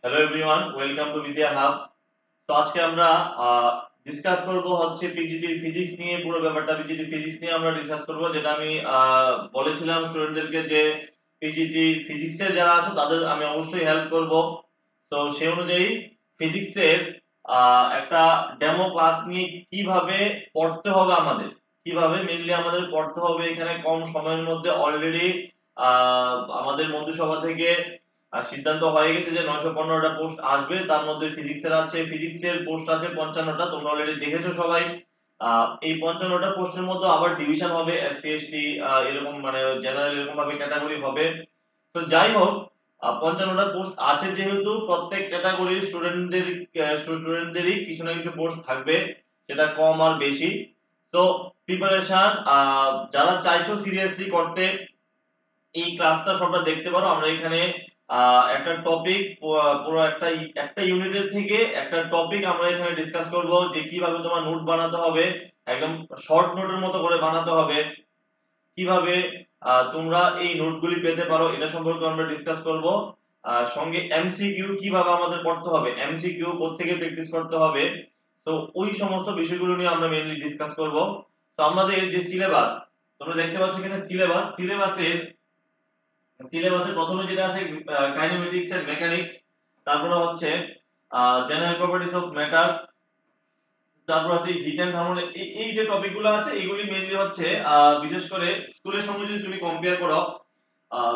Hello everyone, welcome to বিদ্যা hub. তো আজকে আমরা ডিসকাস করব হচ্ছে পিজিটি ফিজিক্স নিয়ে। পুরো ব্যাপারটা পিজিটি ফিজিক্স নিয়ে আমরা ডিসকাস করব, যেটা আমি বলেছিলাম স্টুডেন্টদেরকে যে পিজিটি ফিজিক্সের যারা আছে তাদের আমি অবশ্যই হেল্প করব। তো সেই অনুযায়ী ফিজিক্সের একটা ডেমো ক্লাস নিয়ে কিভাবে পড়তে হবে, কিভাবে মেইনলি আমাদের পড়তে হবে, এখানে কম সময়ের মধ্যে অলরেডি আমাদের মন্ত্রিসভা থেকে সিদ্ধান্ত হয়ে গেছে যে 915টা পোস্ট আসবে। তার মধ্যে ফিজিক্সের পোস্ট আছে 55টা, তোমরা অলরেডি দেখেছো সবাই। এই 55টা পোস্টের মধ্যে আবার ডিভিশন হবে, এসসি এসটি এরকম মানে জেনারেল এরকম ভাবে ক্যাটাগরি হবে। তো যাই হোক, 55টা পোস্ট আছে যেহেতু প্রত্যেক ক্যাটাগরির স্টুডেন্টদেরই কিছু না কিছু পোস্ট থাকবে, সেটা কম আর বেশি। তো প্রিপারেশন যারা চাইছো সিরিয়াসলি করতে, এই ক্লাসটা সবটা দেখতে পারো। আমরা এখানে একটা টপিক, পুরো একটা ইউনিটের থেকে একটা টপিক আমরা এখানে ডিসকাস করব, যে কিভাবে তোমার নোট বানাতে হবে, একদম শর্ট নোটের মতো করে বানাতে হবে, কিভাবে তোমরা এই নোটগুলি পেতে পারো এটা সম্পর্কে আমরা ডিসকাস করব। সঙ্গে এমসিকিউ কিভাবে আমাদের পড়তে হবে, এমসিকিউ কোত্থেকে প্র্যাকটিস করতে হবে, তো ওই সমস্ত বিষয়গুলো নিয়ে আমরা মেইনলি ডিসকাস করব। তো আমাদের যে সিলেবাস, তোমরা দেখতে পাচ্ছ এখানে সিলেবাসের প্রথমে যেটা আছে কাইনেমেটিক্স এন্ড মেকানিক্স, তারপরে হচ্ছে জেনারেল প্রপার্টিজ অফ ম্যাটার, তারপর আছে হিট এন্ড থার্মাল। এই যে টপিকগুলো আছে এগুলি মেইনলি হচ্ছে বিশেষ করে স্কুলের সঙ্গে যদি তুমি কম্পেয়ার করো,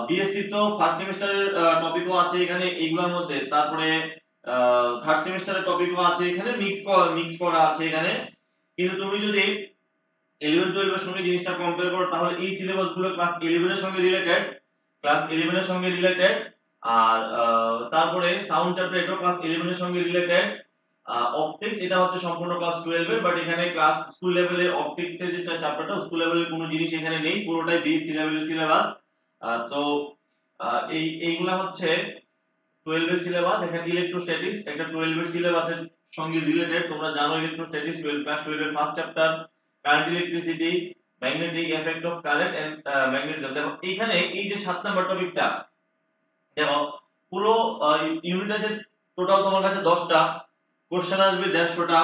বিএসসি তো ফার্স্ট সেমিস্টারের টপিকও আছে এখানে এইগুলোর মধ্যে, তারপরে থার্ড সেমিস্টারের টপিকও আছে এখানে, মিক্স করা আছে এখানে। কিন্তু তুমি যদি 11 12 এর সঙ্গে জিনিসটা কম্পেয়ার করো, তাহলে এই সিলেবাসগুলো ক্লাস 11 এর সঙ্গে রিলেটেড। আর তারপরে সাউন্ড চ্যাপ্টার, এটাও ক্লাস 11 এর সঙ্গে রিলেটেড। অপটিক্স এটা হচ্ছে সম্পূর্ণ ক্লাস 12 এর, বাট এখানে ক্লাস স্কুল লেভেলের অপটিক্স এর যে চ্যাপ্টারটা, স্কুল লেভেলের কোনো জিনিস এখানে নেই, পুরোটাই বিএসসি লেভেলের সিলেবাস। তো এইগুলা হচ্ছে 12 এর সিলেবাস। এখানে ইলেকট্রোস্ট্যাটিক্স একটা 12 এর সিলেবাসের সঙ্গে রিলেটেড, তোমরা জানো ইলেকট্রোস্ট্যাটিক্স 12 এর first chapter. Current electricity, magnetic effect of current and magnetism. দেখো এইখানে এই যে 7 নাম্বার টপিকটা, দেখো পুরো ইউনিট আছে টোটাল তোমার কাছে 10টা, কোশ্চেন আসবে 150টা,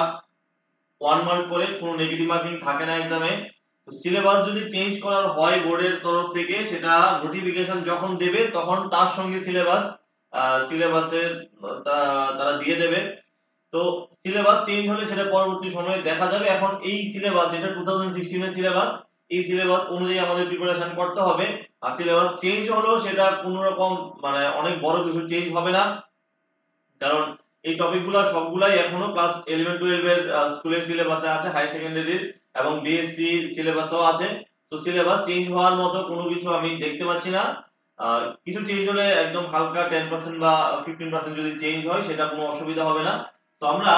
1 মার্ক করে, কোনো নেগেটিভ মার্কিং থাকে না এক্সামে। তো সিলেবাস যদি চেঞ্জ করার হয় বোর্ডের তরফ থেকে, সেটা নোটিফিকেশন যখন দেবে তখন তার সঙ্গে সিলেবাসের তারা দিয়ে দেবে। তো সিলেবাস চেঞ্জ হলে সেটা পরবর্তী সময়ে দেখা যাবে। এখন এই সিলেবাস, এটা 2016 এর সিলেবাস, এই সিলেবাস অনুযায়ী আমাদের প্রিপারেশন করতে হবে। আর সিলেবাস চেঞ্জ হলেও সেটা কোনো রকম মানে অনেক বড় কিছু চেঞ্জ হবে না, কারণ এই টপিকগুলো সবগুলাই এখনো ক্লাস 11 12 এর স্কুলের সিলেবাসে আছে, হাই সেকেন্ডারির এবং বিএসসি সিলেবাসও আছে। তো সিলেবাস চেঞ্জ হওয়ার মতো কোনো কিছু আমি দেখতে পাচ্ছি না। কিছু চেঞ্জ হলে একদম হালকা 10% বা 15% যদি চেঞ্জ হয়, সেটা কোনো অসুবিধা হবে না। তো আমরা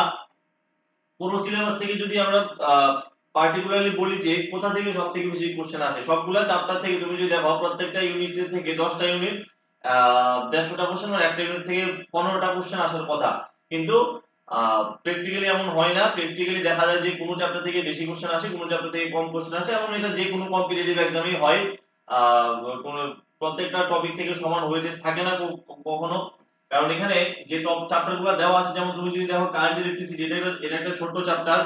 পুরো সিলেবাস থেকে যদি আমরা পার্টিকুলারলি বলি যে কোথা থেকে সবথেকে বেশি কোশ্চেন আসে, সবগুলা চ্যাপ্টার থেকে তুমি যদি দেখো, প্রত্যেকটা ইউনিটের থেকে 10টা ইউনিট 150টা কোশ্চেন, আর একটা ইউনিট থেকে 15টা কোশ্চেন আসার কথা। কিন্তু প্র্যাকটিক্যালি এমন হয় না। প্র্যাকটিক্যালি দেখা যায় যে কোনো চ্যাপ্টার থেকে বেশি কোশ্চেন আসে, কোনো চ্যাপ্টার থেকে কম কোশ্চেন আসে, এবং এটা যে কোনো কম্পিটিটিভ এক্সামেই হয়। কোন প্রত্যেকটা টপিক থেকে সমান ওয়েটেজ থাকে না কখনো, কারণ এখানে যে টপ চ্যাপ্টারগুলো দেওয়া আছে, যেমন তুমি যদি দেখো কারেন্ট ইলেকট্রিসিটি, এটা একটা ছোট চ্যাপ্টার।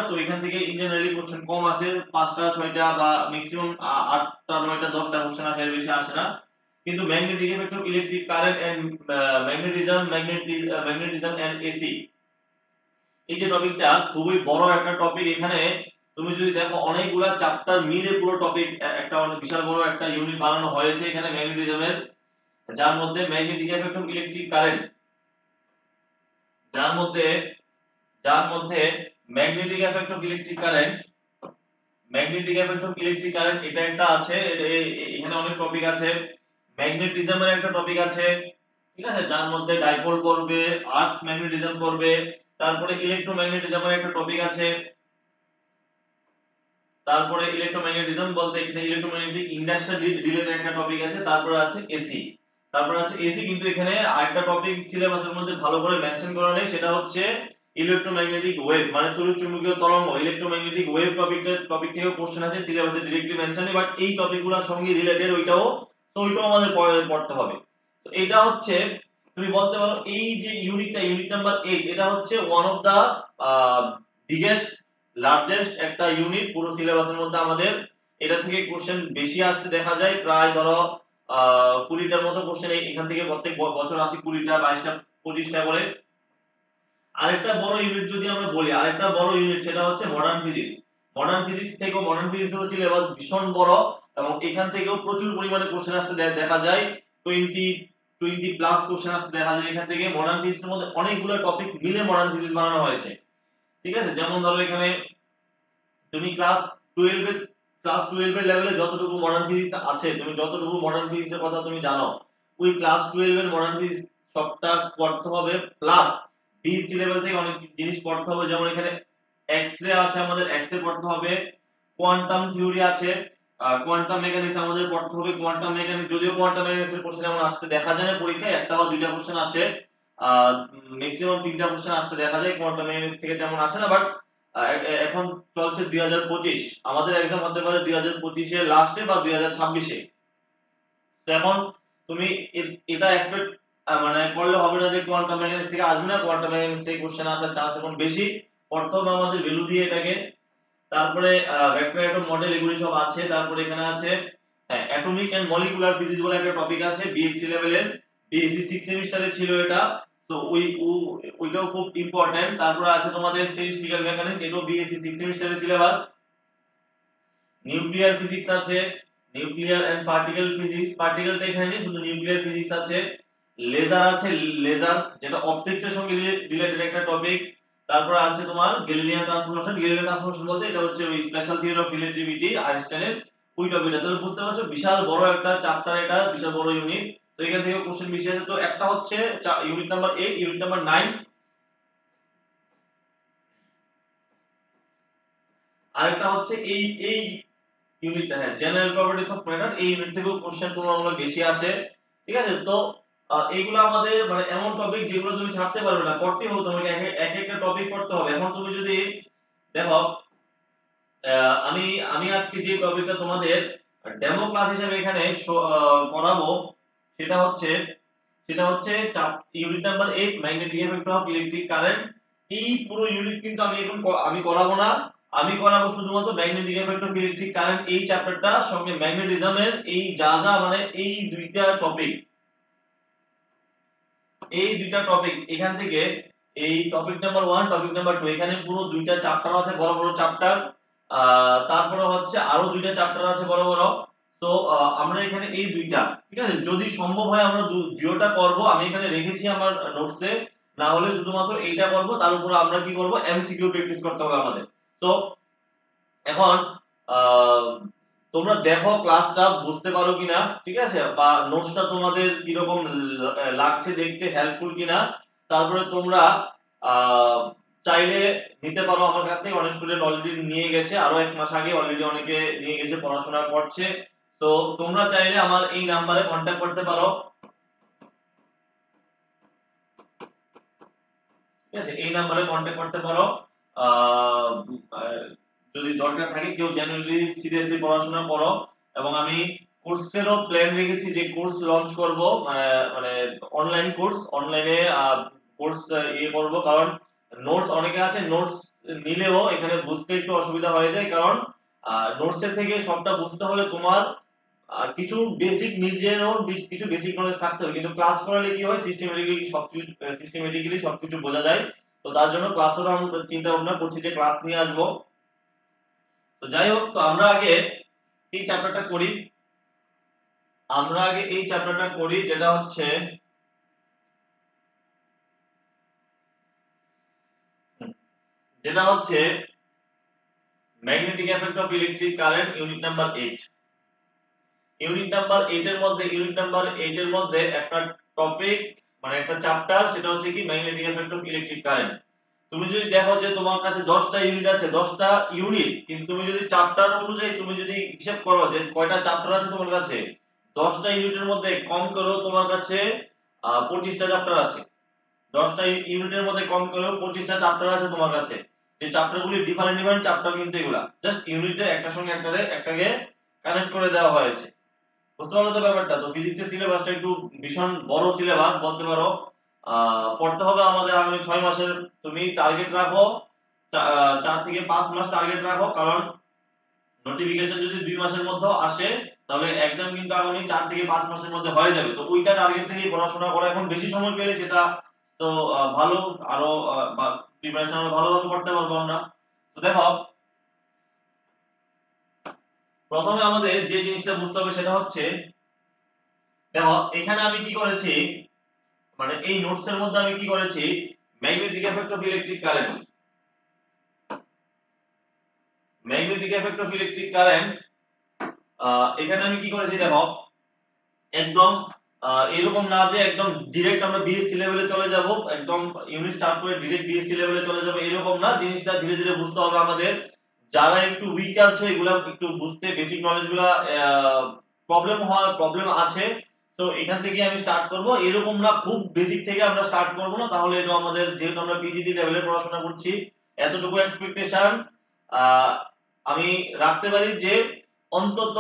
তো এখান থেকে ইঞ্জিনিয়ারিং কোশ্চেন কম আসে, 5টা 6টা বা ম্যাক্সিমাম 8টা 9টা 10টা কোশ্চেন আসে, এর বেশি আসে না। কিন্তু magnetic effect of electric current and magnetism and AC, এই যে টপিকটা খুবই বড় একটা টপিক। এখানে তুমি যদি দেখো অনেকগুলা চ্যাপ্টার মিলে পুরো টপিক, একটা অনেক বিশাল বড় একটা ইউনিট বানানো হয়েছে এখানে ম্যাগনেটিজমের, যার মধ্যে magnetic effect of electric current, যার মধ্যে যার মধ্যে magnetic effect of electric current এটা একটা আছে। এখানে অনেক টপিক আছে। ম্যাগনেটিজমের একটা টপিক আছে, ঠিক আছে, যার মধ্যে ডাইপোল পড়বে, আর্থ ম্যাগনেটিজম পড়বে। তারপরে ইলেকট্রোম্যাগনেটিজমের একটা টপিক আছে। তারপরে ইলেকট্রোম্যাগনেটিজম বলতে এখানে ইলেকট্রোম্যাগনেটিক ইন্ডাকশন রিলেটেড একটা টপিক আছে। তারপরে আছে এসি, কিন্তু এখানে আরেকটা টপিক সিলেবাসের মধ্যে ভালো করে মেনশন করা নেই, সেটা হচ্ছে ইলেকট্রোম্যাগনেটিক ওয়েভ, মানে তড়িৎচুম্বকীয় তরঙ্গ। ইলেকট্রোম্যাগনেটিক ওয়েভ টপিক থেকে কোশ্চেন আছে, সিলেবাসে डायरेक्टली মেনশন নেই, বাট এই টপিকগুলোর সঙ্গে রিলেটেড ওইটাও, তো ওইটাও আমাদের পড়তে হবে। তো এটা হচ্ছে তুমি বলতে পারো এই যে ইউনিট নাম্বার 8 এটা হচ্ছে one of the biggest largest একটা ইউনিট পুরো সিলেবাসের মধ্যে আমাদের। এটা থেকে কোশ্চেন বেশি আসতে দেখা যায়, প্রায় ধরো 20টার মতো কোশ্চেন এখান থেকে প্রত্যেক বছর আসে, 20টা 22টা 25টা করে। আরেকটা বড় ইউনিট যদি আমরা বলি, আরেকটা বড় ইউনিট সেটা হচ্ছে মডার্ন ফিজিক্স। মডার্ন ফিজিক্সের সিলেবাস ভীষণ বড় এবং এখান থেকেও প্রচুর পরিমাণে কোশ্চেন আসতে দেখা যায়, 20 প্লাস কোশ্চেন আসতে দেখা যায় এখান থেকে। মডার্ন ফিজিক্সের মধ্যে অনেকগুলো টপিক মিলে মডার্ন ফিজিক্স বানানো হয়েছে, ঠিক আছে। যেমন ধরো এখানে তুমি ক্লাস 12 এর লেভেলে যতটুকু মডার্ন ফিজিক্স আছে, তুমি যতটুকু মডার্ন ফিজিক্সের কথা তুমি জানো, ওই ক্লাস 12 এর মডার্ন ফিজিক্স সবটা পড়তে হবে, প্লাস ডিএসসি লেভেল থেকে অনেক জিনিস পড়তে হবে। যেমন এখানে এক্স রে আছে, আমাদের এক্স রে পড়তে হবে, কোয়ান্টাম থিওরি আছে, কোয়ান্টাম মেকানিক্স আমাদের পড়তে হবে। কোয়ান্টাম মেকানিক্স, যদিও কোয়ান্টাম মেকানিক্সের কোশ্চেন এমন আসতে দেখা যায় না পরীক্ষায়, একটা বা দুইটা কোশ্চেন আসে, ম্যাক্সিমাম 3টা কোশ্চেন আসতে দেখা যায় কোয়ান্টাম মেকানিক্স থেকে, তেমন আসে না। বাট এখন চলছে 2025, আমাদের एग्जाम হতে পারে 2025 এর লাস্টে বা 2026 এ। তো এখন তুমি এটা এক্সপেক্ট মানে করলে হবে না যে কোয়ান্টাম মেকানিক্স থেকে আসবে না, কোয়ান্টাম মেকানিক্স থেকে কোশ্চেন আসার চান্স এখন বেশি। পড়তে হবে আমাদের ভ্যালু দিয়ে এটাকে। তারপরে ভেক্টর অ্যাটম মডেল এগুলি সব আছে। তারপরে এখানে আছে অ্যাটমিক এন্ড মলিকুলার ফিজিক্স বলে একটা টপিক আছে বিএসসি লেভেলের, বিএসসি 6 সেমিস্টারে ছিল এটা। তো ওইটাও খুব ইম্পর্টেন্ট। তারপরে আছে তোমাদের স্ট্যাটিস্টিক্যাল মেকানিক্স, এটাও বিএসসি 6 সেমিস্টারের সিলেবাস। নিউক্লিয়ার ফিজিক্স আছে, নিউক্লিয়ার এন্ড পার্টিকেল ফিজিক্স, পার্টিকেলটা এখানে নেই, শুধু নিউক্লিয়ার ফিজিক্স আছে। লেজার আছে, লেজার যেটা অপটিক্স এর সঙ্গে রিলেটেড একটা টপিক। তারপর আছে তোমার গ্যালিলিয়ান ট্রান্সফরমেশন। গ্যালিলিয়ান ট্রান্সফরমেশন বলতে এটা হচ্ছে ওই স্পেশাল থিওরি অফ রিলেটিভিটি আইনস্টাইনের ওই টপিকটা। তাহলে বুঝতে পারছো বিশাল বড় একটা চ্যাপ্টার, এটা বিশাল বড় ইউনিট। তো এখান থেকে কোশ্চেন বেশি আসে। তো একটা হচ্ছে ইউনিট নাম্বার 8, ইউনিট নাম্বার 9, আরেকটা হচ্ছে এই এই ইউনিটটা, হ্যাঁ, জেনারেল প্রপার্টিজ অফ ম্যাটার। এই ইউনিট থেকেও কোশ্চেন তুলনামূলক বেশি আসে, ঠিক আছে। তো এইগুলো আমাদের মানে এমন টপিক যেগুলো তুমি ছাড়তে পারবে না, পড়তেই হবে তোমাকে, এক একটা টপিক পড়তে হবে। এখন তুমি যদি দেখো, আমি আমি আজকে যে টপিকটা তোমাদের ডেমো ক্লাস হিসেবে এখানে করাবো, সেটা হচ্ছে unit number 8, magnetic effect of electric current. এই পুরো ইউনিট কিন্তু আমি এখন আমি করাবো না, আমি করাবো শুধুমাত্র magnetic effect of electric current এই চ্যাপ্টারটা সঙ্গে ম্যাগনেটিজমের এই যা যা মানে এই দুইটা টপিক এখান থেকে, এই টপিক নাম্বার 1, টপিক নাম্বার 2, এখানে পুরো দুইটা চ্যাপ্টার আছে, বড় বড় চ্যাপ্টার। তারপরে হচ্ছে আরো দুইটা চ্যাপ্টার আছে বড় বড়। তো আমরা এখানে এই দুইটা, ঠিক আছে, যদি সম্ভব হয় আমরা দুইটা করব। আমি এখানে রেখেছি আমার নোটসে, না হলে শুধুমাত্র এইটা করব। তার উপর আমরা কি করব, এমসিকিউ প্র্যাকটিস করতে হবে আমাদের। তো এখন আহ, তোমরা দেখো ক্লাসটা বুঝতে পারো কিনা, ঠিক আছে, বা নোটসটা তোমাদের কিরকম লাগছে দেখতে, হেল্পফুল কিনা। তারপরে তোমরা আহ, চাইলে নিতে পারো আমার কাছ থেকে। অনেক স্টুডেন্ট অলরেডি নিয়ে গেছে, আরো 1 মাস আগে অলরেডি অনেকে নিয়ে গেছে, পড়াশোনা করছে। তো তোমরা চাইলে আমার এই নাম্বারে কন্ট্যাক্ট করতে পারো, ঠিক আছে, এই নাম্বারে কন্ট্যাক্ট করতে পারো। আহ, আহ, যদি দরকার থাকে, কেউ জেনুইনলি সিরিয়াসলি পড়াশোনা করো। এবং আমি কোর্সেরও প্ল্যান রেখেছি যে কোর্স লঞ্চ করব, মানে অনলাইন কোর্স, অনলাইনে কোর্স ইয়ে করব। কারণ নোটস অনেকে আছে, নোটস নিলেও এখানে বুঝতে একটু অসুবিধা হয়ে যায়, কারণ নোটসের থেকে সবটা বুঝতে হলে তোমার কিছু বেসিক নিজেরও কিছু বেসিক নলেজ থাকতে হবে। কিন্তু ক্লাস করালে কি হয়, সিস্টেমেটিক্যালি সবকিছু বোঝা যায়। তো তার জন্য ক্লাসেরও আমরা চিন্তা ভাবনা করছি যে ক্লাস নিয়ে আসবো। তো যাই হোক, তো এই চ্যাপ্টারটা করি আমরা আগে এই চ্যাপ্টারটা করি, যেটা হচ্ছে হুম, যেটা হচ্ছে magnetic effect of electric current, unit number 8। Unit number 8 এর মধ্যে একটা টপিক মানে একটা চ্যাপ্টার, সেটা হচ্ছে কি magnetic effect of electric current. তুমি যদি দেখো যে তোমার কাছে 10টা ইউনিট আছে, 10টা ইউনিট, কিন্তু তুমি যদি চ্যাপ্টার অনুযায়ী তুমি যদি হিসাব করো যে কয়টা চ্যাপ্টার আছে তোমার কাছে, 10টা ইউনিটের মধ্যে কম করেও তোমার কাছে 25টা চ্যাপ্টার আছে। 10টা ইউনিটের মধ্যে কম করেও 25টা চ্যাপ্টার আছে তোমার কাছে। যে চ্যাপ্টারগুলি ডিফারেন্ট চ্যাপ্টার, কিন্তু এগুলা জাস্ট ইউনিটের একটার সঙ্গে একটাকে কানেক্ট করে দেওয়া হয়েছে। বুঝতে পারলো তো ব্যাপারটা? তো ফিজিক্সের সিলেবাসটা একটু ভীষণ বড় সিলেবাস বলতে পারো। পড়তে হবে আমাদের আগামী 6 মাসের। তুমি টার্গেট রাখো 4 থেকে 5 মাস টার্গেট রাখো, কারণ নোটিফিকেশন যদি 2 মাসের মধ্যে আসে তাহলে এক্সাম কিন্তু আগামী 4 থেকে 5 মাসের মধ্যে হয়ে যাবে। তো ওইটা টার্গেট থেকেই পড়াশোনা করো। এখন বেশি সময় পেলে সেটা তো ভালো, আরো প্রিপারেশন আরো ভালোভাবে করতে পারবো আমরা। তো দেখো, প্রথমে আমাদের যে জিনিসটা বুঝতে হবে সেটা হচ্ছে, দেখো এখানে আমি কি করেছি, মানে এই নোটস এর মধ্যে আমি কি করেছি, magnetic effect of electric current, magnetic effect of electric current, এখানে আমি কি করেছি দেখো, একদম এরকম না যে একদম ডাইরেক্ট আমরা বিএসসি লেভেলে চলে যাব, একদম ইউনিট স্টার্ট করে ডাইরেক্ট বিএসসি লেভেলে চলে যাব, এরকম না। জিনিসটা ধীরে ধীরে বুঝতে হবে আমাদের। যারা একটু উইক আছে এগুলা একটু বুঝতে, বেসিক নলেজগুলা প্রবলেম আছে, তো এখান থেকে আমি স্টার্ট করব। এরকম না খুব বেসিক থেকে আমরা স্টার্ট করব না, তাহলে এটা আমাদের, যেহেতু আমরা পিজিডি লেভেলে পড়াশোনা করছি, এতটুকু এক্সপেকটেশন আমি রাখতে পারি যে অন্তত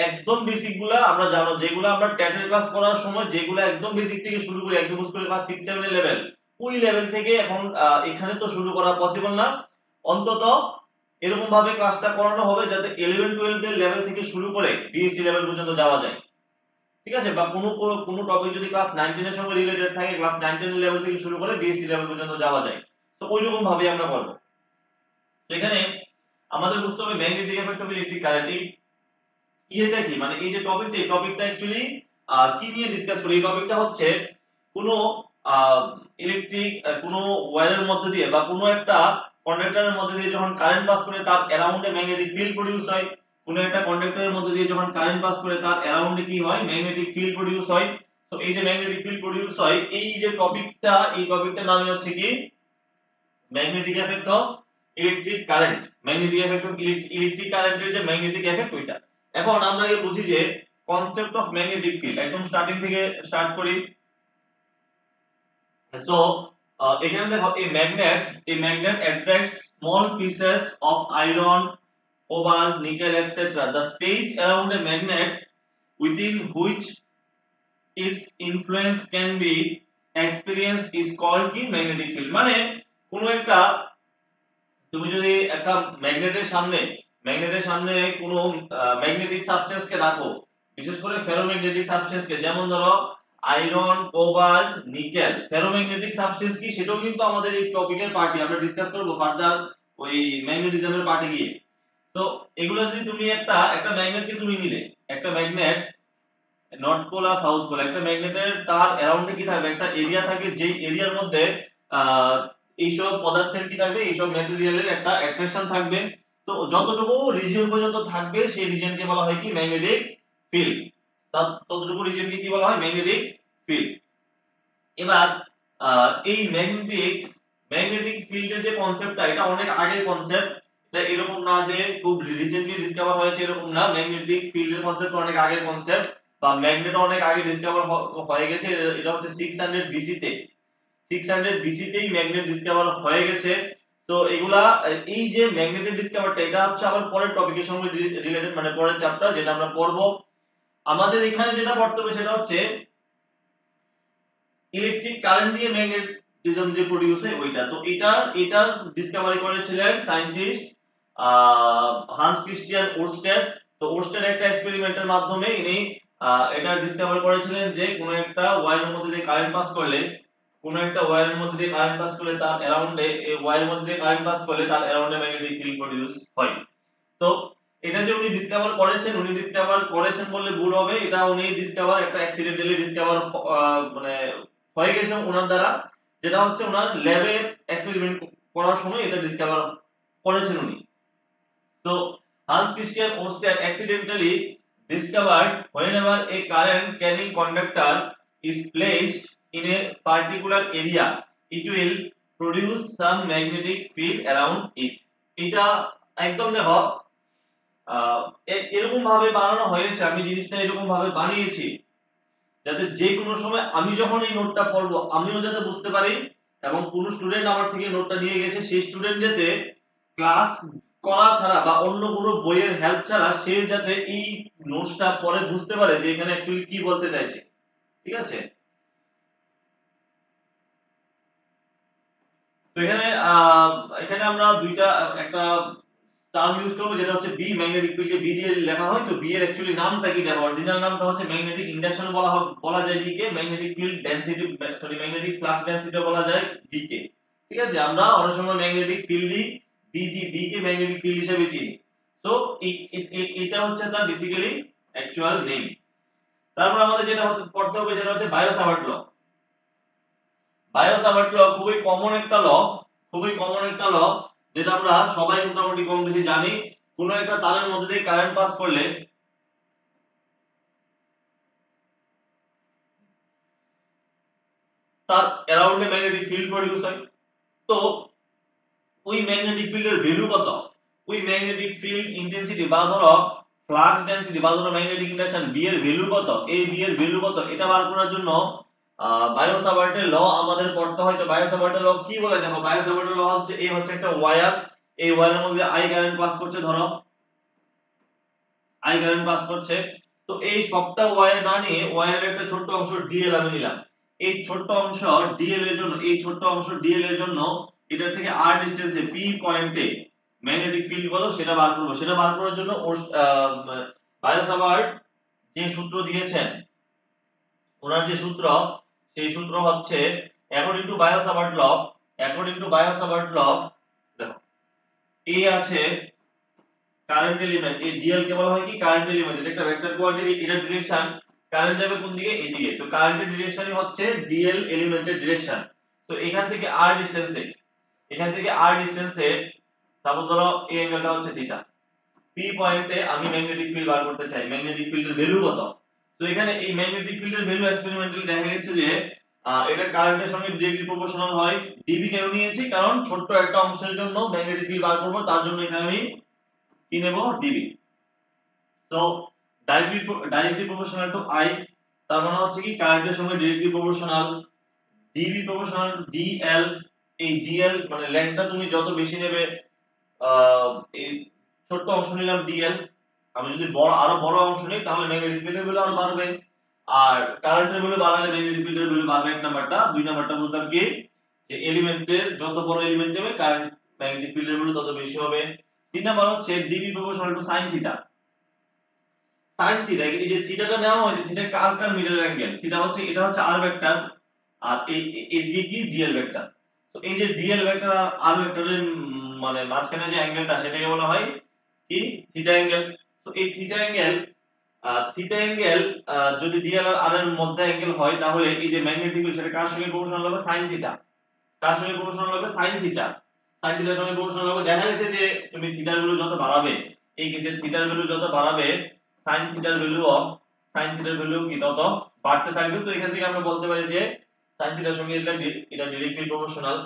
একদম বেসিক গুলা আমরা জানো, যেগুলো আমরা ট্যাটের ক্লাস করার সময় যেগুলো একদম বেসিক থেকে শুরু করি, একদম করে ক্লাস 6 7 এর লেভেল, ওই লেভেল থেকে এখন এখানে তো শুরু করা পসিবল না। অন্তত এরকম ভাবে ক্লাসটা করানো হবে যাতে 11 12 এর লেভেল থেকে শুরু করে বিএসসি লেভেল পর্যন্ত যাওয়া যায়। ঠিক আছে? বা কোনো টপিক যদি ক্লাস 9 10 এর সঙ্গে রিলেটেড থাকে, ক্লাস 9 10 এর লেভেল থেকে শুরু করে বিএসসি লেভেল পর্যন্ত যাওয়া যায়। তো ওইরকম ভাবে আমরা করব। তো এখানে আমাদের বুঝতে হবে magnetic effect of electric current, এটা কি, মানে এই যে টপিকটা, এই টপিকটা অ্যাকচুয়ালি কি নিয়ে ডিসকাস করি। এই টপিকটা হচ্ছে কোনো ইলেকট্রিক কোনো ওয়্যারের মধ্যে দিয়ে বা কোনো একটা কন্ডাক্টরের মধ্যে দিয়ে যখন কারেন্ট পাস করে তার অ্যারাউন্ডে ম্যাগনেটিক ফিল্ড প্রডিউস হয়। কোনো একটা কন্ডাক্টরের মধ্যে দিয়ে যখন কারেন্ট পাস করে তার অ্যারাউন্ডে কি হয়, ম্যাগনেটিক ফিল্ড প্রডিউস হয়। তো এই যে ম্যাগনেটিক ফিল্ড প্রডিউস হয়, এই যে টপিকটা, এই টপিকটার নাম হচ্ছে কি magnetic effect of electric current. Magnetic effect of electric কারেন্টের যে ম্যাগনেটিক এফেক্ট ওইটা। এখন আমরা আগে বুঝি যে কনসেপ্ট অফ ম্যাগনেটিক ফিল্ড, একদম স্টার্টিং থেকে স্টার্ট করি। সো এখানে দেখো, a magnet attracts small pieces of iron, cobalt, nickel, etc. The space around a magnet within which its influence can be experienced is called কি magnetic field. মানে কোন একটা, তুমি যদি একটা ম্যাগনেটের সামনে কোনো ম্যাগনেটিক সাবস্টেন্স কে রাখো, বিশেষ করে ফেরোম্যাগনেটিক সাবস্টেন্স কে, যেমন ধরো iron, cobalt, nickel. Ferromagnetic substance কি, সেটাও কিন্তু আমাদের এই টপিকের পার্টি, আমরা ডিসকাস করব ফার্দার ওই ম্যাগনেটিজমের পার্টে গিয়ে। তো এগুলো যদি তুমি একটা ম্যাগনেটকে তুমি নিলে, একটা ম্যাগনেট নর্থ পোল আর সাউথ পোল, একটা ম্যাগনেটের তার অ্যারাউন্ডে কি থাকবে, একটা এরিয়া থাকে, যেই এরিয়ার মধ্যে আহ এইসব পদার্থের কি থাকবে, এইসব ম্যাটেরিয়ালের একটা অ্যাট্রাকশন থাকবে। তো যতটুকু রিজিয়ন পর্যন্ত থাকবে সেই রিজিয়নকে বলা হয় কি ম্যাগনেটিক ফিল্ড। ততটুকু রিজিয়নকে কি বলা হয়, ম্যাগনেটিক ফিল্ড। এবার এই ম্যাগনেটিক ফিল্ডের যে কনসেপ্টটা, এটা অনেক আগের কনসেপ্ট। এটা এরকম না যে খুব রিসেন্টলি ডিসকভার হয়েছে, এরকম না। ম্যাগনেটিক ফিল্ডের কনসেপ্ট অনেক আগের কনসেপ্ট, বা ম্যাগনেট অনেক আগে ডিসকভার হয়ে গেছে। এটা হচ্ছে 600 বিসি তে, 600 বিসি তেই ম্যাগনেট ডিসকভার হয়ে গেছে। তো এগুলা, এই যে ম্যাগনেটের ডিসকভারটা, এটা হচ্ছে আবার পরের টপিকের সঙ্গে রিলেটেড, মানে পরের চ্যাপ্টার যেটা আমরা পড়বো। আমাদের এখানে যেটা পড়তে হবে সেটা হচ্ছে ইলেকট্রিক কারেন্ট দিয়ে ম্যাগনেটিজম যে প্রডিউস হয় ওইটা। তো এটা ডিসকভারি করেছিলেন সায়েন্টিস্ট হান্স ক্রিস্টিয়ান ওরস্টেড। তো ওরস্টেড একটা এক্সপেরিমেন্টের মাধ্যমে ইনি এটা ডিসকভার করেছিলেন যে কোনো একটা ওয়্যারের মধ্যে দিয়ে কারেন্ট পাস করলে, তার অ্যারাউন্ডে, এই ওয়্যারের মধ্যে দিয়ে কারেন্ট পাস করলে তার অ্যারাউন্ডে ম্যাগনেটিক ফিল্ড প্রডিউস হয়। তো এটা যে উনি ডিসকভার করেছেন বললে ভুল হবে, এটা উনি একটা অ্যাক্সিডেন্টালি ডিসকভার মানে হয়ে গেছে ওনার দ্বারা, যেটা হচ্ছে ওনার ল্যাবে এক্সপেরিমেন্ট করার সময় এটা ডিসকভার করেছেন উনি। তো Hans Christian Oersted accidentally discovered whenever a current carrying conductor is placed in a particular area, it will produce some magnetic field around it. এটা একদম দেখো এরকম ভাবে বানানো হয়েছে, আমি জিনিসটা এরকম ভাবে বানিয়েছি যাতে যে কোনো সময় আমি যখন এই নোটটা পড়বো আমিও যাতে বুঝতে পারি, এবং কোন স্টুডেন্ট আমার থেকে নোটটা নিয়ে গেছে সেই স্টুডেন্ট যাতে ক্লাস করা ছাড়া বা অন্য কোনো বইয়ের হেল্প ছাড়া সে যাতে এই নোটসটা পরে বুঝতে পারে যে এখানে অ্যাকচুয়ালি কি বলতে চাইছে। ঠিক আছে, তো এখানে এখানে আমরা দুইটা একটা টার্ম ইউজ করব যেটা হচ্ছে বি, ম্যাগনেটিক ফিল্ডকে বি দিয়ে লেখা হয়। তো বি এর অ্যাকচুয়ালি নামটা কি, দেখো অরিজিনাল নামটা হচ্ছে ম্যাগনেটিক ইন্ডাকশন বলা যায় বি কে, magnetic field density sorry magnetic flux density বলা যায় বি কে। ঠিক আছে, আমরা অনেক সময় ম্যাগনেটিক ফিল্ডই বি কে ম্যাগনেটিক ফিল্ড হিসেবে চিনি। তো এটা হচ্ছে তার বেসিক্যালি অ্যাকচুয়াল নেম। তারপর আমাদের যেটা পড়তে হবে সেটা হচ্ছে বায়ো-সাভার্ট ল। বায়ো-সাভার্ট ল খুবই কমন একটা ল, খুবই কমন একটা ল, যেটা আমরা সবাই মোটামুটি কম বেশি জানি। কোনো একটা তারের মধ্যে দিয়ে কারেন্ট পাস করলে তার অ্যারাউন্ডে ম্যাগনেটিক ফিল্ড প্রডিউস হয়। তো ওই ম্যাগনেটিক ফিল্ডের ভ্যালু কত, ওই ম্যাগনেটিক ফিল্ড ইন্টেন্সিটি বা ধরো ফ্লাক্স ডেনসিটি বা ধরো ম্যাগনেটিক ইন্ডাকশন বি এর ভ্যালু কত, এই বি এর ভ্যালু কত, এটা বার করার জন্য বায়ো-সাভার্টের ল আমাদের পড়তে হয়। তো বায়ো-সাভার্টের ল কি বলে, দেখো বায়ো-সাভার্টের ল হচ্ছে এই হচ্ছে একটা ওয়্যার, এই ওয়্যারের মধ্যে আই কারেন্ট পাস করছে, ধরো আই কারেন্ট পাস করছে। তো এই সবটা ওয়্যার না নিয়ে ওয়্যারের একটা ছোট্ট অংশ ডিএল আমি নিলাম। এই ছোট্ট অংশ ডিএল এর জন্য, এই ছোট্ট অংশ ডিএল এর জন্য এটা থেকে আর ডিসটেন্সে পি পয়েন্টে ম্যাগনেটিক ফিল্ড বলো সেটা বার করব। সেটা বার করার জন্য বায়ো-সাভার্ট যে সূত্র দিয়েছেন, ওনার যে সূত্র, সেই সূত্র হচ্ছে according to Biot Savart law, according to Biot Savart law, দেখো এই আছে কারেন্ট এলিমেন্ট, এই ডিএল কে বলা হয় কি কারেন্ট এলিমেন্ট। এটা একটা ভেক্টর কোয়ান্টিটি, এটা ডিরেকশন, কারেন্ট যাবে কোন দিকে, এদিকে। তো কারেন্টের ডিরেকশনই হচ্ছে ডিএল এলিমেন্টের ডিরেকশন। তো এখান থেকে আর ডিসটেন্সে, এখান থেকে আর ডিসটেন্সে সাপোজ ধরো এই অ্যাঙ্গেলটা হচ্ছে থিটা, পি পয়েন্টে আমি ম্যাগনেটিক ফিল্ড বার করতে চাই, ম্যাগনেটিক ফিল্ডের ভ্যালু কত। তো এখানে এই ম্যাগনেটিক ফিল্ডের ভ্যালু এক্সপেরিমেন্টালি দেখা গেছে যে এটা কারেন্টের সঙ্গে ডিরেক্টলি প্রপোর্শনাল হয়। ডিবি কেন নিয়েছি, কারণ ছোট্ট একটা অংশের জন্য ম্যাগনেটিক ফিল্ড বার করব, তার জন্য এখানে আমি কি নেব, ডিবি। তো ডাইরেক্টলি প্রপোর্শনাল টু আই, তার মানে হচ্ছে কি কারেন্টের সঙ্গে directly proportional. DB proportional DL, এই ডিএল মানে লেন্থটা তুমি যত বেশি নেবে, আহ এই ছোট্ট অংশ নিলাম ডিএল, আমি যদি বড় আরো বড় অংশ নিই তাহলে ম্যাগনেটিক ফিল্ডের ভ্যালু আরো বাড়বে, আর কারেন্টের ভ্যালু বাড়ালে ম্যাগনেটিক ফিল্ডের ভ্যালু বাড়বে। এক নাম্বারটা। দুই নাম্বারটা বুঝলাম কি, যে এলিমেন্টের যত বড় এলিমেন্ট নেবে কারেন্ট ম্যাগনেটিক ফিল্ডের ভ্যালু তত বেশি হবে। তিন নাম্বার হচ্ছে DB proportional two sin theta. sin theta, এই যে থিটাটা নেওয়া হয়েছে, থিটা কার কার মিডল অ্যাঙ্গেল, থিটা হচ্ছে এটা হচ্ছে আর ভেক্টর, আর এইদিকে কি ডিএল ভেক্টর। তো এই যে ডিএল ভেক্টর আর আর ভেক্টরের মানে মাঝখানে যে অ্যাঙ্গেলটা সেটাকে বলা হয় কি থিটা অ্যাঙ্গেল। তো এই থিটা অ্যাঙ্গেল যদি ডিএল আর আর এর মধ্যে অ্যাঙ্গেল হয়, তাহলে এই যে ম্যাগনেটিক ফিল্ড সেটা কার সঙ্গে প্রপোর্শনাল হবে, sin থিটা। কার সঙ্গে প্রপোর্শনাল হবে, sin থিটা। sin থিটার সঙ্গে প্রপোর্শনাল হবে। দেখা গেছে যে তুমি থিটার ভ্যালু যত বাড়াবে, এই কেসে থিটার ভ্যালু যত বাড়াবে, sin থিটার ভ্যালুও কি তত বাড়তে থাকবে। তো এখান থেকে আমরা বলতে পারি যে sin থিটার সঙ্গে এটা ডাইরেক্টলি প্রপোর্শনাল।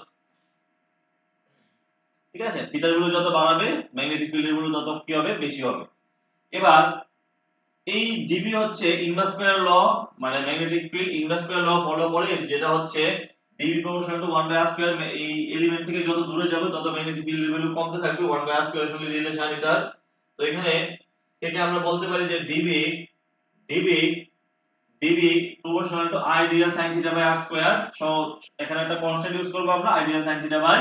ঠিক আছে, থিটার ভ্যালু যত বাড়াবে ম্যাগনেটিক ফিল্ডের ভ্যালু তত কি হবে, বেশি হবে। এবার এই ডিবি হচ্ছে ইনভার্স স্কয়ার ল, মানে magnetic field inverse square law follow করে, যেটা হচ্ছে DB proportional to 1 by r square. এই এলিমেন্ট থেকে যত দূরে যাবে তত ম্যাগনেটিক ফিল্ডের ভ্যালু কমতে থাকবে, 1 বাই r স্কয়ার এর সঙ্গে রিলেশন এটা। তো এখানে থেকে আমরা বলতে পারি যে dB dB proportional to I dl sin theta by r square. So এখানে একটা কনস্ট্যান্ট ইউজ করব আমরা, I dl sin theta by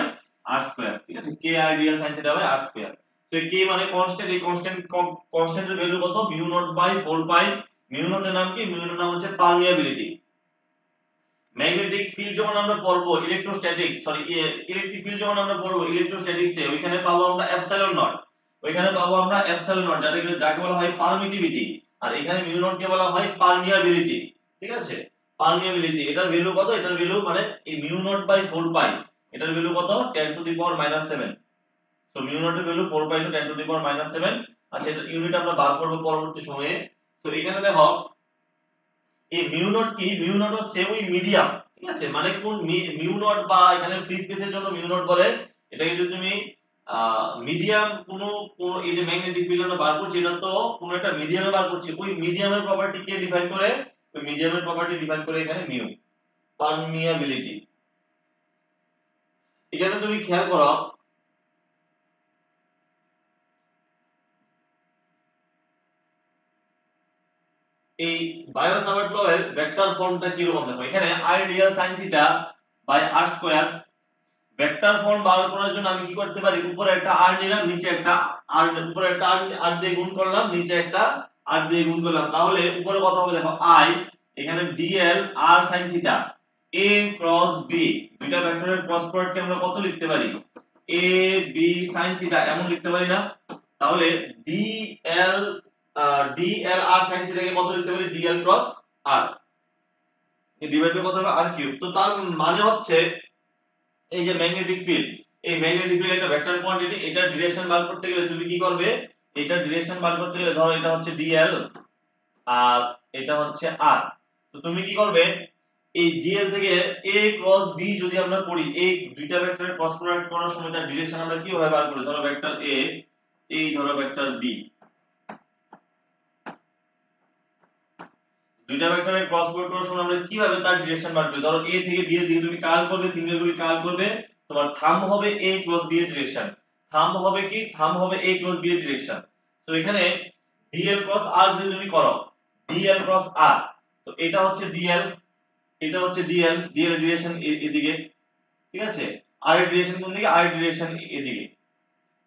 r square. ঠিক আছে, k I dl sin theta by r square. তো কে মানে কনস্ট্যান্ট, এই কনস্ট্যান্টের ভ্যালু কত, mu naught by 4 pi. Mu নটের নাম কি, মিউ নটের নাম হচ্ছে পারমিয়াবিলিটি। ম্যাগনেটিক ফিল্ড যখন আমরা পড়বো ইলেকট্রোস্ট্যাটিক্স, সরি ইলেকট্রিক ফিল্ড যখন আমরা পড়বো ইলেকট্রোস্ট্যাটিক্সে, ওইখানে পাবো আমরা এপসাইলন নট, ওইখানে পাবো আমরা এপসাইলন নট, যাকে বলা হয় পারমিটিভিটি। আর এখানে মিউ নট কে বলা হয় পারমিয়াবিলিটি। ঠিক আছে, পারমিয়াবিলিটি এটার ভ্যালু কত, এটার ভ্যালু মানে এই মিউ নট বাই 4 পাই, এটার ভ্যালু কত 10 টু দি পাওয়ার -7। তো মিউ নট এর value 4 pi to 10 to the power -7। আচ্ছা, এটা ইউনিট আমরা বার করব পরবর্তী সময়ে। তো এখানে দেখো এই মিউ নট কি, মিউ নট হচ্ছে ওই মিডিয়াম। ঠিক আছে, মানে কোন মিউ নট, বা এখানে ফ্রি স্পেসের জন্য মিউ নট বলে। এটাকে যদি তুমি মিডিয়াম কোন এই যে ম্যাগনেটিক ফিল্ড আমরা বার করছি, এটা তো কোন একটা মিডিয়ামে বার করছি, ওই মিডিয়ামের প্রপার্টি কে ডিফাইন করে, ওই মিডিয়ামের প্রপার্টি ডিফাইন করে এখানে মিউ, পারমিয়াবিলিটি। এখানে তুমি খেয়াল করো এই বায়ো-সাভার্ট ল এর ভেক্টর ফর্মটা কি রকম দেখো, এখানে I dl sin theta by r square. Vector form বার করার জন্য আমি কি করতে পারি, উপরে একটা r নিলাম, নিচে একটা r, উপরে একটা r দিয়ে গুণ করলাম, নিচে একটা r দিয়ে গুণ করলাম, তাহলে উপরে কত হবে দেখো i, এখানে dl r sin theta a cross b, দুইটা ভেক্টরের ক্রস প্রোডাক্টকে আমরা কত লিখতে পারি, a b sin থিটা এমন লিখতে পারি না? তাহলে dl dl r sin theta কে কত লিখতে পারি, dl ক্রস r, এই ডিভাইড বাই কত হবে r কিউব। তো তার মানে হচ্ছে এই যে ম্যাগনেটিক ফিল্ড, এই ম্যাগনেটিক ফিল্ড একটা ভেক্টর কোয়ান্টিটি, এটা ডিরেকশন বার করতে গেলে তুমি কি করবে, এটা ডিরেকশন বার করতে গেলে ধরো এটা হচ্ছে dl আর এটা হচ্ছে r, তো তুমি কি করবে, এই dl থেকে a ক্রস b যদি আমরা করি, এই দুইটা ভেক্টরের ক্রস প্রোডাক্ট করার সময় তার ডিরেকশন আমরা কিভাবে বার করি, ধরো ভেক্টর a, এই ধরো ভেক্টর b, দুইটা ভেক্টরের ক্রস প্রোডাক্ট করার সময় আমরা কিভাবে তার ডিরেকশন বার করি, ধরো a থেকে b এর দিকে তুমি কার্ল করবে, ফিঙ্গারগুলি কার্ল করবে, তোমার থাম্ব হবে a ক্রস b এর ডিরেকশন, থাম্ব হবে কি, থাম্ব হবে a ক্রস b এর ডিরেকশন। তো এখানে dl ক্রস r যদি তুমি করো, dl ক্রস r, তো এটা হচ্ছে dl, এটা হচ্ছে dl, dl এর ডিরেকশন এদিকে, ঠিক আছে, r এর ডিরেকশন কোন দিকে, r এর ডিরেকশন এদিকে,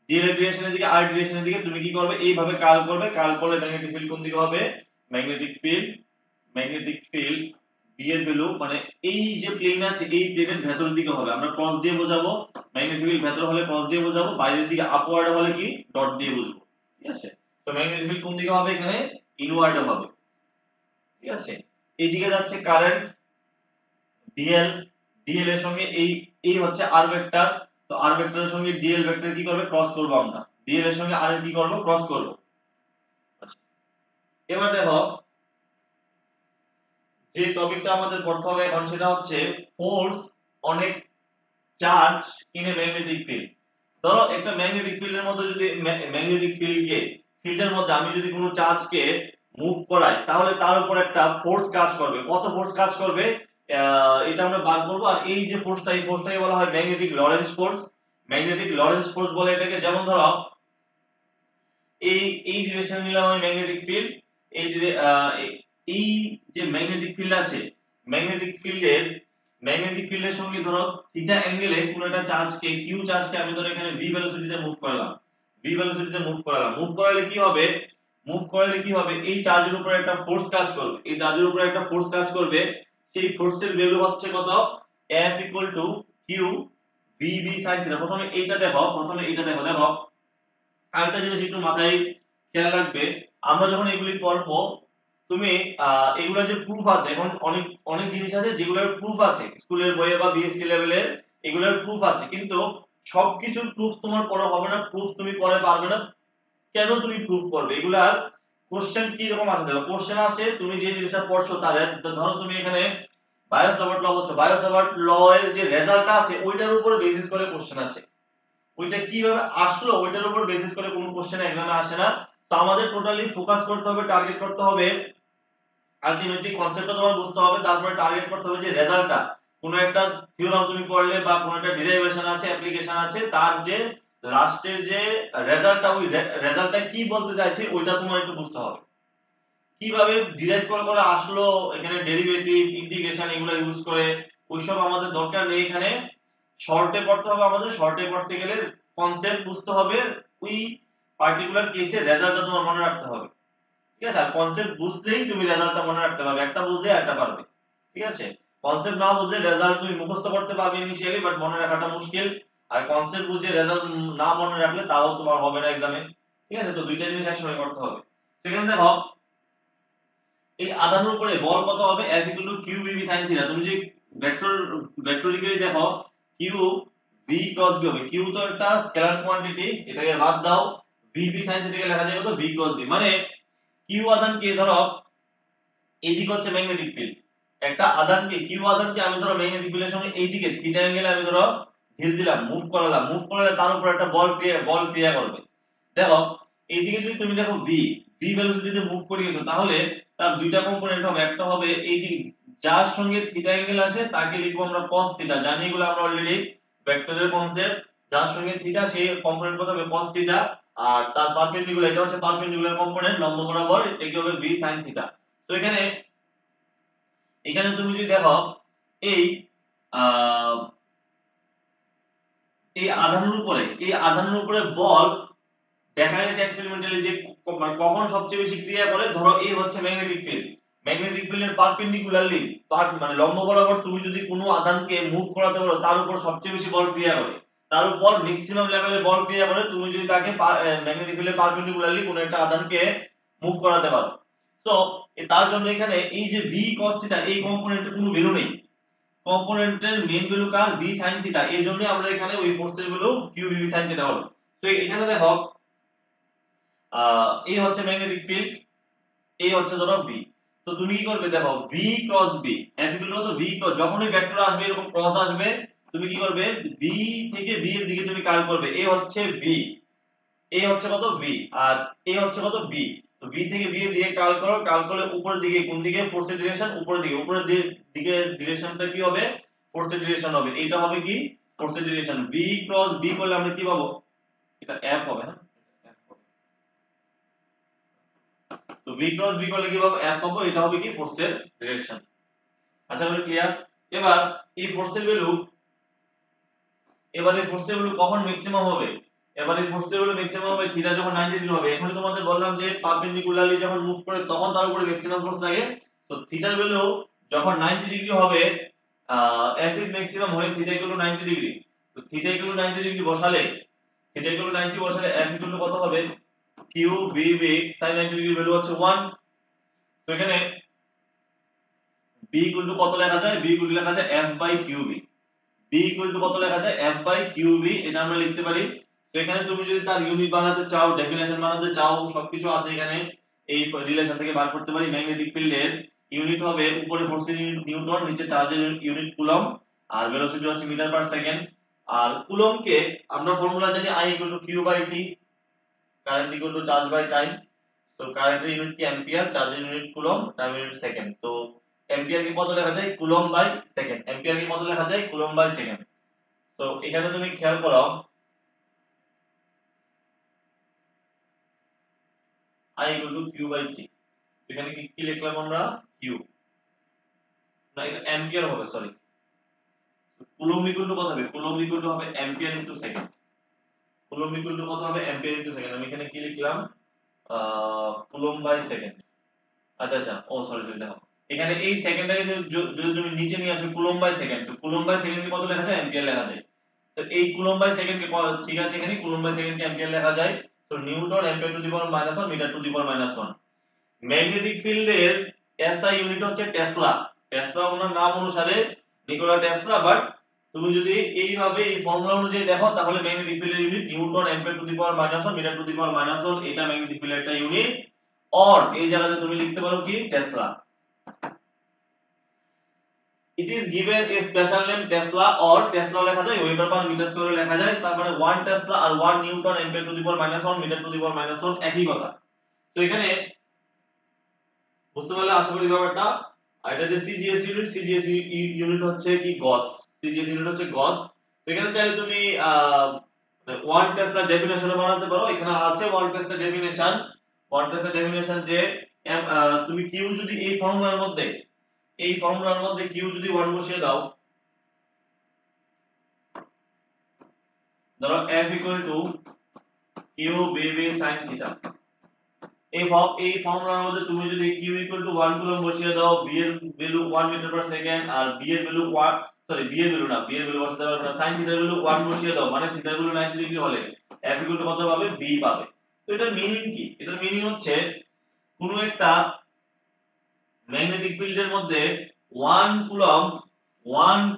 dl এর ডিরেকশন এদিকে, r এর ডিরেকশন এদিকে, তুমি কি করবে, এইভাবে কার্ল করবে, কার্ল করলে ম্যাগনেটিক ফিল্ড কোন দিকে হবে, magnetic field, magnetic field B এর ভ্যালু মানে এই যে প্লেন আছে এই প্লেনের ভেতরের দিকে হবে, আমরা ক্রস দিয়ে বোঝাবো, ম্যাগনেটিক ফিল্ড ভেতর হলে ক্রস দিয়ে বোঝাবো, বাইরের দিকে আপওয়ার্ড হলে কি ডট দিয়ে বুঝবো, ঠিক আছে। তো ম্যাগনেটিক ফিল্ড কোন দিকে হবে, এখানে ইনওয়ার্ড হবে, ঠিক আছে। এইদিকে যাচ্ছে কারেন্ট dl, dl এর সঙ্গে এই এই হচ্ছে r ভেক্টর, তো r ভেক্টরের সঙ্গে dl ভেক্টর কি করবে, ক্রস করব আমরা, dl এর সঙ্গে r এর কি করব, ক্রস করব। আচ্ছা, এবার দেখো যে টপিকটা আমাদের পড়তে হবে এখন সেটা হচ্ছে force on a charge in a magnetic field. ধরো একটা ম্যাগনেটিক ফিল্ডের মধ্যে যদি ম্যাগনেটিক ফিল্ডকে, ফিল্ডের মধ্যে আমি যদি কোনো চার্জকে মুভ করাই, তাহলে তার উপর একটা ফোর্স কাজ করবে, কত ফোর্স কাজ করবে এটা আমরা বার করব। আর এই যে ফোর্সটা, এই ফোর্সটাকে বলা হয় magnetic Lawrence force, magnetic Lawrence force বলে এটাকে। যেমন ধরো এই এই ডিরেকশনে নিলাম আমি ম্যাগনেটিক ফিল্ড, এই যে এই যে ম্যাগনেটিক ফিল্ড আছে, ম্যাগনেটিক ফিল্ডের সঙ্গে ধরো থিটা অ্যাঙ্গেলে কোন একটা চার্জকে, কিউ চার্জকে আমি ধরো এখানে ভি ভেলোসিটিতে মুভ করলাম, ভি ভেলোসিটিতে মুভ করালাম, মুভ করালে কি হবে, মুভ করালে কি হবে, এই চার্জের উপরে একটা ফোর্স কাজ করবে, এই চার্জের উপরে একটা ফোর্স কাজ করবে, সেই ফোর্সের ভ্যালু হচ্ছে কত, F q v sin theta. প্রথমে এইটা দেখো, প্রথমে এইটা দেখো, দেখো আরেকটা জিনিস একটু মাথায় খেয়াল রাখবে, আমরা যখন এগুলি পড়বো, তুমি এগুলা যে প্রুফ আছে, এখন অনেক অনেক জিনিস আছে যেগুলোর প্রুফ আছে স্কুলের বইয়ে বা বিএসসি লেভেলের, এগুলোর প্রুফ আছে, কিন্তু সবকিছুর প্রুফ তোমার পড়া হবে না, প্রুফ তুমি পড়ে পারবে না। কেন তুমি প্রুফ করবে, এগুলার কোশ্চেন কি রকম আছে দেখো, কোশ্চেন আসে তুমি যে জিনিসটা পড়ছো তার, ধরো তুমি এখানে বায়ো-সাভার্ট ল হচ্ছে, বায়ো-সাভার্ট ল এর যে রেজাল্টটা আছে ওইটার উপরে বেসিস করে কোশ্চেন আসে, ওইটা কিভাবে আসলো ওইটার উপর বেসিস করে কোনো কোশ্চেন এক্সামে আসে না। তো আমাদের টোটালি ফোকাস করতে হবে, টার্গেট করতে হবে, আলটিমেটলি কনসেপ্টটা তোমার বুঝতে হবে, তারপরে টার্গেট করতে হবে যে রেজাল্টটা, কোনো একটা থিওরাম তুমি পড়লে বা কোনো একটা ডেরিভেশন আছে, অ্যাপ্লিকেশন আছে, তার যে লাস্টের যে রেজাল্টটা, ওই রেজাল্টটা কি বলতে চাইছে ওইটা তোমার একটু বুঝতে হবে, কিভাবে ডিরাইভ করে করে আসলো, এখানে ডেরিভেটিভ ইন্টিগ্রেশন এগুলো ইউজ করে, ওইসব আমাদের দরকার নেই এখানে। শর্টে পড়তে হবে, আমাদের শর্টে পড়তে গেলে কনসেপ্ট বুঝতে হবে, ওই পার্টিকুলার কেসে রেজাল্টটা তোমার মনে রাখতে হবে, ঠিক আছে। আর কনসেপ্ট বুঝলেই তুমি রেজাল্টটা মনে রাখতে পারবে, একটা বুঝলে একটা পারবে, ঠিক আছে। কনসেপ্ট না বুঝলে রেজাল্ট তুমি মুখস্থ করতে পারবে ইনিশিয়ালি, বাট মনে রাখাটা মুশকিল। আর কনসেপ্ট বুঝে রেজাল্ট না মনে রাখলে তাও তোমার হবে না এক্সামে, ঠিক আছে। তো দুইটা জিনিস একসঙ্গে করতে হবে। সেখানে দেখো এই আধানের উপরে বল কত হবে, F q v b sin theta, তুমি যে ভেক্টর ভেক্টরিক্যালি দেখো q v ক্রস b হবে, q তো একটা স্কেলার কোয়ান্টিটি, এটাকে বাদ দাও, v b sin থিটা কে লেখা যায় কত, v ক্রস b, মানে q আধানকে ধরো এইদিকে হচ্ছে ম্যাগনেটিক ফিল্ড, একটা আধানকে q আধানকে আমি ধরো ম্যাগনেটিক ফিল্ডের সঙ্গে এইদিকে থিটা অ্যাঙ্গেলে আমি ধরো ঢিল দিলাম, মুভ করালাম, মুভ করলে তার উপর একটা বল ক্রিয়া করবে। দেখো এইদিকে যদি তুমি দেখো v ভেলোসিটিতে মুভ করিয়েছো, তাহলে তার দুইটা কম্পোনেন্ট হবে, একটা হবে এইদিকে যার সঙ্গে থিটা অ্যাঙ্গেল আসে তাকে লিখবো আমরা cos থিটা, জানি এগুলো আমরা অলরেডি ভেক্টরের কনসেপ্ট, যার সঙ্গে থিটা সেই কম্পোনেন্ট কত হবে cos থিটা, আর তার পারপেন্ডিকুলার, এটা হচ্ছে পারপেন্ডিকুলার কম্পোনেন্ট লম্ব বরাবর, এটা কি হবে v sin থিটা। তো এখানে এখানে তুমি যদি দেখো এই আধানের উপরে বল দেখা গেছে এক্সপেরিমেন্টালি যে কখন সবচেয়ে বেশি ক্রিয়া করে। ধরো এই হচ্ছে ম্যাগনেটিক ফিল্ড, ম্যাগনেটিক ফিল্ডের পারপেন্ডিকুলারলি মানে লম্ব বরাবর তুমি যদি কোনো আধানকে মুভ করাতে পারো তার উপর সবচেয়ে বেশি বল ক্রিয়া করে, তার উপর ম্যাক্সিমাম লেভেলের বল ক্রিয়া করে তুমি যদি তাকে ম্যাগনেটিক ফিল্ডের পারপেন্ডিকুলারলি কোনো একটা আধানকে মুভ করাতে পারো। তো তার জন্য এখানে এই যে ভি cos থিটা এই কম্পোনেন্টের কোনো ভ্যালু নেই, কম্পোনেন্টের মেইন ভ্যালু কার ভি sin থিটা, এই জন্য আমরা এখানে ওই ফোর্সের value Q V sin theta হলো। তো এখানে দেখো এই হচ্ছে ম্যাগনেটিক ফিল্ড, এই হচ্ছে ধরো ভি। তো তুমি কি করবে দেখো V cross B F equal to V cross, যখনই ভেক্টর আসবে এরকম ক্রস আসবে তুমি কি করবে ভি থেকে বি এর দিকে তুমি কার্ল করবে, এই হচ্ছে ভি, এই হচ্ছে কত ভি, আর এই হচ্ছে কত বি। তো ভি থেকে বি এর দিকে কার্ল করো, কার্ল করলে উপরের দিকে কোন দিকে ফোর্সের ডিরেকশন উপরের দিকে, উপরের দিকে ডিরেকশনটা কি হবে ফোর্সের ডিরেকশন হবে, এটা হবে কি ফোর্সের ডিরেকশন। ভি ক্রস বি করলে আমরা কি পাবো এটা এফ হবে না, তো v ক্রস b করলে কি পাবো f পাবো, এটা হবে কি ফোর্সের ডিরেকশন। আশা করি ক্লিয়ার। এবার এই ফোর্সের ভ্যালু এবারে ফোর্সের ভ্যালু কখন ম্যাক্সিমাম হবে, এবারে ফোর্সের ভ্যালু ম্যাক্সিমাম হবে থিটা যখন 90 ডিগ্রি হবে। এখনই তোমাদের বললাম যে পারপেন্ডিকুলারলি যখন মুভ করে তখন তার উপরে ম্যাক্সিমাম ফোর্স লাগে। তো থিটার ভ্যালু যখন 90 ডিগ্রি হবে f ইজ ম্যাক্সিমাম হয় থিটা ইকুয়াল টু 90 ডিগ্রি। তো থিটা ইকুয়াল টু 90 ডিগ্রি বসালে থিটা ইকুয়াল টু 90 বসালে f ইকুয়াল টু কত হবে Q B B sin 90 degree value হচ্ছে 1। তো এখানে b ইকুয়াল টু কত লেখা যায়, b ইকুয়াল টু লেখা যায় f by qb, b equal to কত লেখা যায় f বাই qb, এটা আমরা লিখতে পারি। তো এখানে তুমি যদি তার ইউনিট বানাতে চাও ডেফিনেশন বানাতে চাও সবকিছু আছে এখানে, এই রিলেশন থেকে বার করতে পারি। ম্যাগনেটিক ফিল্ডের ইউনিট হবে উপরে ফোর্সের ইউনিট নিউটন, নিচে চার্জের ইউনিট কুলম্ব, আর ভেলোসিটি হচ্ছে মিটার পার সেকেন্ড। আর কুলম্বকে আমরা ফর্মুলা জানি I equal to q by t, current equal to charge by time. তো কারেন্টের ইউনিট কি অ্যাম্পিয়ার, চার্জের unit coulomb, time unit second. তো অ্যাম্পিয়ার কি কত লেখা যায় কুলম্ব বাই সেকেন্ড, অ্যাম্পিয়ার কি কত লেখা যায় কুলম্ব বাই সেকেন্ড। তো এখানে তুমি খেয়াল করো I equal to q by t, এখানে কি কি লিখলাম আমরা q, না এটা অ্যাম্পিয়ার হবে সরি, কুলম্ব ইকুয়াল টু কত হবে কুলম্ব ইকুয়াল টু হবে ampere into second, coulomb equal to কত হবে অ্যাম্পিয়ার ইনটু সেকেন্ড। আমি এখানে কি লিখলাম কুলম্ব বাই সেকেন্ড। আচ্ছা আচ্ছা ও সরি সরি দেখো এখানে এই সেকেন্ডটাকে যদি তুমি নিচে নিয়ে আসো কুলম্ব বাই সেকেন্ড, তো কুলম্ব বাই সেকেন্ড কে কত লেখা যায় অ্যাম্পিয়ার লেখা যায়। তো এই কুলম্ব বাই সেকেন্ড কে ঠিক আছে এখানে কুলম্ব বাই সেকেন্ড কে অ্যাম্পিয়ার লেখা যায়। তো newton ampere to the power -1 metre to the power -1। Magnetic ফিল্ডের এসআই ইউনিট হচ্ছে টেসলা, টেসলা ওনার নাম অনুসারে নিকোলা টেসলা। বাট তুমি যদি এইভাবে এই ফর্মুলা অনুযায়ী দেখো তাহলে ম্যাগনেটিক ফিল্ডের unit newton ampere to the power -1 metre to the power -1, এটা ম্যাগনেটিক ফিল্ডের একটা ইউনিট। অর এই জায়গাতে তুমি লিখতে পারো কি Tesla. it is given a special name Tesla or Tesla লেখা যায় ওয়েবার পার মিটার স্কয়ারে লেখা যায়, তারপরে 1 টেসলা আর 1 newton ampere to the power -1 metre to the power -1 একই কথা। তো এখানে বুঝতে পারলে আশা করি ব্যাপারটা। আর এটা যে সিজিএস ইউনিট, সিজিএস ইউনিট হচ্ছে কি গস, সিজিএস ইউনিট হচ্ছে গস। তো এখানে চাইলে তুমি 1 টেসলা ডেফিনেশন বানাতে পারো, এখানে আছে 1 টেসলা ডেফিনেশন। 1 টেসলা ডেফিনেশন যে তুমি কিউ যদি এই ফর্মুলার মধ্যে কিউ যদি 1 বসিয়ে দাও, ধরো f ইকুয়াল টু কিউ বিবি sin থিটা, এই ফর্মুলার মধ্যে তুমি যদি q ইকুয়াল টু 1 কুলম্ব বসিয়ে দাও, b এর ভ্যালু 1 মিটার পার সেকেন্ড, আর b এর ভ্যালু 1 সরি b এর ভ্যালু না b এর ভ্যালু বসাতে পারবে না, sin থিটার ভ্যালু 1 বসিয়ে দাও মানে থিটার ভ্যালু 90 ডিগ্রি হলে f ইকুয়াল টু কত পাবে b পাবে। তো এটার মিনিং কি, এটার মিনিং হচ্ছে কোন একটা ম্যাগনেটিক ফিল্ডের মধ্যে 1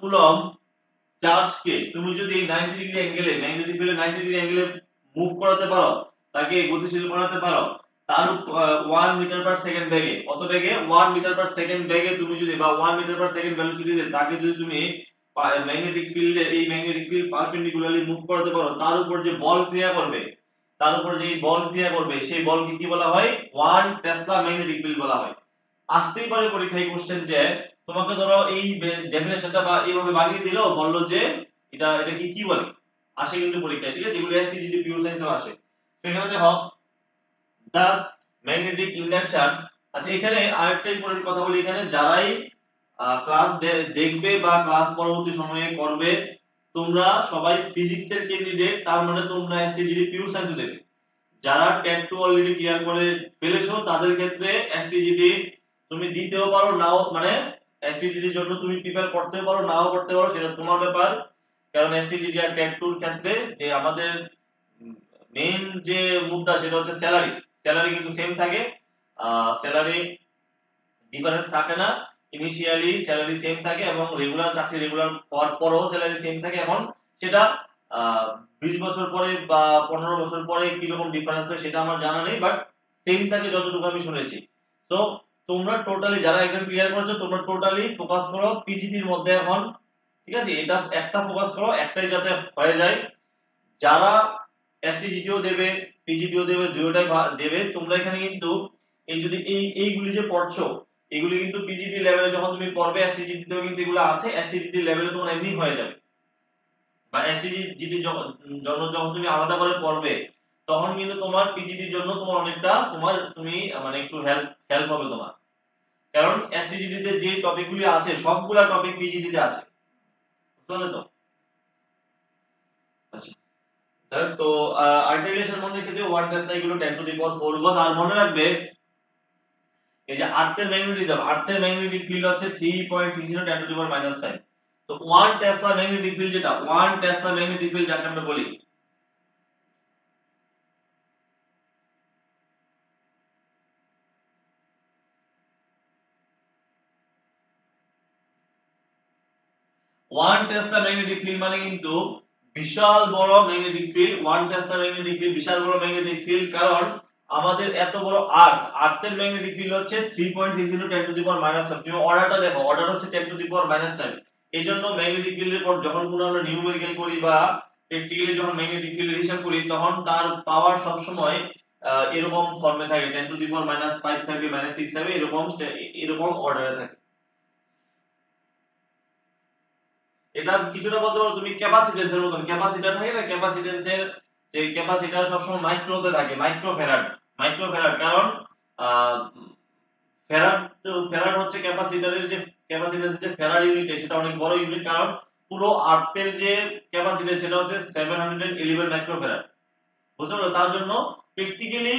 কুলম্ব চার্জকে তুমি যদি 90 ডিগ্রি অ্যাঙ্গেলে ম্যাগনেটিক ফিল্ডে 90 ডিগ্রি অ্যাঙ্গেলে মুভ করাতে পারো, তাকে গতিশীল করাতে পারো, তার 1 মিটার পার সেকেন্ড বেগে, কত বেগে 1 মিটার পার সেকেন্ড বেগে তুমি যদি বা 1 মিটার পার সেকেন্ড ভেলোসিটিতে তাকে যদি তুমি ম্যাগনেটিক ফিল্ডে এই ম্যাগনেটিক ফিল্ড পারপেন্ডিকুলারলি মুভ করাতে পারো, তার উপর যে বল ক্রিয়া করবে, তার উপর যে বল ক্রিয়া করবে সেই বলকে কি বলা হয় 1 টেসলা ম্যাগনেটিক ফিল্ড বলা হয়। আসতেই পারে পরীক্ষায় কোশ্চেন যে তোমাকে ধরো এই ডেফিনেশনটা বা এইভাবে বানিয়ে দিলো, বললো যে এটা কি বলে, আসে কিন্তু পরীক্ষায়, ঠিক আছে, যেগুলো এসটি জিডি পিওর সায়েন্সেও আসে। সেখানে দেখো thus magnetic induction আচ্ছা এখানে আরেকটা ইম্পর্টেন্ট কথা বলি, এখানে যারাই ক্লাস দেখবে বা ক্লাস পরবর্তী সময়ে করবে, তোমরা সবাই ফিজিক্সের ক্যান্ডিডেট, তার মানে তোমরা এসটিজিডি পিওর সায়েন্স দেবে। যারা ট্যাগ 2 অলরেডি ক্লিয়ার করে ফেলেছো তাদের ক্ষেত্রে এসটিজিডি তুমি দিতেও পারো, নাও মানে এসটিজিডির জন্য তুমি প্রিপেয়ার করতেও পারো, নাও করতে পারো, সেটা তোমার ব্যাপার। কারণ এসটিজিডি আর ট্যাগ 2 এর ক্ষেত্রে যে আমাদের মেইন যে মুদ্রা সেটা হচ্ছে স্যালারি। স্যালারি কিন্তু সেম থাকে, স্যালারি ডিফারেন্স থাকে না। ইনিশিয়ালি স্যালারি সেম থাকে এবং রেগুলার চাকরি রেগুলার হওয়ার পরেও স্যালারি সেম থাকে। এখন সেটা 20 বছর পরে বা 15 বছর পরে কি রকম ডিফারেন্স হয় সেটা আমার জানা নেই, বাট সেম থাকে যতটুকু আমি শুনেছি। তো তোমরা টোটালি যারা এক্সাম ক্লিয়ার করেছো তোমরা টোটালি ফোকাস করো পিজিটির মধ্যে এখন, ঠিক আছে? এটা একটা ফোকাস করো, একটাই যাতে হয়ে যায়। যারা এসটিজিটিও দেবে পিজিটিও দেবে, দুটোটাই দেবে, তোমরা এখানে কিন্তু এই যদি এইগুলি যে পড়ছো এগুলি কিন্তু পিজিটি লেভেলে যখন তুমি পড়বে এসটিজিটিতেও কিন্তু এগুলো আছে, এসটিজিটি লেভেলে তোমার এমনি হয়ে যাবে। বা এসটিজিটি জন্য যখন তুমি আলাদা করে পড়বে তখন কিন্তু তোমার পিজিটির জন্য তোমার অনেকটা তুমি মানে একটু হেল্প হবে তোমার। কারণ এসটিজিটিতে যে টপিকগুলি আছে সবগুলা টপিক পিজিটিতে আছে, বুঝতে পারলে তো? আচ্ছা তো আর্টিকুলেশন মধ্যে ক্ষেত্রে ওয়ান টেসলা এগুলো 10 টু দি পাওয়ার 4 গজ। আর মনে রাখবে এই যে আর্থের ম্যাগনেটিক ফিল্ড হচ্ছে 3.60 10 টু দি পাওয়ার -5। তো 1 টেসলা ম্যাগনেটিক ফিল্ড যেটা 1 টেসলা ম্যাগনেটিক ফিল্ড যাকে আমরা বলি, 1 টেসলা ম্যাগনেটিক ফিল্ড মানে কিন্তু বিশাল বড় magnetic field. 1 tesla magnetic field বিশাল বড় ম্যাগনেটিক ফিল্ড, কারণ আমাদের এত বড় আর্থের ম্যাগনেটিক ফিল্ড হচ্ছে 3.60 10 টু দি পাওয়ার -5। তুমি অর্ডারটা দেখো, অর্ডার হচ্ছে 10 টু দি পাওয়ার -7। এইজন্য ম্যাগনেটিক ফিল্ডের পর যখন কোনো আমরা নিউমেরিক্যাল করি বা প্র্যাকটিক্যালি যখন ম্যাগনেটিক ফিল্ডের হিসাব করি তখন তার পাওয়ার সব সময় এরকম ফর্মে থাকে, 10 টু দি পাওয়ার -5 থাকবে, -6 থাকবে, এরকম এরকম অর্ডারে থাকে। এটা কিছুটা বলতে পারো তুমি ক্যাপাসিট্যান্সের মতন। ক্যাপাসিটর থাকে না, ক্যাপাসিট্যান্সের যে ক্যাপাসিটর সবসময় মাইক্রোতে থাকে, মাইক্রোফ্যারাড। মাইক্রোফ্যারাড কারণ আহ, ফ্যারাড ফ্যারাড হচ্ছে ক্যাপাসিটরের যে ক্যাপাসিট্যান্সের যে ফ্যারাড ইউনিট সেটা অনেক বড় ইউনিট, কারণ পুরো আর্থের যে ক্যাপাসিট্যান্স সেটা হচ্ছে 711 মাইক্রোফ্যারাড, বুঝতে পারছো? তার জন্য প্র্যাকটিক্যালি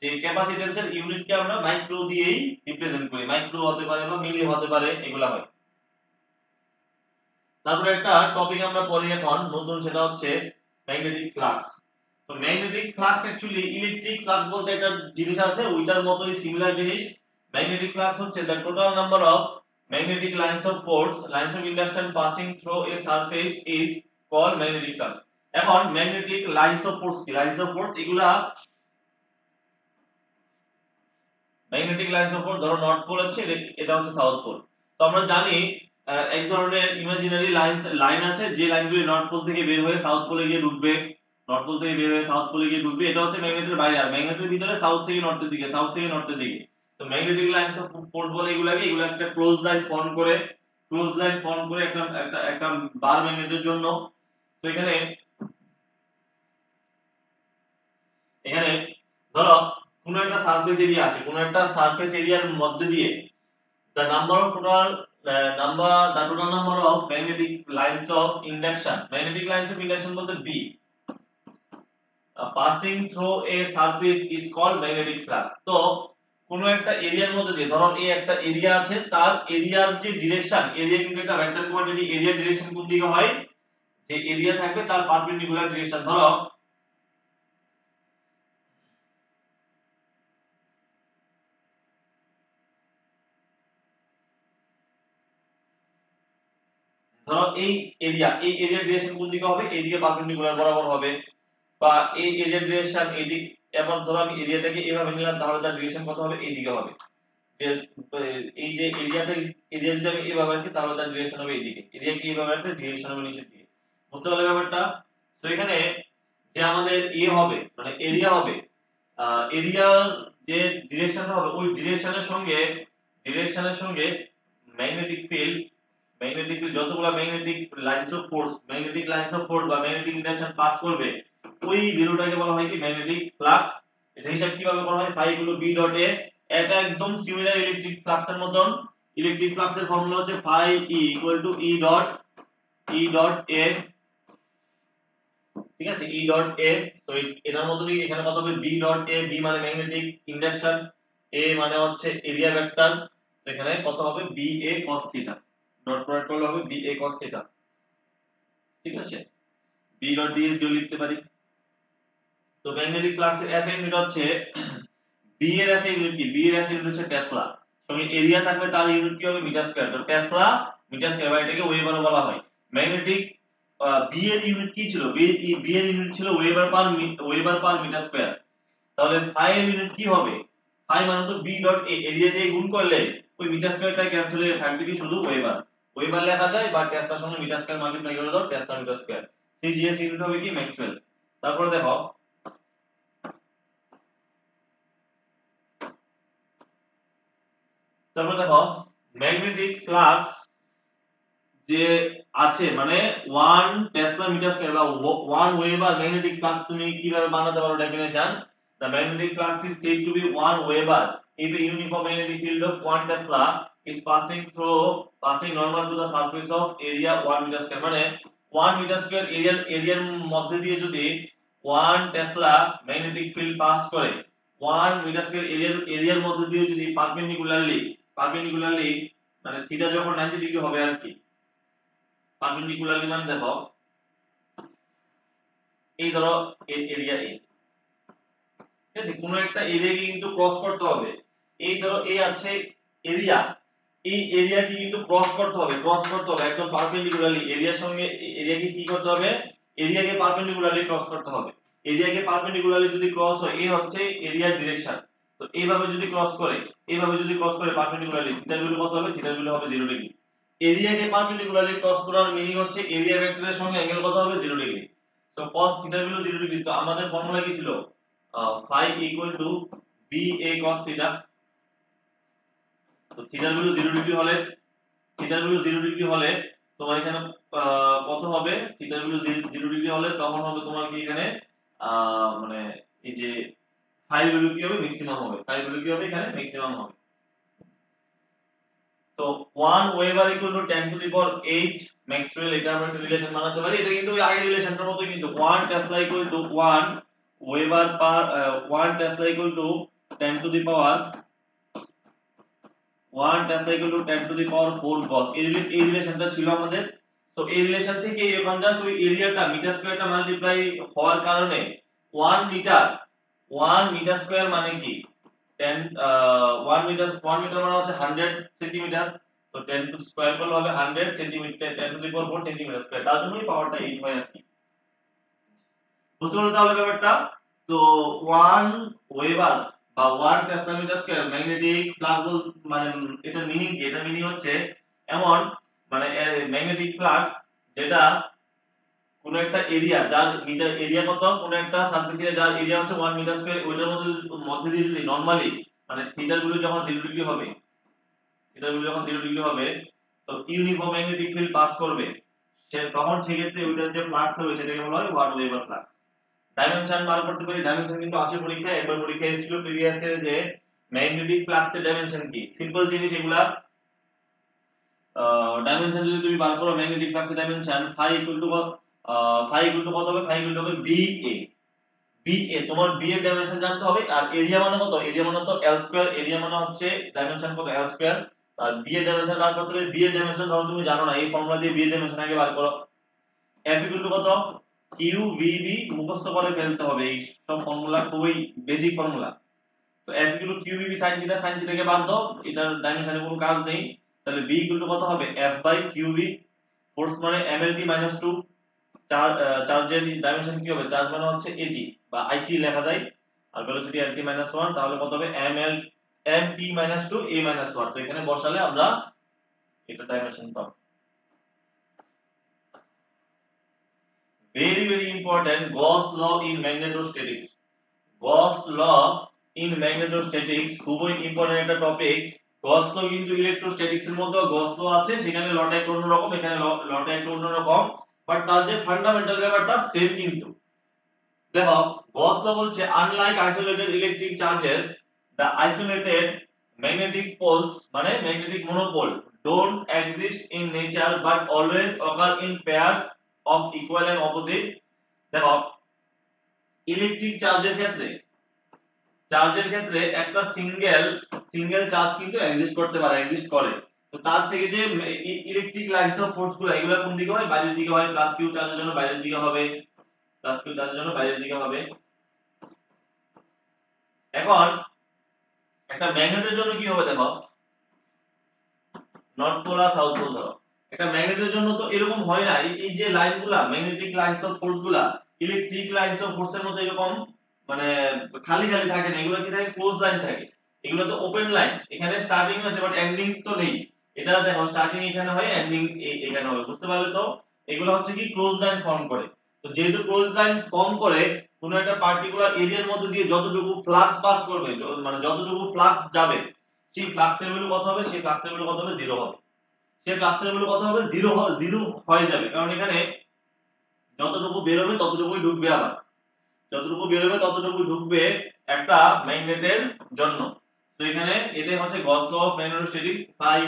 যে ক্যাপাসিট্যান্সের ইউনিটকে আমরা মাইক্রো দিয়েই রিপ্রেজেন্ট করি, মাইক্রো হতে পারে বা মিলি হতে পারে, এগুলা হয়। তারপরে একটা টপিক আমরা পড়ি এখন নতুন, সেটা হচ্ছে ম্যাগনেটিক ফ্লাক্স। তো magnetic flux actually electric flux বলতে একটা জিনিস আছে, ওইটার মতোই সিমিলার জিনিস। ম্যাগনেটিক ফ্লাক্স হচ্ছে the total number of magnetic lines of force lines of induction passing through a surface is called magnetic flux. এখন ম্যাগনেটিক লাইনস অফ ফোর্স কি? লাইনস অফ ফোর্স এগুলা ম্যাগনেটিক লাইনস অফ ফোর্স, ধরো north pole হচ্ছে এটা হচ্ছে south pole. তো আমরা জানি এক ধরনের ইমাজিনারি লাইন আছে যে লাইনগুলি নর্থ পোল থেকে বের হয়ে সাউথ পোলে গিয়ে ঢুকবে, নর্থ পোল থেকে বের হয়ে সাউথ পোলে গিয়ে ঢুকবে, এটা হচ্ছে ম্যাগনেটের বাইরে। আর ম্যাগনেটের ভিতরে সাউথ থেকে নর্থের দিকে, সাউথ থেকে নর্থের দিকে। তো ম্যাগনেটিক লাইনস অফ ফোর্স বলে এগুলাকে, এগুলো একটা ক্লোজ লাইন ফর্ম করে, ক্লোজ লাইন ফর্ম করে একটা একটা একটা বার ম্যাগনেটের জন্য। তো এখানে এখানে ধরো কোন একটা সারফেস এরিয়া আছে, কোন একটা সারফেস এরিয়ার মধ্যে দিয়ে the total number of magnetic lines of induction, magnetic lines of induction বলতে B, passing through a surface is called magnetic flux। তো কোন একটা এরিয়ার মধ্যে দিয়ে, ধরো এই একটা এরিয়া আছে, তার এরিয়ার যে ডিরেকশন, এরিয়া কিন্তু একটা ভেক্টর কোয়ান্টিটি, এরিয়া ডিরেকশন কোন দিকে হয়, যে এরিয়া থাকবে তার পারপেন্ডিকুলার ডিরেকশন। ধরো এই এরিয়া ডিরেকশন কোন দিকে হবে, এইদিকে পারপেন্ডিকুলার বরাবর হবে। বা এই এরিয়া ডিরেকশন এদিক, এবার ধরো আমি এরিয়াটাকে এভাবে নিলাম, তাহলে তার ডিরেকশন কত হবে, এইদিকে হবে। যে এই যে এরিয়া যদি আমি এভাবে রাখি তাহলে তার ডিরেকশন হবে এইদিকে, এরিয়াকে এভাবে রাখলে ডিরেকশন হবে নিচের দিকে। বুঝতে পারলে ব্যাপারটা? তো এখানে যে আমাদের হবে মানে এরিয়া হবে, এরিয়ার যে ডিরেকশন হবে ওই ডিরেকশনের সঙ্গে ম্যাগনেটিক ফিল্ড, যতগুলো ম্যাগনেটিক লাইন্স অফ ফোর্স বা ম্যাগনেটিক ইন্ডাকশন পাস করবে, ওই ভ্যালুটাকে বলা হয় কি ম্যাগনেটিক ফ্লাক্স। এটা হিসাব কিভাবে করা হয়, ফাই হলো বি ডট এ এটা একদম সিমিলার ইলেকট্রিক ফ্লাক্সের মতন। ইলেকট্রিক ফ্লাক্সের ফর্মুলা হচ্ছে phi e ডট a, ঠিক আছে, e ডট a। তো এটার মতনই এখানে কত হবে b ডট a, b মানে ম্যাগনেটিক ইন্ডাকশন, a মানে হচ্ছে এরিয়া ভেক্টর। তো এখানে কত হবে b a cos theta, dot product করলে হবে b a cos থিটা, ঠিক আছে। b ডট d এর দিয়ে লিখতে পারি। তো ম্যাগনেটিক ফ্লাক্সের এসআই ইউনিট হচ্ছে b এর এসআই ইউনিট কি, b এর এসআই ইউনিট হচ্ছে টেসলা। সঙ্গে এরিয়া থাকবে তার ইউনিট কি হবে মিটার স্কয়ার। তো টেসলা মিটার স্কয়ার, বা এটাকে ওয়েবারও বলা হয়। ম্যাগনেটিক b এর ইউনিট কি ছিল, b এর ইউনিট ছিল ওয়েবার পার মিটার স্কয়ার। তাহলে ফাই এর ইউনিট কি হবে, ফাই মানে তো b ডট a, এরিয়া দিয়ে গুণ করলে ওই মিটার স্কয়ারটা ক্যান্সেল হয়ে থাকবে কি শুধু ওয়েবার। ওয়েবার লেখা যায়, বা টেসলার সঙ্গে মিটার স্কয়ার মাল্টিপ্লাই করে দাও, tesla metre square. CGS unit হবে কি ম্যাক্সওয়েল। তারপরে দেখো ম্যাগনেটিক ফ্লাক্স যে আছে, মানে 1 টেসলা মিটার স্কয়ার বা 1 ওয়েবার ম্যাগনেটিক ফ্লাক্স তুমি কিভাবে বানাতে পারো definition. the magnetic flux is said to be 1 weber if a uniform magnetic field of 1 tesla is passing normal to the surface of area 1 meter square। মানে 1 metre square এরিয়ার মধ্যে দিয়ে যদি 1 tesla magnetic field pass করে, 1 metre square এরিয়ার মধ্যে দিয়ে যদি পারপেন্ডিকুলারলি মানে থিটা যখন 90 ডিগ্রি হবে আর কি, পারপেন্ডিকুলারলি মানে দেখো এই ধরো এরিয়া এ, ঠিক আছে, কোনো একটা এরিয়াকে কিন্তু ক্রস করতে হবে। এই ধরো এই আছে এরিয়া, এই এরিয়াকে কিন্তু ক্রস করতে হবে একদম পারপেন্ডিকুলারলি এরিয়ার সঙ্গে। এরিয়াকে কি করতে হবে, এরিয়াকে পারপেন্ডিকুলারলি ক্রস করতে হবে। এরিয়াকে পারপেন্ডিকুলারলি যদি ক্রস হয়, এই হচ্ছে এরিয়ার ডিরেকশন। তো এইভাবে যদি ক্রস করে, পারপেন্ডিকুলারলি, থিটার ভ্যালু কত হবে, থিটার ভ্যালু হবে 0 ডিগ্রি। এরিয়াকে পারপেন্ডিকুলারলি ক্রস করার মিনিং হচ্ছে এরিয়া ভেক্টরের সঙ্গে অ্যাঙ্গেল কত হবে 0 ডিগ্রি। তো cos থিটার ভ্যালু 0 ডিগ্রি। তো আমাদের ফর্মুলা কি ছিল, phi equal to ba cos theta। তো থিটার ভ্যালু 0 ডিগ্রি হলে, তোমার এখানে কত হবে, থিটার ভ্যালু 0 ডিগ্রি হলে তখন হবে তোমার কি এখানে মানে এই যে ফাই ভ্যালু কি হবে, ম্যাক্সিমাম হবে। ফাই ভ্যালু কি হবে এখানে, ম্যাক্সিমাম হবে। তো 1 weber equal to 10 to the power 8 Maxwell, এটা আমরা একটা রিলেশন বানাতে পারি। এটা কিন্তু ওই আগের রিলেশনটার মতই, কিন্তু 1 tesla equal to 1 weber per 1 tesla equal to 10 to the power 1 tesla equal to 10 to the power 4 gauss. এই রিলেশনটা ছিল আমাদের। তো এই রিলেশন থেকে এখন জাস্ট ওই এরিয়াটা মিটার স্কয়ারটা মাল্টিপ্লাই হওয়ার কারণে 1 মিটার 1 মিটার স্কয়ার মানে কি 10 1 মিটার মানে হচ্ছে 100 সেন্টিমিটার। তো 10 টু স্কয়ার করলে হবে 100 centimetre, 10 to the power 4 centimetre square. তার জন্যই পাওয়ারটা 8 হয় আর কি। বুঝতে পারলে তাহলে ব্যাপারটা। তো 1 ওয়েবার বা 1 tesla metre square magnetic flux মানে এটার মিনিং কি, এটার মিনিং হচ্ছে এমন মানে ম্যাগনেটিক ফ্লাক্স যেটা কোন একটা এরিয়া, যার মিটার এরিয়া কত, কোন একটা সারফেস এরিয়া যার এরিয়া হচ্ছে 1 মিটার স্কয়ার, ওইটার মধ্যে দিয়ে যদি নরমালি মানে থিটার ভ্যালু যখন 0 ডিগ্রি হবে, তো ইউনিফর্ম ম্যাগনেটিক ফিল্ড পাস করবে, তখন সেক্ষেত্রে ওইটার যে ফ্লাক্স হবে সেটাকে বলা হয় 1 ওয়েবার ফ্লাক্স। ডাইমেনশন বার করতে পারি, ডাইমেনশন কিন্তু আছে পরীক্ষায়, একবার পরীক্ষায় এসেছিল প্রিভিয়াস এর যে ম্যাগনেটিক ফ্লাক্সের ডাইমেনশন কি, সিম্পল জিনিস এগুলা। ডাইমেনশন যদি তুমি বার করো ম্যাগনেটিক ফ্লাক্সের ডাইমেনশন ফাই ইকুয়াল টু কত হবে, ফাই ইকুয়াল টু হবে BA তোমার B এর ডাইমেনশন জানতে হবে। আর এরিয়া মানে কত, এরিয়া মানে তো L স্কয়ার, এরিয়া মানে হচ্ছে ডাইমেনশন কত L স্কয়ার। আর B এর ডাইমেনশন বার করতে হবে, B এর ডাইমেনশন ধরো তুমি জানো না, এই ফর্মুলা দিয়ে B এর ডাইমেনশন আগে বার করো। F ইকুয়াল টু কত, QVB মুখস্থ করে ফেলতে হবে, এই সব ফর্মুলা খুবই বেসিক ফর্মুলা। তো F equal two QVB sin theta, sin থিটাকে বাদ দাও, এটার ডাইমেনশনে কোনো কাজ নেই। তাহলে B ইকুয়াল টু কত হবে, F বাই QV। ফোর্স মানে mlt মাইনাস 2, চার্জের ডাইমেনশন কি হবে, চার্জ মানে হচ্ছে AT বা IT লেখা যায়, আর ভেলোসিটি LT মাইনাস 1, তাহলে কত হবে mt মাইনাস 2 a মাইনাস 1। তো এখানে বসালে আমরা এটা ডাইমেনশন পাবো। very important Gauss law in magnetostatics। Gauss law in magnetostatics খুবই ইম্পর্টেন্ট একটা টপিক। Gauss law কিন্তু ইলেকট্রোস্ট্যাটিক্স এর মধ্যে Gauss law আছে, সেখানে লটা একটু অন্যরকম, এখানে লটা একটু অন্যরকম, বাট তার যে ফান্ডামেন্টাল ব্যাপারটা সেম কিন্তু। দেখো Gauss law বলছে unlike isolated electric charges the isolated magnetic poles মানে magnetic monopole don't exist in nature but always occur in pairs of equal and opposite দেখো ইলেকট্রিক চার্জের ক্ষেত্রে একটা সিঙ্গেল চার্জ কিন্তু এক্সিস্ট করে তো তার থেকে যে ইলেকট্রিক লাইনস অফ ফোর্স গুলো এগুলো কোন দিকে হয় বাইরের দিকে হয় প্লাস কিউ চার্জের জন্য বাইরের দিকে হবে এখন একটা ম্যাগনেটের জন্য কি হবে দেখো নর্থ পোল আর সাউথ পোল ধরো একটা ম্যাগনেটের জন্য তো এরকম হয় না এই যে লাইনগুলা ম্যাগনেটিক লাইনস অফ ফোর্স গুলা ইলেকট্রিক লাইনস অফ ফোর্সের মতো এরকম মানে খালি থাকে না এগুলো কি থাকে ক্লোজ লাইন থাকে এগুলো তো ওপেন লাইন এখানে স্টার্টিং আছে বাট এন্ডিং তো নেই এটা দেখো স্টার্টিং এখানে হয় এন্ডিং এখানে হবে বুঝতে পারলে তো এগুলো হচ্ছে কি ক্লোজ লাইন ফর্ম করে তো যেহেতু ক্লোজ লাইন ফর্ম করে কোনো একটা পার্টিকুলার এরিয়ার মধ্যে দিয়ে যতটুকু ফ্লাক্স পাস করবে মানে যতটুকু ফ্লাক্স যাবে সেই ফ্লাক্সের ভ্যালু কত হবে সেই ফ্লাক্সের ভ্যালু কত হবে 0 হবে সেই ফ্লাক্সের ভ্যালু কত হবে 0 হয়ে যাবে কারণ এখানে যতটুকু বের হবে ততটুকুই ঢুকবে আবার যতটুকু বের হবে ততটুকু ঢুকবে একটা ম্যাগনেটের জন্য তো এখানে এটাই হচ্ছে gauss law of magnetostatics phi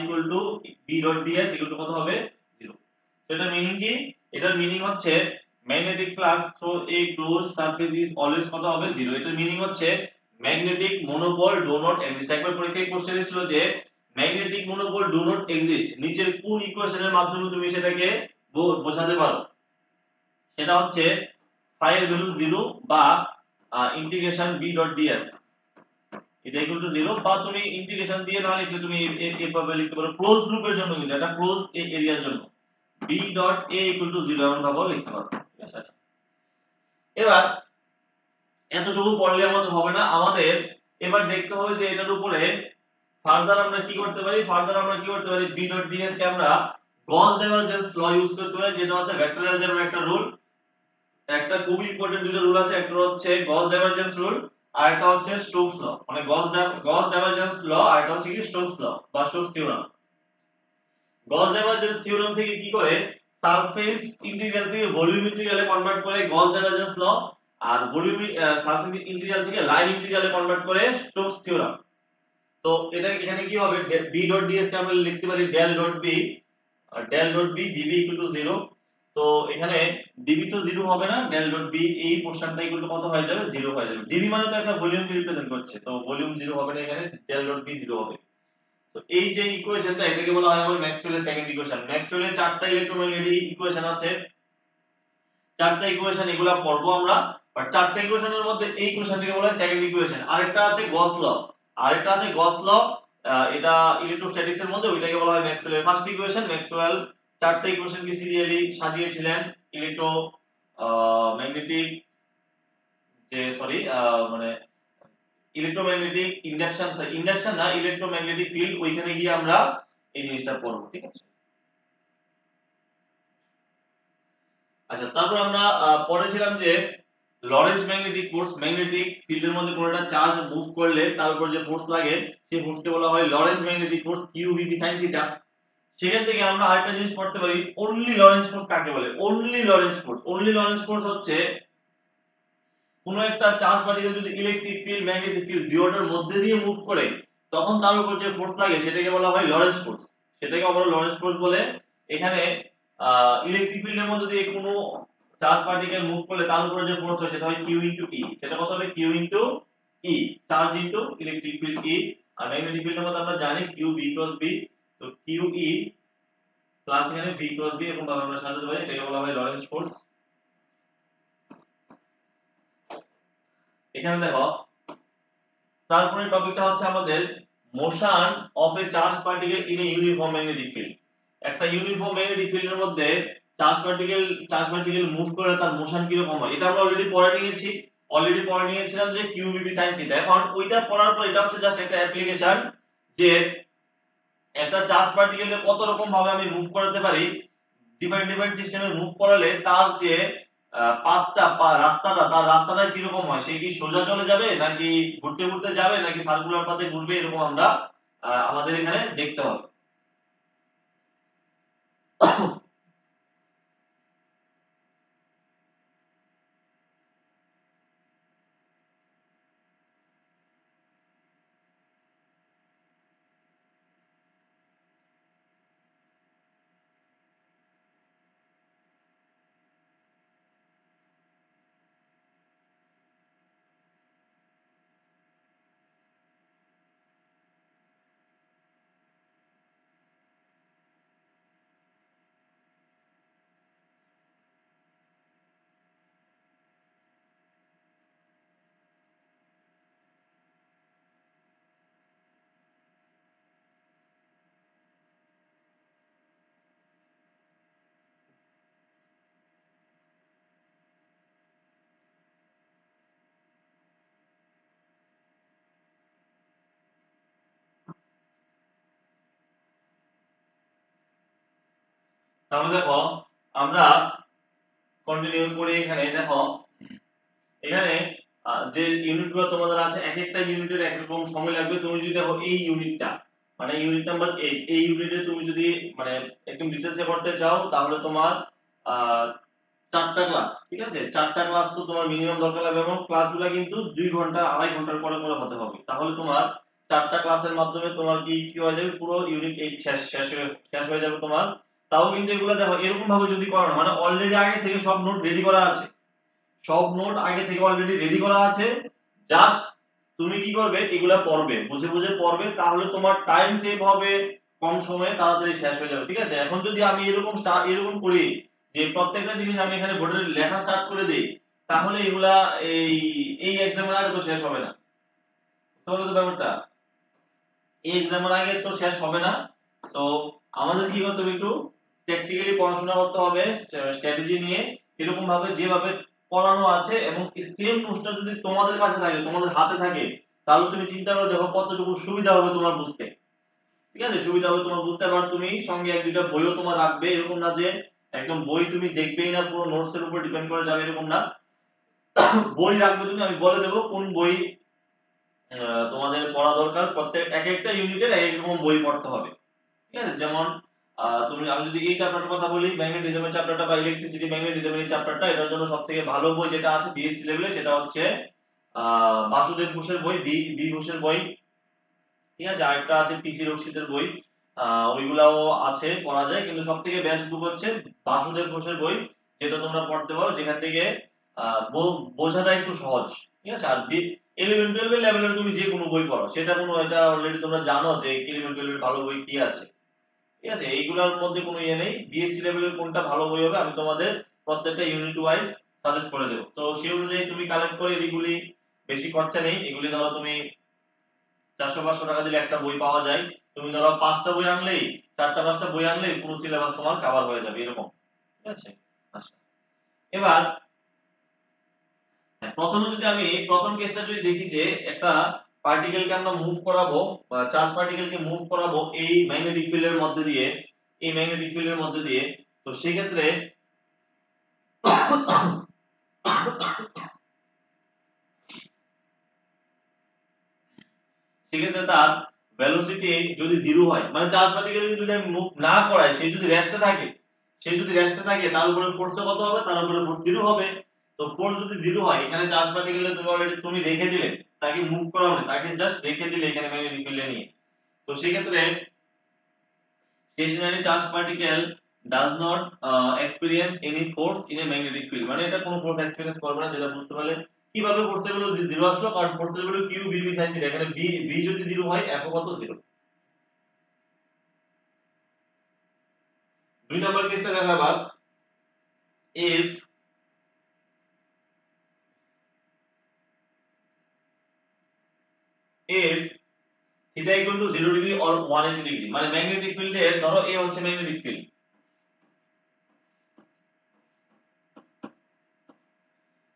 b dot ds কত হবে 0 তো এটার মিনিং কি এটার মিনিং হচ্ছে magnetic flux through a closed surface is always কত হবে 0 এটার মিনিং হচ্ছে magnetic monopole do not exist একবার পরীক্ষায় কোশ্চেন ছিল যে magnetic monopole do not exist নিচের কোন ইকুয়েশনের মাধ্যমে তুমি সেটাকে বোঝাতে পারো সেটা হচ্ছে phi এর ভ্যালু 0 বা ইন্টিগ্রেশন b ডট ds এটা ইকুয়াল টু 0 বা তুমি ইন্টিগ্রেশন দিয়ে না লিখলে তুমি এভাবে লিখতে পারো ক্লোজ লুপের জন্য কিন্তু এটা ক্লোজ এরিয়ার জন্য b dot a equal to 0 এমন ভাবে লিখতে পারো ঠিক আছে আচ্ছা এবার এতটুকু পড়লে আমাদের হবে না আমাদের এবার দেখতে হবে যে এটার উপরে ফার্দার আমরা কি করতে পারি b ডট ds কে আমরা গস ডাইভারজেন্স ল ইউজ করতে পারি যেটা হচ্ছে ভেক্টর অ্যালজেব্রার একটা রুল একটা খুব ইম্পর্টেন্ট দুটো রুল আছে একটা হচ্ছে গস ডাইভারজেন্স রুল আর একটা হচ্ছে স্টোকস ল মানে গস ডাইভারজেন্স ল আর একটা হচ্ছে কি স্টোকস ল বা স্টোকস থিওরাম গস ডাইভারজেন্স থিওরাম থেকে কি করে সারফেস ইন্টিগ্রাল থেকে ভলিউম ইন্টিগ্রালে কনভার্ট করে গস ডাইভারজেন্স ল আর ভলিউম সারফেস ইন্টিগ্রাল থেকে লাইন ইন্টিগ্রালে কনভার্ট করে স্টোকস থিওরাম তো এটা এখানে কি হবে b ডট ds কে আমরা লিখতে পারি del ডট b আর del ডট b dv 0 তো এখানে dv তো 0 হবে না del ডট b এই পোরশনটা ইকুয়াল টু কত হয়ে যাবে 0 হয়ে যাবে dv মানে তো একটা ভলিউম কে রিপ্রেজেন্ট করছে তো ভলিউম 0 হবে না এখানে del ডট b 0 হবে তো এই যে ইকুয়েশনটা এটাকে বলা হয় আবার ম্যাক্সওয়েলের সেকেন্ড ইকুয়েশন ম্যাক্সওয়েলের চারটা ইলেক্ট্রোম্যাগনেটিক ইকুয়েশন আছে চারটা ইকুয়েশন এগুলা পড়বো আমরা বাট চারটা ইকুয়েশনের মধ্যে এই ইকুয়েশনটাকে বলা হয় সেকেন্ড ইকুয়েশন আরেকটা আছে গস ল এটা ইলেকট্রোস্ট্যাটিক্স এর মধ্যে ওইটাকে বলা হয় ম্যাক্সওয়েলের ফার্স্ট ইকুয়েশন ম্যাক্সওয়েল চারটা ইকুয়েশনকে সিরিয়ালি সাজিয়েছিলেন ইলেকট্রো ম্যাগনেটিক যে সরি মানে ইলেকট্রোম্যাগনেটিক ইন্ডাকশন না ইলেকট্রোম্যাগনেটিক ফিল্ড ওইখানে গিয়ে আমরা এই জিনিসটা পড়ব ঠিক আছে আচ্ছা তারপর আমরা পড়েছিলাম যে লরেন্জ ম্যাগনেটিক ফিল্ডের মধ্যে কোনো একটা চার্জ মুভ করলে তার উপর যে ফোর্স লাগে সেই ফোর্সকে বলা হয় Lorentz magnetic force QVB sin theta সেখান থেকে আমরা আরেকটা জিনিস পড়তে পারি অনলি লরেন্জ ফোর্স কাকে বলে অনলি লরেন্জ ফোর্স হচ্ছে কোনো একটা চার্জ পার্টিকেল যদি ইলেকট্রিক ফিল্ড ম্যাগনেটিক ফিল্ড দুটোর মধ্যে দিয়ে মুভ করে তখন তার উপর যে ফোর্স লাগে সেটাকে বলা হয় লরেন্জ ফোর্স সেটাকে আমরা লরেন্জ ফোর্স বলে এখানে ইলেকট্রিক ফিল্ডের মধ্যে দিয়ে কোনো চার্জ পার্টিকেল মুভ করলে তার উপর যে ফোর্স হয় সেটা হয় Q * E সেটা কত হবে Q * E charge into electric field E আর ম্যাগনেটিক ফিল্ডের মধ্যে আমরা জানি Q B × B তো Q E প্লাস এখানে V × B এরকম ভাবে আমরা সাজাতে পারি এটাকে বলা হয় লরেন্জ ফোর্স এখানে দেখো তারপরে টপিকটা হচ্ছে আমাদের motion of a charge particle in a uniform magnetic field একটা ইউনিফর্ম ম্যাগনেটিক ফিল্ডের মধ্যে চার্জ পার্টিকেল মুভ করে তার মোশন কি রকম হয় এটা আমরা অলরেডি পড়ে নিয়েছিলাম যে QVB sin থিটা এখন ওইটা পড়ার পর এটা হচ্ছে জাস্ট একটা অ্যাপ্লিকেশন যে একটা চার্জ পার্টিকেলকে কত রকম ভাবে আমি মুভ করাতে পারি ডিফারেন্ট সিস্টেমে মুভ করালে তার যে রাস্তাটা কি রকম হয় সে কি সোজা চলে যাবে নাকি ঘুরতে যাবে নাকি সার্কুলার পাথে ঘুরবে এরকম আমরা আমাদের এখানে দেখতে হবে তাহলে দেখো আমরা কন্টিনিউ করি। এখানে দেখো এখানে যে ইউনিটগুলো তোমাদের আছে এক একটা ইউনিটের এক রকম সময় লাগবে। তুমি যদি দেখো এই ইউনিটটা মানে ইউনিট নাম্বার 8 এই ইউনিটে তুমি যদি মানে একদম ডিটেইলসে করতে চাও তাহলে তোমার আহ, চারটা ক্লাস, ঠিক আছে, চারটা ক্লাস তো তোমার মিনিমাম দরকার লাগবে এবং ক্লাসগুলো কিন্তু 2 ঘন্টা 2.5 ঘন্টার পরে পরে হতে হবে। তাহলে তোমার চারটা ক্লাসের মাধ্যমে তোমার কি কি হয়ে যাবে, পুরো ইউনিট 8 শেষ হয়ে যাবে তোমার। তাও কিন্তু এগুলো দেখো এরকম ভাবে যদি করো না, মানে অলরেডি আগে থেকে সব নোট রেডি করা আছে, সব নোট আগে থেকে অলরেডি রেডি করা আছে, জাস্ট তুমি কি করবে এগুলা পড়বে, বুঝে বুঝে পড়বে, তাহলে তোমার টাইম সেভ হবে, কম সময়ে তাড়াতাড়ি শেষ হয়ে যাবে। ঠিক আছে, এখন যদি আমি এরকম করি যে প্রত্যেকটা জিনিস আমি এখানে বোর্ডে লেখা স্টার্ট করে দেই, তাহলে এগুলা এই এই এক্সামের আগে তো শেষ হবে না। বুঝতে পারলে তো ব্যাপারটা, এই এক্সামের আগে তো শেষ হবে না। তো আমাদের কি করতে হবে, একটু প্র্যাকটিক্যালি পড়াশোনা করতে হবে, স্ট্র্যাটেজি নিয়ে এরকম ভাবে যেভাবে পড়ানো আছে এবং সেম নোটসটা যদি তোমাদের কাছে থাকে, তোমাদের হাতে থাকে, তাহলে তুমি চিন্তা করে দেখো কতটুকু সুবিধা হবে তোমার বুঝতে। ঠিক আছে, সুবিধা হবে তোমার বুঝতে। আবার তুমি সঙ্গে এক দুইটা বইও তোমার রাখবে, এরকম না যে একদম বই তুমি দেখবেই না, পুরো নোটস এর উপর ডিপেন্ড করে যাবে এরকম না। বই রাখবে তুমি, আমি বলে দেবো কোন বই তোমাদের পড়া দরকার। প্রত্যেক এক একটা ইউনিটের এক এক রকম বই পড়তে হবে। ঠিক আছে, যেমন তুমি আমি যদি এই চ্যাপ্টারটার কথা বলি, ম্যাগনেটিজমের চ্যাপ্টারটা বা ইলেকট্রিসিটি ম্যাগনেটিজমের এই চ্যাপ্টারটা, এটার জন্য সবথেকে ভালো বই যেটা আছে বিএসসি লেভেলে সেটা হচ্ছে বাসুদেব ঘোষের বই, বি বি ঘোষের বই। ঠিক আছে, আরেকটা আছে পিসি রক্ষিতের বই, ওইগুলাও আছে, পড়া যায়, কিন্তু সবথেকে বেস্ট বুক হচ্ছে বাসুদেব ঘোষের বই, যেটা তোমরা পড়তে পারো, যেখান থেকে বোঝাটা একটু সহজ। ঠিক আছে, আর 11 12 লেভেলের তুমি যে কোনো বই পড়ো, সেটা কোনো এটা অলরেডি তোমরা জানো যে 11 12 ভালো বই কি আছে। ঠিক আছে, এইগুলোর মধ্যে কোনো ইয়ে নেই, বিএসসি লেভেলের কোনটা ভালো বই হবে আমি তোমাদের প্রত্যেকটা ইউনিট ওয়াইজ সাজেস্ট করে দেবো। তো সেই অনুযায়ী তুমি কালেক্ট করে এগুলি, বেশি খরচা নেই, এগুলি ধরো তুমি 400 500 টাকা দিলে একটা বই পাওয়া যায়। তুমি ধরো 5টা বই আনলেই, 4টা 5টা বই আনলেই পুরো সিলেবাস তোমার কভার হয়ে যাবে এরকম। ঠিক আছে, আচ্ছা, এবার প্রথমে যদি আমি প্রথম কেসটা যদি দেখি যে একটা পার্টিকেলকে আমরা মুভ করাবো, বা চার্জ পার্টিকেলকে মুভ করাবো এই ম্যাগনেটিক ফিল্ডের মধ্যে দিয়ে, এই ম্যাগনেটিক ফিল্ডের মধ্যে দিয়ে, তো সেই ক্ষেত্রে সেক্ষেত্রে তার ভেলোসিটি যদি জিরো হয়, মানে চার্জ পার্টিকেল যদি আমি মুভ না করাই, সে যদি রেস্টে থাকে, তার উপরে ফোর্স কত হবে, তার উপরে ফোর্স জিরো হবে। তো ফোর্স যদি জিরো হয়, এখানে চার্জ পার্টিকেল তুমি অলরেডি তুমি রেখে দিলে, তাকে মুভ করা হবে, তাকে জাস্ট রেখে দিলে এখানে ম্যাগনেটিক ফিল্ডে নিয়ে। তো সেই ক্ষেত্রে stationary charge particle does not experience any force in a magnetic field, মানে এটা কোনো ফোর্স এক্সপেরিয়েন্স করবে না। যেটা বুঝতে পারলে কিভাবে ফোর্সের ভ্যালু জিরো আসলো, কারণ ফোর্সের value Q B B sine theta, এখানে বি বি যদি জিরো হয় এফ কত জিরো। 2 নম্বর কেসটা দেখা আবার, if if theta equal to 0 degree or 180 degree, মানে ম্যাগনেটিক ফিল্ডের ধরো এ হচ্ছে ম্যাগনেটিক ফিল্ড,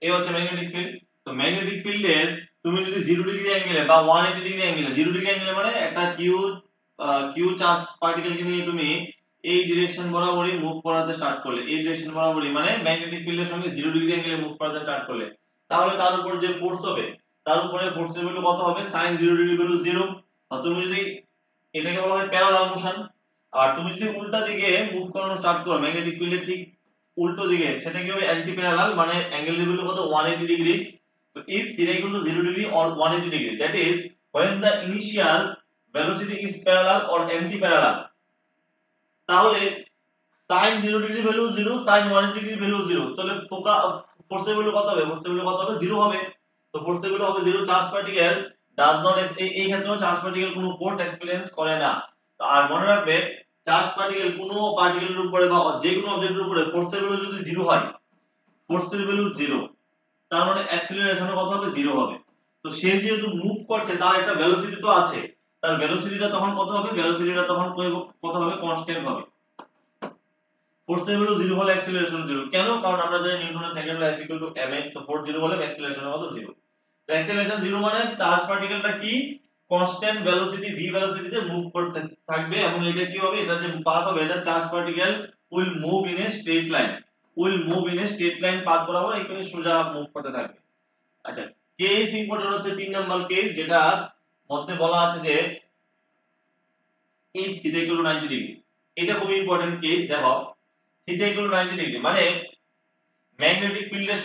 এ হচ্ছে ম্যাগনেটিক ফিল্ড। তো ম্যাগনেটিক ফিল্ডের তুমি যদি 0 ডিগ্রি অ্যাঙ্গেলে বা 180 ডিগ্রি অ্যাঙ্গেলে, 0 ডিগ্রি অ্যাঙ্গেলে মানে একটা কিউ চার্জ পার্টিকেলকে নিয়ে তুমি এই ডিরেকশন বরাবরই মুভ করাতে স্টার্ট করলে, এই ডিরেকশন বরাবরই মানে ম্যাগনেটিক ফিল্ডের সঙ্গে 0 ডিগ্রি অ্যাঙ্গেলে মুভ করাতে স্টার্ট করলে, তাহলে তার উপর যে ফোর্স হবে, তার উপরে ফোর্সের ভ্যালু কত হবে, sin 0 ডিগ্রি ভ্যালু 0। আর তুমি যদি, এটাকে বলা হয় প্যারালাল মোশন, আর তুমি যদি উল্টা দিকে মুভ করানো স্টার্ট করো ম্যাগনেটিক ফিল্ডের ঠিক উল্টো দিকে, সেটা কি হবে, অ্যান্টি প্যারালাল, মানে অ্যাঙ্গেল ভ্যালু কত 180 ডিগ্রি। তো if theta equal to 0 degree or 180 degree, that is when the initial velocity is parallel or anti-parallel, তাহলে sin 0 degree value 0, sin 180 degree value 0, তাহলে ফোর্সের ভ্যালু কত হবে, 0 হবে। তো ফোর্সের ভ্যালু হবে 0। চার্জ পার্টিকেল ডাজ নট, এই ক্ষেত্রে চার্জ পার্টিকেল কোনো ফোর্স এক্সপেরিয়েন্স করে না। তো আর মনে রাখবে, চার্জ পার্টিকেল কোনো পার্টিকেলের উপরে বা যে কোনো অবজেক্টের উপরে ফোর্সের ভ্যালু যদি 0 হয়, ফোর্সের ভ্যালু 0, তার মানে অ্যাক্সিলারেশন কত হবে, 0 হবে। তো সে যেহেতু মুভ করছে, তার একটা ভেলোসিটি তো আছে, তার ভেলোসিটিটা তখন কত হবে, ভেলোসিটিটা তখন কত হবে, কনস্ট্যান্ট হবে। ফোর্সের ভ্যালু 0 হলে অ্যাক্সিলারেশন 0, কেন, কারণ আমরা জানি নিউটনের সেকেন্ড ল F = ma, তো ফোর্স 0 হলে অ্যাক্সিলারেশন কত, 0। তো অ্যাক্সিলারেশন 0 মানে চার্জ পার্টিকেলটা কি কনস্ট্যান্ট ভেলোসিটি v ভেলোসিটিতে মুভ করতে থাকবে, এবং এটা কি হবে, এটা যে পাথ হবে, এটা charge particle will move in a straight line, will move in a straight line path বরাবর এখানে সোজা মুভ করতে থাকবে। আচ্ছা, কেস ইম্পর্টেন্ট হচ্ছে 3 নাম্বার কেস, যেটা মধ্যে বলা আছে যে if theta equal to 90 degree. এটা খুব ইম্পর্টেন্ট কেস। দেখো থিটা ইকুয়াল টু 90 ডিগ্রি মানে ম্যাগনেটিক ফিল্ডের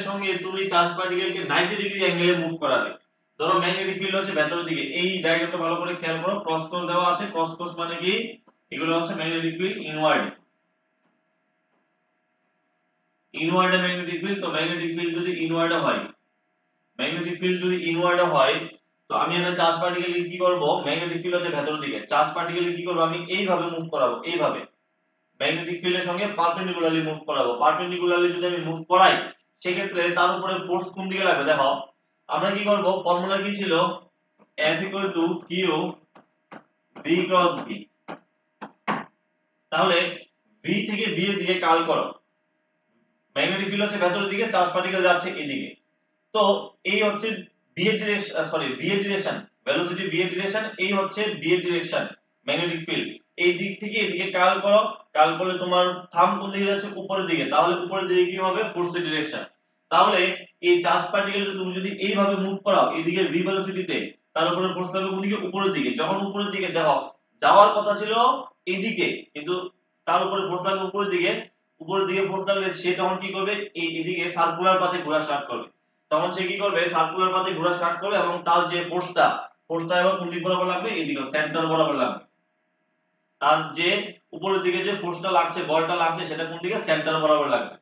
সঙ্গে তুমি চার্জ পার্টিকেলকে 90 ডিগ্রি অ্যাঙ্গেলে মুভ করাবে। ধরো ম্যাগনেটিক ফিল্ড হচ্ছে ভেতরের দিকে, এই ডায়াগ্রামটা ভালো করে খেয়াল করো, ক্রস ক্রস দেওয়া আছে, ক্রস ক্রস মানে কি, এগুলো হচ্ছে ম্যাগনেটিক ফিল্ড ইনওয়ার্ডে ম্যাগনেটিক ফিল্ড। তো ম্যাগনেটিক ফিল্ড যদি ইনওয়ার্ডে হয়, তো আমি একটা চার্জ পার্টিকেলকে কি করব, ম্যাগনেটিক ফিল্ড হচ্ছে ভেতরের দিকে, চার্জ পার্টিকেলকে কি করব, আমি এইভাবে মুভ করাবো, এইভাবে ম্যাগনেটিক ফিল্ডের সঙ্গে পারপেন্ডিকুলারলি মুভ করাবো। পারপেন্ডিকুলারলি যদি আমি মুভ করাই, সেক্ষেত্রে তার উপরে ফোর্স কোন দিকে লাগবে, দেখো আমরা কি করব, ফর্মুলা কি ছিল, F q v cross b। তাহলে v থেকে b এর দিকে কার্ল করো, ম্যাগনেটিক ফিল্ড হচ্ছে ভেতরের দিকে, চার্জ পার্টিকেল যাচ্ছে এদিকে। তো এই হচ্ছে b এর ডিরেকশন, v এর ডিরেকশন, ভেলোসিটি v এর ডিরেকশন, এই হচ্ছে b এর ডিরেকশন ম্যাগনেটিক ফিল্ড। এই দিক থেকে এদিকে কার্ল করো, কার্ল করলে তোমার থাম্ব কোন দিকে যাচ্ছে, উপরের দিকে, তাহলে উপরের দিকে কি হবে, ফোর্সের ডিরেকশন। তাহলে এই চার্জ পার্টিকেলকে তুমি যদি এইভাবে মুভ করাও এদিকে v ভেলোসিটিতে, তার উপরে ফোর্স লাগবে কোন দিকে, উপরের দিকে। যখন উপরের দিকে দেখো যাওয়ার কথা ছিল এইদিকে, কিন্তু তার উপরে ফোর্স লাগবে উপরের দিকে, উপরের দিকে ফোর্স লাগলে সে তখন কি করবে, এই এদিকে সার্কুলার পাথে ঘোরা স্টার্ট করবে। তখন সে কি করবে, সার্কুলার পাথে ঘোরা স্টার্ট করবে এবং তার যে ফোর্সটা এবার কোন দিক বরাবর লাগবে, এদিকে সেন্টার বরাবর লাগবে। আর যে উপরের দিকে যে ফোর্সটা লাগছে, বলটা লাগছে, সেটা কোন দিকে, সেন্টার বরাবর লাগবে।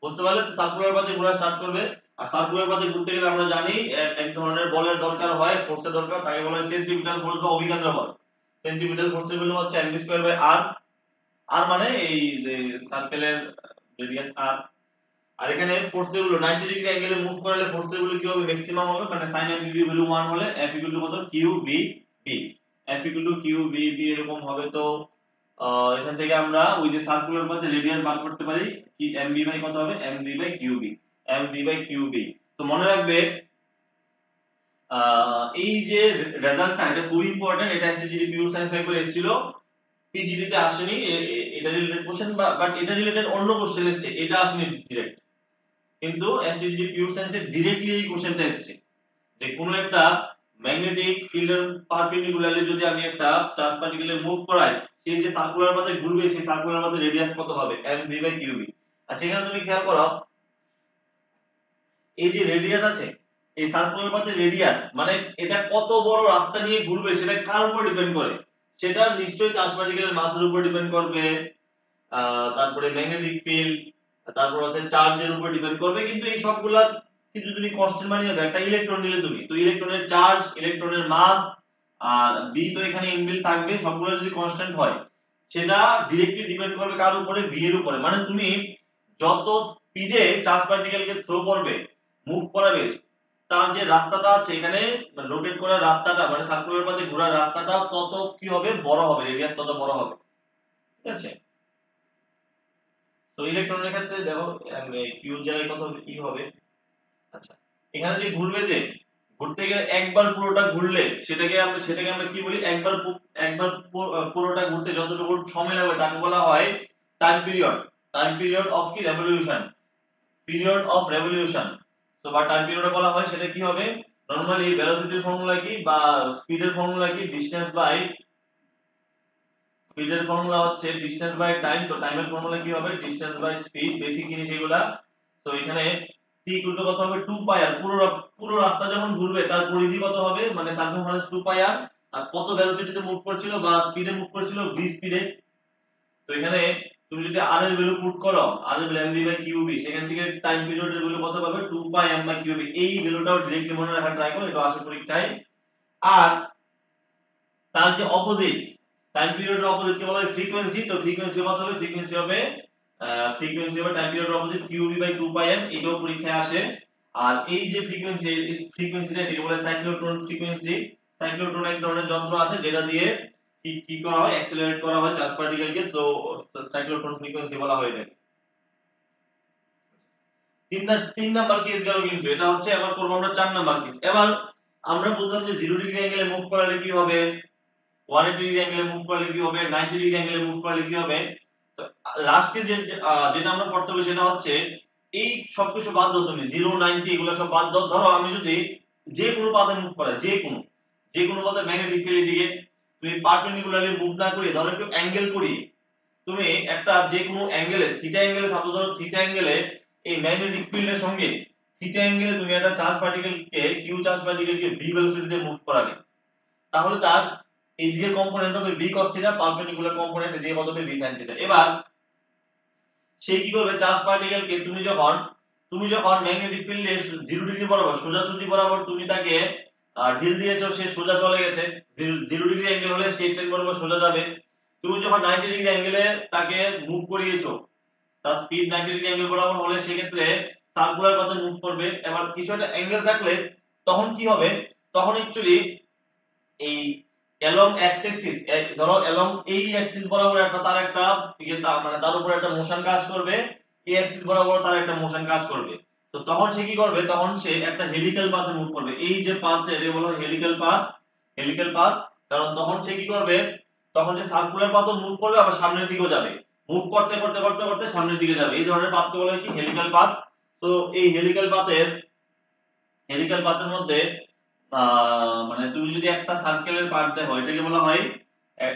বুঝতে পারলে? সার্কুলার পাথে ঘোরা স্টার্ট করবে। আর সার্কুলার পাথে ঘুরতে গেলে আমরা জানি এক ধরনের বলের দরকার হয়, ফোর্সের দরকার, তাকে বলা হয় সেন্ট্রিপিটাল ফোর্স বা অভিকেন্দ্র বল। সেন্ট্রিপিটাল ফোর্সের ভ্যালু হচ্ছে mv²r, আর মানে এই যে সার্কেলের রেডিয়াস r। আর এখানে ফোর্সের গুলো 90 ডিগ্রি অ্যাঙ্গেলে মুভ করালে ফোর্সের গুলো কি হবে, ম্যাক্সিমাম হবে, মানে sin mv ভ্যালু 1 হলে F কত, qb b, F qb b এরকম হবে। তো এখান থেকে আমরা ওই যে সার্কুলার পাথে রেডিয়াস বার করতে পারি, কি mv বাই কত হবে, mv/qb। তো মনে রাখবে এই যে রেজাল্টটা, এটা খুব ইম্পর্টেন্ট, এটা এসটিজিডি পিওর সায়েন্স পেপারে এসেছিল, পিজিডি তে আসেনি। এটা রিলেটেড কোশ্চেন, বাট এটা রিলেটেড অন্য কোশ্চেন এসেছে, এটা আসেনি ডাইরেক্ট। কিন্তু এসটিজিডি পিওর সায়েন্সে ডাইরেক্টলি এই কোশ্চেনটা এসেছে যে কোনো একটা ম্যাগনেটিক ফিল্ডের পারপেন্ডিকুলারলি যদি আমি একটা চার্জ পার্টিকেলের মুভ করাই, সেই যে সার্কুলার পাথে ঘুরবে, সেই সার্কুলার পাথে রেডিয়াস কত হবে, mv/qb। আচ্ছা, এখানে তুমি খেয়াল করো, এই যে রেডিয়াস আছে, এই সার্কুলার পাথের রেডিয়াস মানে এটা কত বড় রাস্তা নিয়ে ঘুরবে সেটা কার উপর ডিপেন্ড করে, সেটা নিশ্চয়ই চার্জ পার্টিকেলের মাসের উপর ডিপেন্ড করবে, তারপরে ম্যাগনেটিক ফিল্ড, তারপর হচ্ছে চার্জের উপর ডিপেন্ড করবে। কিন্তু এই সবগুলা কিন্তু তুমি কনস্ট্যান্ট মানিয়ে দাও, একটা ইলেকট্রন নিলে তুমি, তো ইলেকট্রনের চার্জ, ইলেকট্রনের মাস আর বি তো এখানে ইনবিল্ট থাকবে, সবগুলো যদি কনস্ট্যান্ট হয়, সেটা ডাইরেক্টলি ডিপেন্ড করবে কার উপরে, ভি এর উপরে। মানে তুমি যত স্পিডে চার্জ পার্টিকেলকে থ্রো করবে, মুভ করাবে, তার যে রাস্তাটা আছে এখানে রোটেট করার রাস্তাটা, মানে সার্কুলার পাথে ঘোরার রাস্তাটা তত কি হবে, বড় হবে, রেডিয়াস তত বড় হবে। ঠিক আছে? তো ইলেকট্রনের ক্ষেত্রে দেখো কিউ জায়গায় কত ই হবে। আচ্ছা, এখানে যে ঘুরবে, যে ঘুরতে গেলে একবার পুরোটা ঘুরলে সেটাকে আমরা কি বলি, একবার পুরোটা ঘুরতে যতটুকু সময় লাগবে তাকে বলা হয় time period. Time period of কি, রেভলিউশন, পিরিয়ড অফ রেভলিউশন। তো বা টাইম পিরিয়ড বলা হয়, সেটা কি হবে, নরমালি ভেলোসিটির ফর্মুলা কি বা স্পিডের ফর্মুলা কি, স্পিডের ফর্মুলা হচ্ছে ডিসটেন্স বাই টাইম। তো টাইমের ফর্মুলা কি হবে, ডিসটেন্স বাই স্পিড, বেসিক জিনিস এগুলা। তো এখানে t ইকুয়াল টু কত হবে, 2 পাই আর, পুরো রাস্তা যখন ঘুরবে তার পরিধি কত হবে, মানে সারকামফারেন্স 2 পাই আর, আর কত ভেলোসিটিতে মুভ করছিল বা স্পিডে মুভ করছিল, v স্পিডে। তো এখানে তুমি যদি r এর ভ্যালু পুট করো, r এর ভ্যালু mv/qb, সেখান থেকে টাইম পিরিয়ডের ভ্যালু কত পাবে, 2 পাই m/qb। এই ভ্যালুটাও ডাইরেক্টলি মনে রাখার ট্রাই করো, এটা আসে পরীক্ষায়। আর তার যে অপোজিট, টাইম পিরিয়ডের অপোজিট কে বলা হয় ফ্রিকোয়েন্সি। তো ফ্রিকোয়েন্সি কত হবে, ফ্রিকোয়েন্সি হবে টাইম পিরিয়ডের অপোজিট qb/2πm, এটাও পরীক্ষায় আসে। আর এই যে ফ্রিকোয়েন্সিটা, এটাকে বলে সাইক্লোট্রন ফ্রিকোয়েন্সি। সাইক্লোট্রন এক ধরনের যন্ত্র আছে যেটা দিয়ে কি করা হয়, অ্যাক্সিলারেট করা হয় চার্জ পার্টিকেলকে। তো সাইক্লোট্রন ফ্রিকোয়েন্সি বলা হয় এটাকে। তিন নাম্বার কেস গেল, কিন্তু এটা হচ্ছে, এবার করব আমরা 4 নাম্বার কেস। এবার আমরা বুঝলাম যে 0 ডিগ্রি অ্যাঙ্গেলে মুভ করালে কি হবে, 180 ডিগ্রি অ্যাঙ্গেলে মুভ করলে কি হবে, 90 ডিগ্রি অ্যাঙ্গেলে মুভ করলে কি হবে। তো লাস্টে যেটা আমরা করতে হবে সেটা হচ্ছে এই সবকিছু বাদ দাও, তুমি 0 90 এগুলো সব বাদ দাও। ধরো আমি যদি যে কোনো পাথে মুভ করা, যে কোনো পাথে ম্যাগনেটিক ফিল্ডের দিকে তুমি পারপেন্ডিকুলারলি মুভ না করে ধরো একটু অ্যাঙ্গেল করি, তুমি একটা যে কোনো অ্যাঙ্গেলে থিটা অ্যাঙ্গেলে সাপোজ ধরো থিটা অ্যাঙ্গেলে এই ম্যাগনেটিক ফিল্ডের সঙ্গে থিটা অ্যাঙ্গেলে তুমি একটা চার্জ পার্টিকেলকে কিউ চার্জ পার্টিকেলকে ভি ভেলোসিটিতে মুভ করালে, তাহলে তার এই দিকের কম্পোনেন্ট হবে v cos theta, perpendicular component এদিকে কত হবে v sin থিটা। এবার সে কি করবে, চার্জ পার্টিকেলকে তুমি যখন ম্যাগনেটিক ফিল্ডে 0 ডিগ্রি বরাবর সোজাসুজি বরাবর তুমি তাকে ঢিল দিয়েছো, সে সোজা চলে গেছে। 0 ডিগ্রি অ্যাঙ্গেল হলে স্ট্রেট লাইন বরাবর সোজা যাবে। তুমি যখন 90 ডিগ্রি অ্যাঙ্গেলে তাকে মুভ করিয়েছো, তার স্পিড 90 ডিগ্রি অ্যাঙ্গেল বরাবর হলে সেক্ষেত্রে সার্কুলার পাথে মুভ করবে। এবার কিছু একটা অ্যাঙ্গেল থাকলে তখন কি হবে, তখন অ্যাকচুয়ালি এই along x axis ধরো along এই অ্যাক্সিস বরাবর একটা তার একটা মানে তার উপর একটা মোশন কাজ করবে, এই অ্যাক্সিস বরাবর তার একটা মোশন কাজ করবে। তো তখন সে কি করবে, তখন সে একটা হেলিক্যাল পাথে মুভ করবে। এই যে পাথ, এটা বলা হয় হেলিক্যাল পাথ। কারণ তখন সে কি করবে, তখন সে সার্কুলার পাথও মুভ করবে, আবার সামনের দিকেও যাবে, মুভ করতে করতে করতে করতে সামনের দিকে যাবে। এই ধরনের পাথকে বলা হয় কি হেলিক্যাল পাথ। তো এই হেলিক্যাল পাথের মধ্যে মানে তুমি যদি একটা সার্কেলের পার্ট দেখো, এটাকে বলা হয়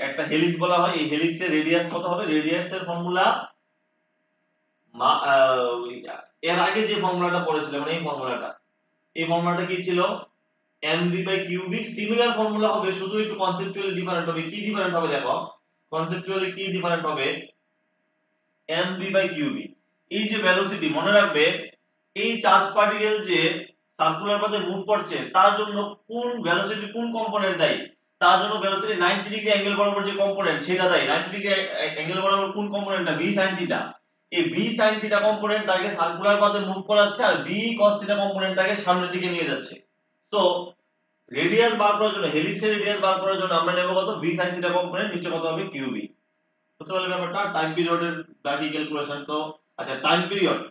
একটা হেলিক্স বলা হয়। এই হেলিক্সের রেডিয়াস কত হবে, রেডিয়াসের ফর্মুলা এর আগে যে ফর্মুলাটা পড়েছিলাম, মানে এই ফর্মুলাটা কি ছিল, mv/qb। সিমিলার ফর্মুলা হবে, শুধু একটু কনসেপচুয়ালি ডিফারেন্ট হবে। কি ডিফারেন্ট হবে দেখো, কনসেপচুয়ালি কি ডিফারেন্ট হবে, mv/qb এই যে ভেলোসিটি, মনে রাখবে এই চার্জ পার্টিকেল যে সার্কুলার পাথে মুভ করছে তার জন্য কোন ভেলোসিটি কোন কম্পোনেন্ট দায়ী, তার জন্য ভেলোসিটি 90 ডিগ্রি অ্যাঙ্গেল বরাবর যে কম্পোনেন্ট সেটা দায়ী। 90 ডিগ্রি অ্যাঙ্গেল বরাবর কোন কম্পোনেন্টটা, v sin থিটা। এই v sin থিটা কম্পোনেন্ট তাকে সার্কুলার পাথে মুভ করাচ্ছে, আর v cos থিটা কম্পোনেন্ট তাকে সামনের দিকে নিয়ে যাচ্ছে। তো রেডিয়াস বার করার জন্য, হেলিক্সের রেডিয়াস বার করার জন্য আমরা নেব কত, v sin থিটা কম্পোনেন্ট, নিচে কত হবে qb। বুঝতে পারলে ব্যাপারটা, টাইম পিরিয়ডের বাকি ক্যালকুলেশন। তো আচ্ছা, টাইম পিরিয়ডের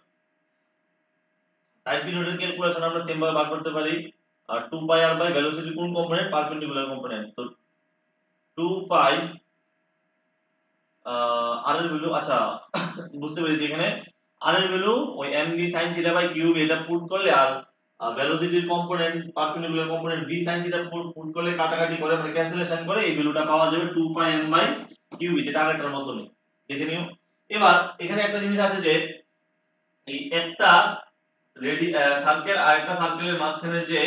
ক্যালকুলেশন আমরা সেম ভাবে বার করতে পারি। 2 পাই r বাই ভেলোসিটি কোন কম্পোনেন্ট, পারপেন্ডিকুলার কম্পোনেন্ট। তো 2 পাই r এর ভ্যালু, আচ্ছা বুঝতে পেরেছি, এখানে r এর ভ্যালু ওই mv sin theta by qB এটা পুট করলে, আর ভেলোসিটির component perpendicular component v sin theta put করলে কাটাকাটি করে মানে ক্যান্সেলেশন করে এই ভ্যালুটা পাওয়া যাবে 2 পাই m বাই কিউব, যেটা আগেরটার মতনই। দেখে নিও। এবার এখানে একটা জিনিস আছে যে এই একটা সার্কেল আর একটা সার্কেলের মাঝখানে যে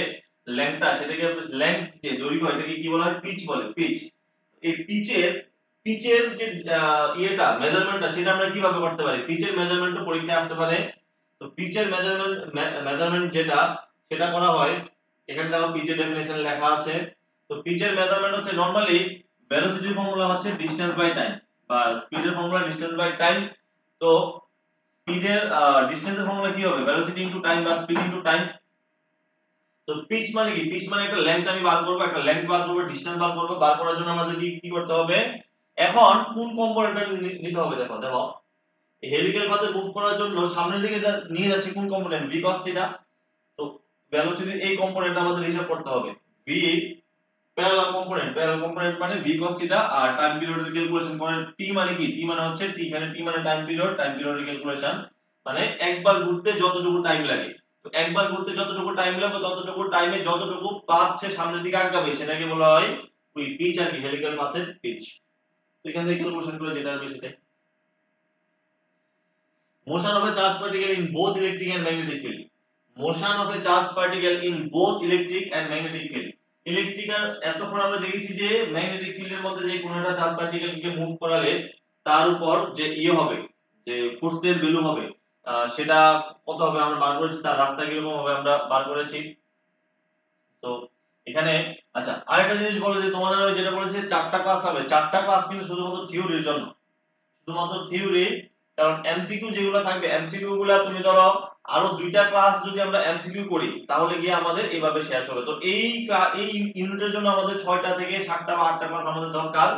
লেংথটা, সেটাকে লেংথ যে দৈর্ঘ্য, এটাকে কি বলা হয়, পিচ বলে, পিচ। এই পিচের যে ইয়েটা মেজারমেন্টটা, সেটা আমরা কিভাবে করতে পারি, পিচের মেজারমেন্টও পরীক্ষায় আসতে পারে। তো পিচের মেজারমেন্ট যেটা, সেটা করা হয়, এখানে দেখো পিচের ডেফিনিশন লেখা আছে। তো পিচের মেজারমেন্ট হচ্ছে নরমালি ভেলোসিটির ফর্মুলা হচ্ছে ডিসটেন্স বাই টাইম, বা স্পিডের ফর্মুলা ডিসটেন্স বাই টাইম। তো স্পিডের ডিসটেন্সের ফর্মুলা কি হবে, ভেলোসিটি ইনটু টাইম বা স্পিড ইনটু টাইম। তো পিচ মানে কি, পিচ মানে একটা লেংথ আমি বার করব, একটা লেংথ বার করব, ডিসটেন্স বার করব। বার করার জন্য আমাদের কি করতে হবে, এখন কোন কম্পোনেন্টটা নিতে হবে, দেখো দেখো এই হেলিক্যাল পাথে মুভ করার জন্য সামনের দিকে নিয়ে যাচ্ছে কোন কম্পোনেন্ট, v cos থিটা। তো ভেলোসিটির এই কম্পোনেন্ট আমাদের হিসাব করতে হবে, v প্যারালাল কম্পোনেন্ট মানে v cos থিটা। আর টাইম পিরিয়ডের ক্যালকুলেশন করেন, t মানে কি, t মানে হচ্ছে এখানে t মানে টাইম পিরিয়ডের ক্যালকুলেশন মানে একবার ঘুরতে যতটুকু টাইম লাগে। তো একবার ঘুরতে যতটুকু টাইম লাগবে ততটুকু টাইমে যতটুকু পাথ সে সামনের দিকে আগাবে সেটাকে বলা হয় ওই পিচ, আর কি হেলিক্যাল পাথের পিচ। তো এখান থেকে ক্যালকুলেশন করে যেটা আসবে সেটাই। Motion of a charged particle in both electric and magnetic field. Motion of a charged particle in both electric and magnetic field. Electrical এতক্ষণ আমরা দেখেছি যে ম্যাগনেটিক ফিল্ডের মধ্যে যে কোনো একটা চার্জ পার্টিকেলকে মুভ করালে তার উপর যে ইয়ে হবে, যে ফোর্সের ভ্যালু হবে, সেটা কত হবে আমরা বার করেছি, তার রাস্তা কিরকম হবে আমরা বার করেছি। তো এখানে আচ্ছা আরেকটা জিনিস বলে যে তোমাদের আমি যেটা বলেছি 4টা ক্লাস হবে, 4টা ক্লাস কিন্তু শুধুমাত্র থিওরির জন্য, শুধুমাত্র থিওরি। কারণ এমসিকিউ যেগুলো থাকবে, এমসিকিউ গুলা তুমি ধরো আরো 2টা ক্লাস যদি আমরা এমসিকিউ করি তাহলে গিয়ে আমাদের এইভাবে শেষ হবে। তো এই ইউনিটের জন্য আমাদের 6টা থেকে 7টা বা 8টা ক্লাস আমাদের দরকার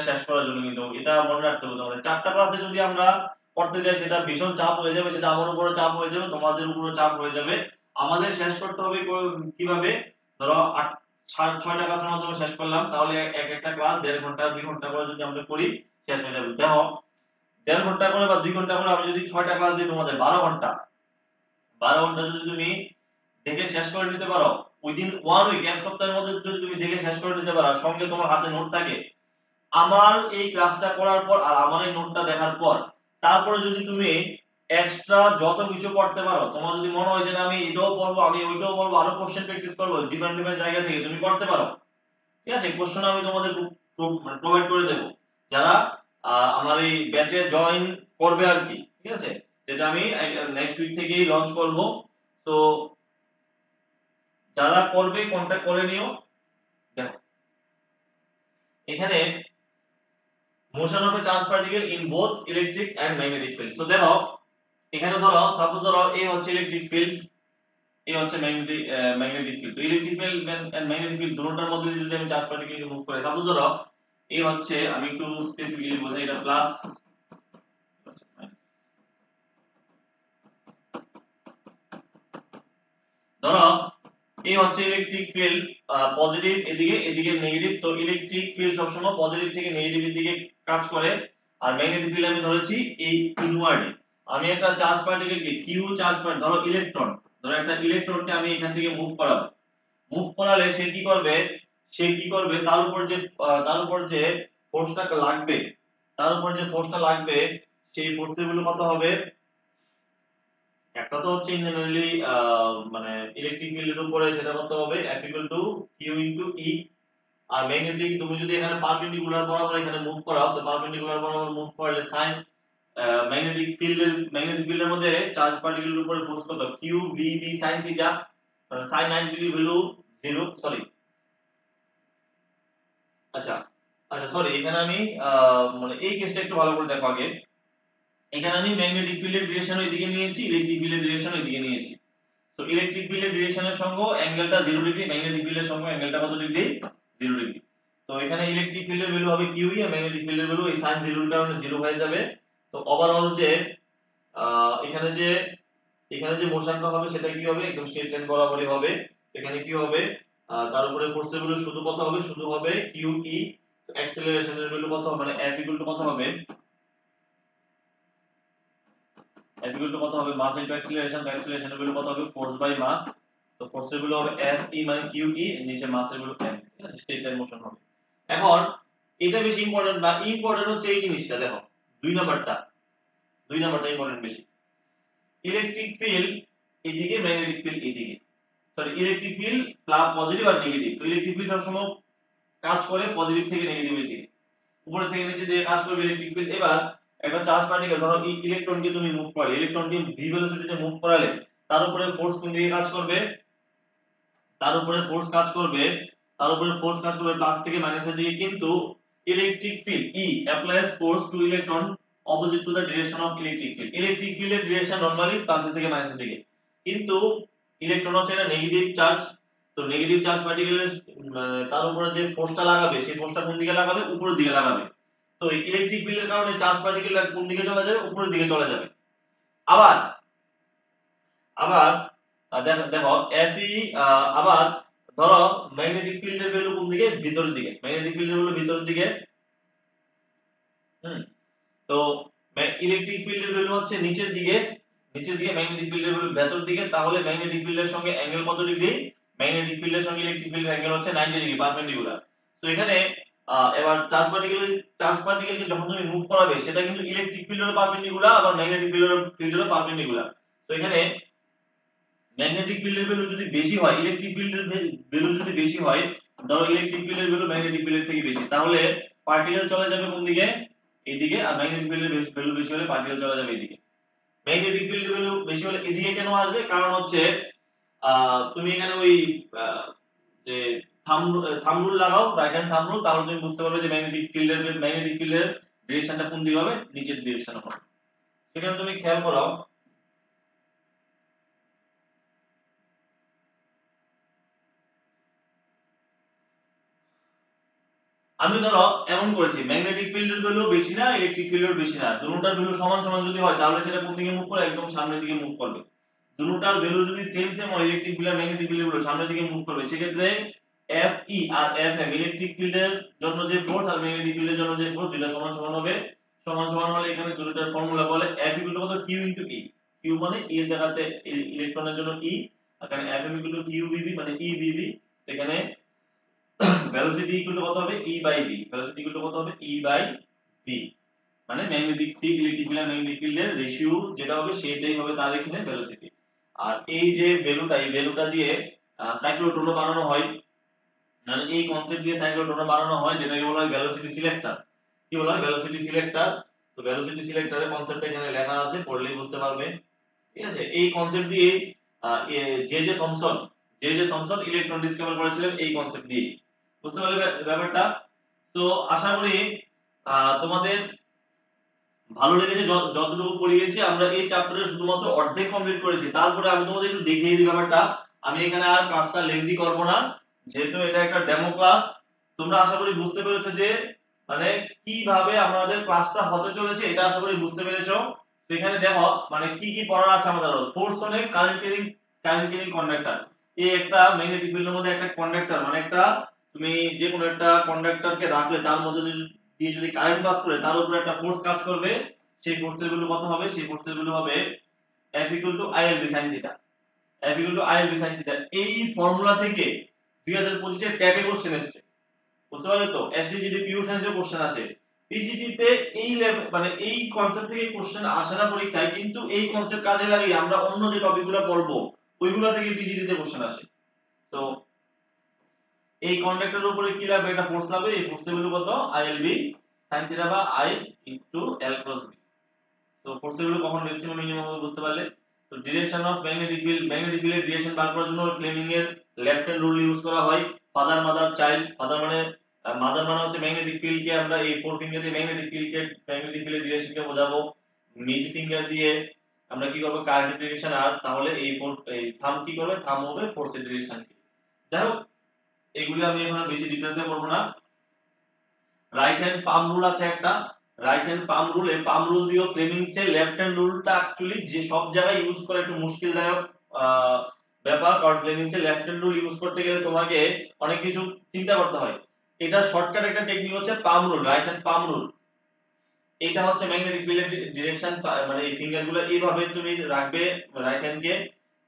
শেষ করার জন্য। কিন্তু এটা মনে রাখতে হবে তোমাদের, 4টা ক্লাসে যদি আমরা করতে যাই সেটা ভীষণ চাপ হয়ে যাবে, সেটা আমার উপরে চাপ হয়ে যাবে, তোমাদের উপরে চাপ হয়ে যাবে। আমাদের শেষ করতে হবে কিভাবে, ধরো ছয়টা ক্লাসের মাধ্যমে শেষ করলাম, তাহলে এক একটা ক্লাস 1.5 ঘন্টা 2 ঘন্টা করে যদি আমরা করি শেষ হয়ে যাবে। দেখো 1.5 ঘন্টা করে বা 2 ঘন্টা করে আমি যদি 6টা ক্লাস দিই তোমাদের 12 ঘন্টা, 12 ঘন্টা যদি তুমি দেখে শেষ করে নিতে পারো উইদিন 1 উইক, এক সপ্তাহের মধ্যে যদি তুমি দেখে শেষ করে নিতে পারো, সঙ্গে তোমার হাতে নোট থাকে, আমার এই ক্লাসটা করার পর আর আমার এই নোটটা দেখার পর তারপরে যদি তুমি এক্সট্রা যত কিছু পড়তে পারো, তোমার যদি মনে হয় যে না আমি এটাও পড়বো আমি ওইটাও পড়বো আরো কোশ্চেন প্র্যাকটিস করবো, ডিফারেন্ট ডিফারেন্ট জায়গা থেকে তুমি করতে পারো। ঠিক আছে, কোশ্চেন আমি তোমাদের প্রোভাইড করে দেব যারা আমার এই ব্যাচে জয়েন করবে আর কি। ঠিক আছে, যেটা আমি নেক্সট উইক থেকেই লঞ্চ করব। তো যারা করবে কন্টাক্ট করে নিও। দেখো এখানে motion of a charge particle in both electric and magnetic field. So দেখো এখানে ধরো সাপোজ ধরো এ হচ্ছে ইলেকট্রিক ফিল্ড, এ হচ্ছে ম্যাগনেটিক ফিল্ড। তো electric field and magnetic field দুটোর মধ্যে দিয়ে যদি আমি চার্জ পার্টিকেলকে মুভ করি, সাপোজ ধরো এ হচ্ছে, আমি একটু স্পেসিফিক্যালি বোঝাই, এটা প্লাস, ধরো এই হচ্ছে ইলেকট্রিক ফিল্ড পজিটিভ এদিকে, এদিকে নেগেটিভ। তো ইলেকট্রিক ফিল্ড সবসময় পজিটিভ থেকে নেগেটিভের দিকে কাজ করে, আর ম্যাগনেটিক ফিল্ড আমি ধরেছি এই ইনওয়ার্ডে। আমি একটা চার্জ পার্টিকেলকে কিউ চার্জ পার্ট, ধরো ইলেকট্রন, ধরো একটা ইলেকট্রনকে আমি এখান থেকে মুভ করাবো, মুভ করালে সে কি করবে, সে কি করবে তার উপর যে ফোর্সটা লাগবে, তার উপর যে ফোর্সটা লাগবে সেই ফোর্সের গুলো কত হবে, একটা তো হচ্ছে জেনারেলি মানে ইলেকট্রিক ফিল্ডের উপরে সেটা কত হবে F q * E। আর ম্যাগনেটিক তুমি যদি এখানে পারপেন্ডিকুলার বরাবর এখানে মুভ করাও, তো পারপেন্ডিকুলার বরাবর মুভ করলে সাইন ম্যাগনেটিক ফিল্ডের মধ্যে চার্জ পার্টিকেলের উপরে ফোর্স কত q v b sin theta, মানে sin 90 ডিগ্রি ভ্যালু 0, সরি আচ্ছা আচ্ছা সরি এখানে আমি মানে এই কেসটা একটু ভালো করে দেখো আগে। এখানে আমি ম্যাগনেটিক ফিল্ডের ডিরেকশন ওইদিকে নিয়েছি, ইলেকট্রিক ফিল্ডের ডিরেকশন ওইদিকে নিয়েছি। তো ইলেকট্রিক ফিল্ডের ডিরেকশনের সঙ্গে অ্যাঙ্গেলটা 0 ডিগ্রি, ম্যাগনেটিক ফিল্ডের সঙ্গে অ্যাঙ্গেলটা কত ডিগ্রি, 0 ডিগ্রি। তো এখানে ইলেকট্রিক ফিল্ডের ভ্যালু হবে QE আর ম্যাগনেটিক ফিল্ডের ভ্যালু এই sin 0 এর কারণে 0 হয়ে যাবে। তো ওভারঅল যে এখানে যে মোশনটা হবে সেটা কি হবে, একদম স্ট্রেট লাইন বরাবরই হবে। এখানে কি হবে, তার উপরে ফোর্সের ভ্যালু শুধু কত হবে, শুধু হবে QE। তো অ্যাক্সেলারেশনের ভ্যালু কত হবে, মানে F কত হবে, F কত হবে, মাস ইনটু অ্যাক্সেলারেশন। তো অ্যাক্সেলারেশনের ভ্যালু কত হবে, ফোর্স বাই মাস। তো ফোর্সের ভ্যালু হবে Fe মানে QE, নিচে মাসের ভ্যালু M। ঠিক আছে, স্ট্রেট লাইন মোশন হবে। এখন এটা বেশি ইম্পর্টেন্ট না, ইম্পর্টেন্ট হচ্ছে এই জিনিসটা দেখো, দুই নাম্বারটা ইম্পর্টেন্ট বেশি। ইলেকট্রিক ফিল্ড এদিকে, ম্যাগনেটিক ফিল্ড এদিকে, sorry electric field plus positive আর নেগেটিভ। তো ইলেকট্রিক ফিল্ড সবসময় কাজ করে পজিটিভ থেকে নেগেটিভের দিকে, উপরে থেকে নিচে দিয়ে কাজ করবে ইলেকট্রিক ফিল্ড। এবার একটা চার্জ পার্টিকেল, ধরো ইলেকট্রনকে তুমি মুভ করালে, ইলেকট্রনকে ভি ভেলোসিটিতে মুভ করালে তার উপরে ফোর্স কোন দিকে কাজ করবে, তার উপরে ফোর্স কাজ করবে, প্লাস থেকে মাইনাসের দিকে। কিন্তু electric field E applies force to electron opposite to the direction of electric field। Electric ফিল্ডের ডিরেকশন নরমালি প্লাসের থেকে মাইনাসের দিকে, কিন্তু ইলেকট্রন হচ্ছে একটা নেগেটিভ চার্জ। তো নেগেটিভ চার্জ পার্টিকেলের তার উপরে যে ফোর্সটা লাগাবে সেই ফোর্সটা কোন দিকে লাগাবে, উপরের দিকে লাগাবে। তো ইলেকট্রিক ফিল্ডের কারণে চার্জ পার্টিকেল কোন দিকে চলে যাবে, উপরের দিকে চলে যাবে। আবার আবার দেখো দেখো Fe আবার ধরো ম্যাগনেটিক ফিল্ডের ভ্যালু কোন দিকে, ভিতরের দিকে, ম্যাগনেটিক ফিল্ডের ভ্যালু ভিতরের দিকে। হুম, তো ইলেকট্রিক ফিল্ডের ভ্যালু হচ্ছে নিচের দিকে, ম্যাগনেটিক ফিল্ডের ভ্যালু ভেতর দিকে। তাহলে ম্যাগনেটিক ফিল্ডের সঙ্গে অ্যাঙ্গেল কত ডিগ্রি, ম্যাগনেটিক ফিল্ডের সঙ্গে ইলেকট্রিক ফিল্ডের অ্যাঙ্গেল হচ্ছে 90 ডিগ্রি পারপেন্ডিকুলার। তো এখানে এবার চার্জ পার্টিকেলকে যখন তুমি মুভ করাবে সেটা কিন্তু ইলেকট্রিক ফিল্ডেরও পারপেন্ডিকুলার, আবার ম্যাগনেটিক ফিল্ডেরও পারপেন্ডিকুলার। তো এখানে ম্যাগনেটিক ফিল্ডের ভ্যালু যদি বেশি হয়, ইলেকট্রিক ফিল্ডের ভ্যালু যদি বেশি হয়, ধরো ইলেকট্রিক ফিল্ডের ভ্যালু ম্যাগনেটিক ফিল্ডের থেকে বেশি, তাহলে পার্টিকেল চলে যাবে কোন দিকে, এইদিকে। আর ম্যাগনেটিক ফিল্ডের ভ্যালু বেশি হলে পার্টিকেল চলে যাবে এদিকে। ম্যাগনেটিক ফিল্ডের ভ্যালু বেশি হলে এদিকে কেন আসবে, কারণ হচ্ছে তুমি এখানে ওই যে থাম্ব রুল লাগাও, রাইট হ্যান্ড থাম্ব রুল, তাহলে তুমি বুঝতে পারবে যে ম্যাগনেটিক ফিল্ডের ডিরেকশনটা কোন দিকে হবে, নিচের ডিরেকশনে হবে। সেখানে তুমি খেয়াল করো, আমি ধরো এমন করেছি ম্যাগনেটিক ফিল্ডের ভ্যালু বেশি না, ইলেকট্রিক ফিল্ডের বেশি না, দুটোটার ভ্যালু সমান সমান যদি হয় তাহলে সেটা কোন দিকে মুভ করে, একদম সামনের দিকে মুভ করবে। দুটোটার ভ্যালু যদি সেম সেম হয়, ইলেকট্রিক ফিল্ড আর ম্যাগনেটিক ফিল্ডের ভ্যালু সামনের দিকে মুভ করবে, সেক্ষেত্রে FE আর FM ইলেকট্রিক ফিল্ডের জন্য যে ফোর্স আর ম্যাগনেটিক ফিল্ডের জন্য যে ফোর্স দুটো সমান সমান হবে, সমান সমান হলে এখানে দুটোটার ফর্মুলা বলে F ইকুয়াল টু কত Q ইনটু E। Q মানে E এর জায়গাতে ইলেকট্রনের জন্য E, আর এখানে FM ইকুয়াল টু QBB মানে EBB। এখানে ভেলোসিটি ইকুয়াল টু কত হবে E by V, velocity equal to কত হবে E বাই V, মানে ম্যাগনেটিক ফিল্ড ইলেকট্রিক ফিল্ড আর ম্যাগনেটিক ফিল্ডের রেশিও যেটা হবে সেটাই হবে তার এখানে ভেলোসিটি। আর এই যে ভ্যালুটা, এই ভ্যালুটা দিয়ে সাইক্লোট্রনও বানানো হয়, মানে এই কনসেপ্ট দিয়ে সাইক্লোট্রনও বানানো হয়, যেটাকে বলা হয় ভেলোসিটি সিলেক্টর। কি বলা হয়? Velocity selector. তো ভেলোসিটি সিলেক্টরের কনসেপ্টটা এখানে লেখা আছে, পড়লেই বুঝতে পারবে। ঠিক আছে, এই কনসেপ্ট দিয়ে J J Thomson electron discover করেছিলেন এই কনসেপ্ট দিয়ে। বুঝতে পারলে ব্যাপারটা? তো আশা করি তোমাদের ভালো লেগেছে। যতটুকু পড়িয়েছি আমরা এই চ্যাপ্টারে শুধুমাত্র অর্ধেক কমপ্লিট করেছি। তারপরে আমি তোমাদের একটু দেখিয়ে দিই ব্যাপারটা। আমি এখানে আর ক্লাসটা লেন্থি করব না, যেহেতু এটা একটা ডেমো ক্লাস। তোমরা আশা করি বুঝতে পেরেছো যে মানে কিভাবে আমাদের ক্লাসটা হতে চলেছে, এটা আশা করি বুঝতে পেরেছো। সেখানে দেখো মানে কি কি পড়ার আছে আমাদের। Force on a current carrying conductor. এই একটা ম্যাগনেটিক ফিল্ডের মধ্যে একটা কন্ডাক্টর, মানে একটা তুমি যে কোনো একটা কন্ডাক্টরকে রাখলে তার মধ্যে দিয়ে যদি কারেন্ট পাস করে তার উপরে একটা ফোর্স কাজ করবে। সেই ফোর্সের ভ্যালু কত হবে? সেই ফোর্সের ভ্যালু হবে F equal two ILB sin theta. F equal two ILB sin theta. এই ফর্মুলা থেকে 2025 এর ট্যাবে কোশ্চেন এসেছে। বুঝতে পারলে তো? এসসি যদি পিওর সায়েন্সের কোশ্চেন আসে, পিজিটি তে এই লেভেল মানে এই কনসেপ্ট থেকে কোশ্চেন আসে না পরীক্ষায়, কিন্তু এই কনসেপ্ট কাজে লাগিয়ে আমরা অন্য যে টপিকগুলো পড়বো ওইগুলো থেকে পিজিটি তে কোশ্চেন আসে। তো এই কন্ডাক্টরের উপরে কি লাগবে? এটা ফোর্স লাগবে। এই ফোর্সের ভ্যালু কত? ILB sin থিটা বা I into L cross B। তো ফোর্সের ভ্যালু কখন ম্যাক্সিমাম মিনিমাম হবে বুঝতে পারলে। তো ডিরেকশন অফ ম্যাগনেটিক ফিল্ডের ডিরেকশন বার করার জন্য ফ্লেমিং এর লেফট হ্যান্ড রুল ইউজ করা হয়। Father mother child. ফাদার মানে হচ্ছে ম্যাগনেটিক ফিল্ড কে আমরা এই ফোর ফিঙ্গার দিয়ে ম্যাগনেটিক ফিল্ডের ডিরেকশনকে বোঝাবো। মিড ফিঙ্গার দিয়ে আমরা কি করব? Current direction. আর তাহলে এই থাম্ব কি করবে? থাম্ব হবে ফোর্সের ডিরেকশন। যাই হোক, এগুলো আমি এখন বেশি ডিটেইলসে বলবো না। রাইট হ্যান্ড পাম রুল আছে একটা। রাইট হ্যান্ড পাম রুলে পাম রুল দিও ফ্লেমিংস এর লেফট হ্যান্ড রুলটা অ্যাকচুয়ালি যে সব জায়গায় ইউজ করে একটু মুশকিলদায়ক ব্যাপার, কারণ ফ্লেমিংস এর লেফট হ্যান্ড রুল ইউজ করতে গেলে তোমাকে অনেক কিছু চিন্তা করতে হয়। এটা শর্টকাট একটা টেকনিক হচ্ছে পাম রুল, রাইট হ্যান্ড পাম রুল। এটা হচ্ছে ম্যাগনেটিক ফিল্ডের ডিরেকশন, মানে এই ফিঙ্গারগুলো এইভাবে তুমি রাখবে রাইট হ্যান্ডকে।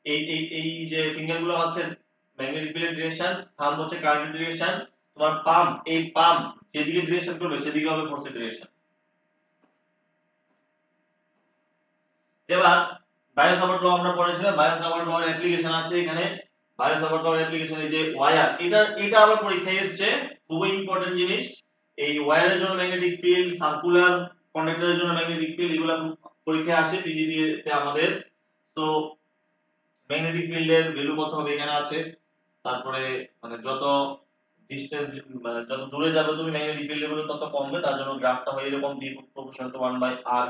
এই যে ফিঙ্গারগুলো আছে ম্যাগনেটিক ফিল্ডের ডিরেকশন, থাম্ব হচ্ছে কারেন্ট ডিরেকশন। তোমার পাম, এই পাম যেদিকে ডিরেকশন করবে সেদিকে হবে ফোর্সের ডিরেকশন। এবার বায়ো-সাভার্ট ল আমরা পড়েছিলাম। বায়ো-সাভার্ট ল এর অ্যাপ্লিকেশন আছে এখানে। বায়ো-সাভার্ট ল এর অ্যাপ্লিকেশন এই যে ওয়্যার, এটা আবার পরীক্ষায় এসেছে, খুবই ইম্পর্টেন্ট জিনিস। এই ওয়্যারের জন্য ম্যাগনেটিক ফিল্ড, সার্কুলার কন্ডাক্টরের জন্য ম্যাগনেটিক ফিল্ড, এগুলো পরীক্ষায় আসে পিজিডি তে আমাদের। তো ম্যাগনেটিক ফিল্ডের ভ্যালু কত হবে এখানে আছে। তারপরে মানে যত ডিসটেন্স, মানে যত দূরে যাবে তুমি ম্যাগনেটিক ফিল্ডের ভ্যালু তত কমবে, তার জন্য গ্রাফটা হয় এরকম b প্রপোর্শনাল টু 1/r।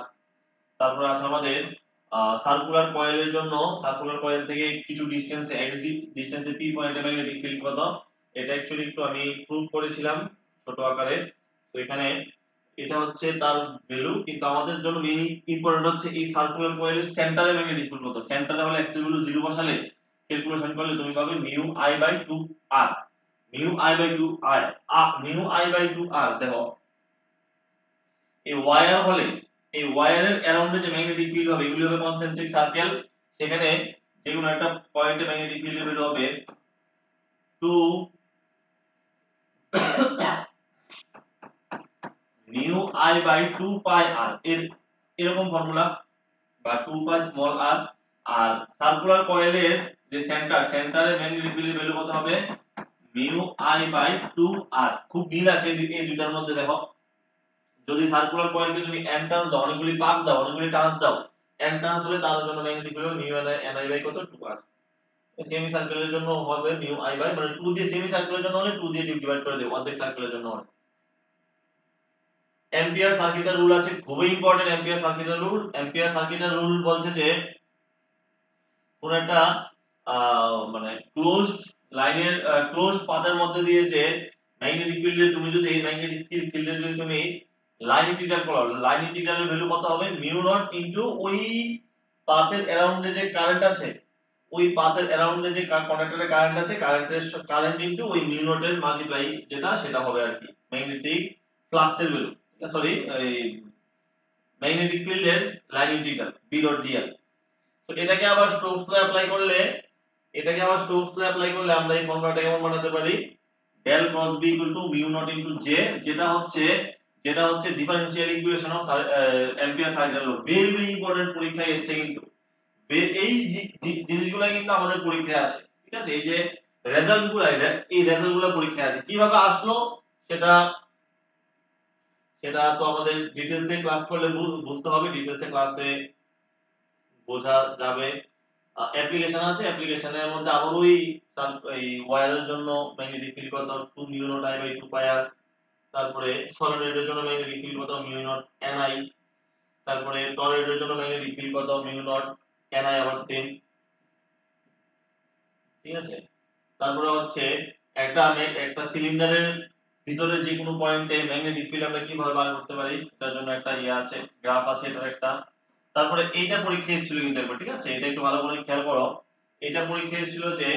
তারপরে আছে আমাদের সার্কুলার কয়েলের জন্য, সার্কুলার কয়েল থেকে কিছু ডিসটেন্সে x ডিসটেন্সে p পয়েন্টে ম্যাগনেটিক ফিল্ড কত। এটা অ্যাকচুয়ালি একটু আমি প্রুফ করেছিলাম ছোট আকারে। তো এখানে এটা হচ্ছে তার ভ্যালু, কিন্তু আমাদের জন্য মেইন ইম্পর্টেন্ট হচ্ছে এই সার্কুলার কয়েলের সেন্টারে ম্যাগনেটিক ফিল্ড কত। সেন্টারে হলে x এর ভ্যালু 0 বসালে ক্যালকুলেশন করলে তুমি পাবে μI/2r। μI/2r দেখো, এই ওয়্যার হলে এই ওয়্যারের অ্যারাউন্ডে যে ম্যাগনেটিক ফিল্ড হবে এগুলি হবে কনসেন্ট্রিক সার্কেল। সেখানে যে কোনো একটা পয়েন্টে ম্যাগনেটিক ফিল্ডের ভ্যালু হবে 2 μI/2πr, এরকম ফর্মুলা, বা 2π স্মল r। আর সার্কুলার কয়েলের যে সেন্টারে ম্যাগনেটিক ফিল্ডের ভ্যালু কত হবে? μI/2r। খুব মিল আছে এই দুটার মধ্যে। দেখো, যদি সার্কুলার কয়েলকে তুমি n টার্নস দাও, অনেকগুলি পাক দাও, অনেকগুলি টার্নস দাও, n টার্নস হলে তার জন্য ম্যাগনেটিক ফিল্ড হবে μNI/, কত 2r। সেমি সার্কেলের জন্য হবে μI/, মানে 2 দিয়ে সেমি সার্কেলের জন্য হলে 2 দিয়ে ডিভাইড করে দেব, অর্ধেক সার্কেলের জন্য হলে। অ্যাম্পিয়ার সার্কিটের রুল আছে, খুবই ইম্পর্টেন্ট অ্যাম্পিয়ার সার্কিটের রুল। অ্যাম্পিয়ার সার্কিটের রুল বলছে যে কোন একটা মানে ক্লোজড লাইনের ক্লোজড পাথের মধ্যে দিয়ে যে ম্যাগনেটিক ফিল্ডে তুমি যদি এই ম্যাগনেটিক ফিল্ডে যদি তুমি লাইন ইন্টিগ্রাল করো, লাইন ইন্টিগ্রালের ভ্যালু কত হবে? মিউ নট ইনটু ওই পাথের অ্যারাউন্ডে যে কারেন্ট আছে ওই পাথের অ্যারাউন্ডে যে কন্ডাক্টরে কারেন্ট আছে, কারেন্ট ইনটু ওই মিউ নটের মাল্টিপ্লাই যেটা সেটা হবে আর কি ম্যাগনেটিক ফ্লাক্সের ভ্যালু, সরি এই ম্যাগনেটিক ফিল্ডের line integral B dot DL. তো এটাকে আবার স্টোকস ল অ্যাপ্লাই করলে আমরা এই ফর্মুলাটা কেমন বানাতে পারি, del cross B equal to mu naught into J, যেটা হচ্ছে differential equation of Ampere circuital law. Very very important, পরীক্ষায় এসেছে কিন্তু এই জিনিসগুলো কিন্তু আমাদের পরীক্ষায় আসে, ঠিক আছে। এই যে রেজাল্টগুলো পরীক্ষায় আসে, কিভাবে আসলো সেটা সেটা তো আমাদের ডিটেইলসে ক্লাস করলে বুঝতে হবে, ডিটেইলসে ক্লাসে বোঝা যাবে। অ্যাপ্লিকেশন আছে, অ্যাপ্লিকেশনের মধ্যে আবার ওই এই ওয়্যারের জন্য ম্যাগনেটিক ফিল্ড কত 2 মিউ নট আই বাই 2 পাই আর, তারপরে সলিনয়েডের জন্য ম্যাগনেটিক ফিল্ড কত মিউ নট এন আই, তারপরে টরয়েডের জন্য ম্যাগনেটিক ফিল্ড কত মিউ নট এন আই আবার সেম, ঠিক আছে। তারপরে হচ্ছে একটা সিলিন্ডারের ভিতরে যে কোনো পয়েন্টে ম্যাগনেটিক ফিল্ড আমরা কিভাবে বার করতে পারি তার জন্য একটা আছে, গ্রাফ আছে এটার একটা। তারপরে এইটা পরীক্ষায় এসেছিল কিন্তু একবার, ঠিক আছে, এটা একটু ভালো করে খেয়াল করো। এটা পরীক্ষায় এসেছিল যে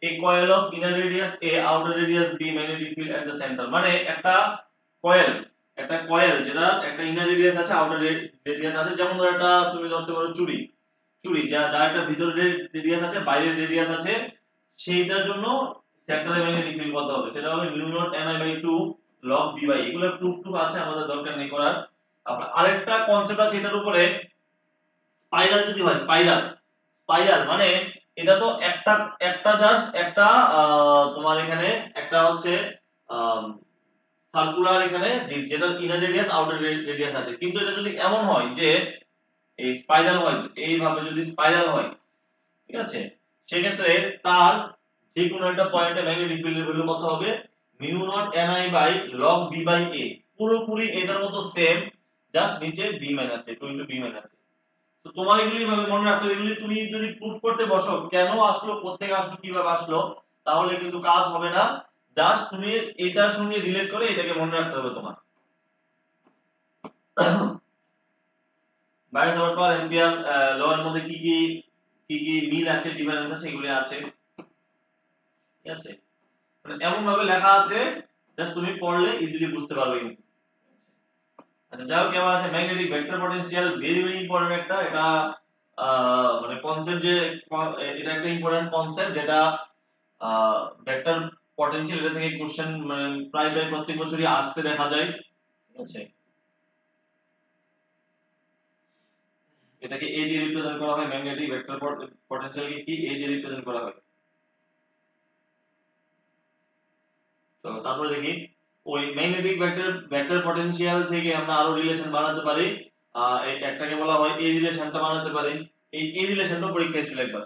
a coil of inner radius a outer radius b magnetic field at the center, মানে কয়েল একটা কয়েল যেটা একটা ইনার রেডিয়াস আছে আউটার রেডিয়াস আছে, যেমন ধরো একটা তুমি ধরতে পারো চুড়ি, যার একটা ভিতরের রেডিয়াস আছে বাইরের রেডিয়াস আছে, সেইটার জন্য সেন্টারে ম্যাগনেটিক ফিল্ড কত হবে, সেটা হবে mu naught ni by 2 log b by, এগুলো প্রুফ আছে, আমাদের দরকার নেই করার। আরেকটা কনসেপ্ট আছে এটার উপরে, স্পাইরাল যদি হয়, স্পাইরাল মানে এটা তো একটা একটা জাস্ট একটা তোমার এখানে একটা হচ্ছে সার্কুলার এখানে যেটা ইনার রেডিয়াস আউটার রেডিয়াস আছে, কিন্তু এটা যদি এমন হয় যে এই স্পাইরাল হয়, এইভাবে যদি স্পাইরাল হয়, ঠিক আছে, সেক্ষেত্রে তার যে কোনো একটা পয়েন্টে ম্যাগনেটিক ফিল্ডের ভ্যালু কত হবে, mu naught ni by log b by a, পুরোপুরি এটার মতো সেম, জাস্ট নিচে b minus a, 2 into b minus a। তো তোমার এগুলি ভাবে মনে রাখতে হবে, এগুলি তুমি যদি প্রুফ করতে বসো কেন আসলো, কোত্থেকে আসলো, কিভাবে আসলো, তাহলে কিন্তু কাজ হবে না, জাস্ট তুমি এটার সঙ্গে রিলেট করে এটাকে মনে রাখতে হবে তোমার। বাইরে যাওয়ার পর এম্পিয়ার ল এর মধ্যে কি কি মিল আছে, ডিফারেন্স আছে, এগুলি আছে, ঠিক আছে, মানে এমন ভাবে লেখা আছে জাস্ট তুমি পড়লে ইজিলি বুঝতে পারবে কিন্তু। আচ্ছা যাও কেমন আছে magnetic vector potential, very very important একটা, এটা মানে কনসেপ্ট যে এটা একটা ইম্পর্টেন্ট কনসেপ্ট, যেটা ভেক্টর পটেনশিয়াল, এটা থেকে কোশ্চেন মানে প্রায় প্রত্যেক বছরই আসতে দেখা যায়, ঠিক আছে। এটাকে এ দিয়ে রিপ্রেজেন্ট করা হয়, ম্যাগনেটিক ভেক্টর পটেনশিয়ালকে কি এ দিয়ে রিপ্রেজেন্ট করা হয়। তো তারপরে দেখি ওই ম্যাগনেটিক ভেক্টর পটেনশিয়াল থেকে আমরা আরো রিলেশন বানাতে পারি, এই একটাকে বলা হয় এই রিলেশনটা বানাতে পারি, এই রিলেশনটা পরীক্ষায় ছিল একবার।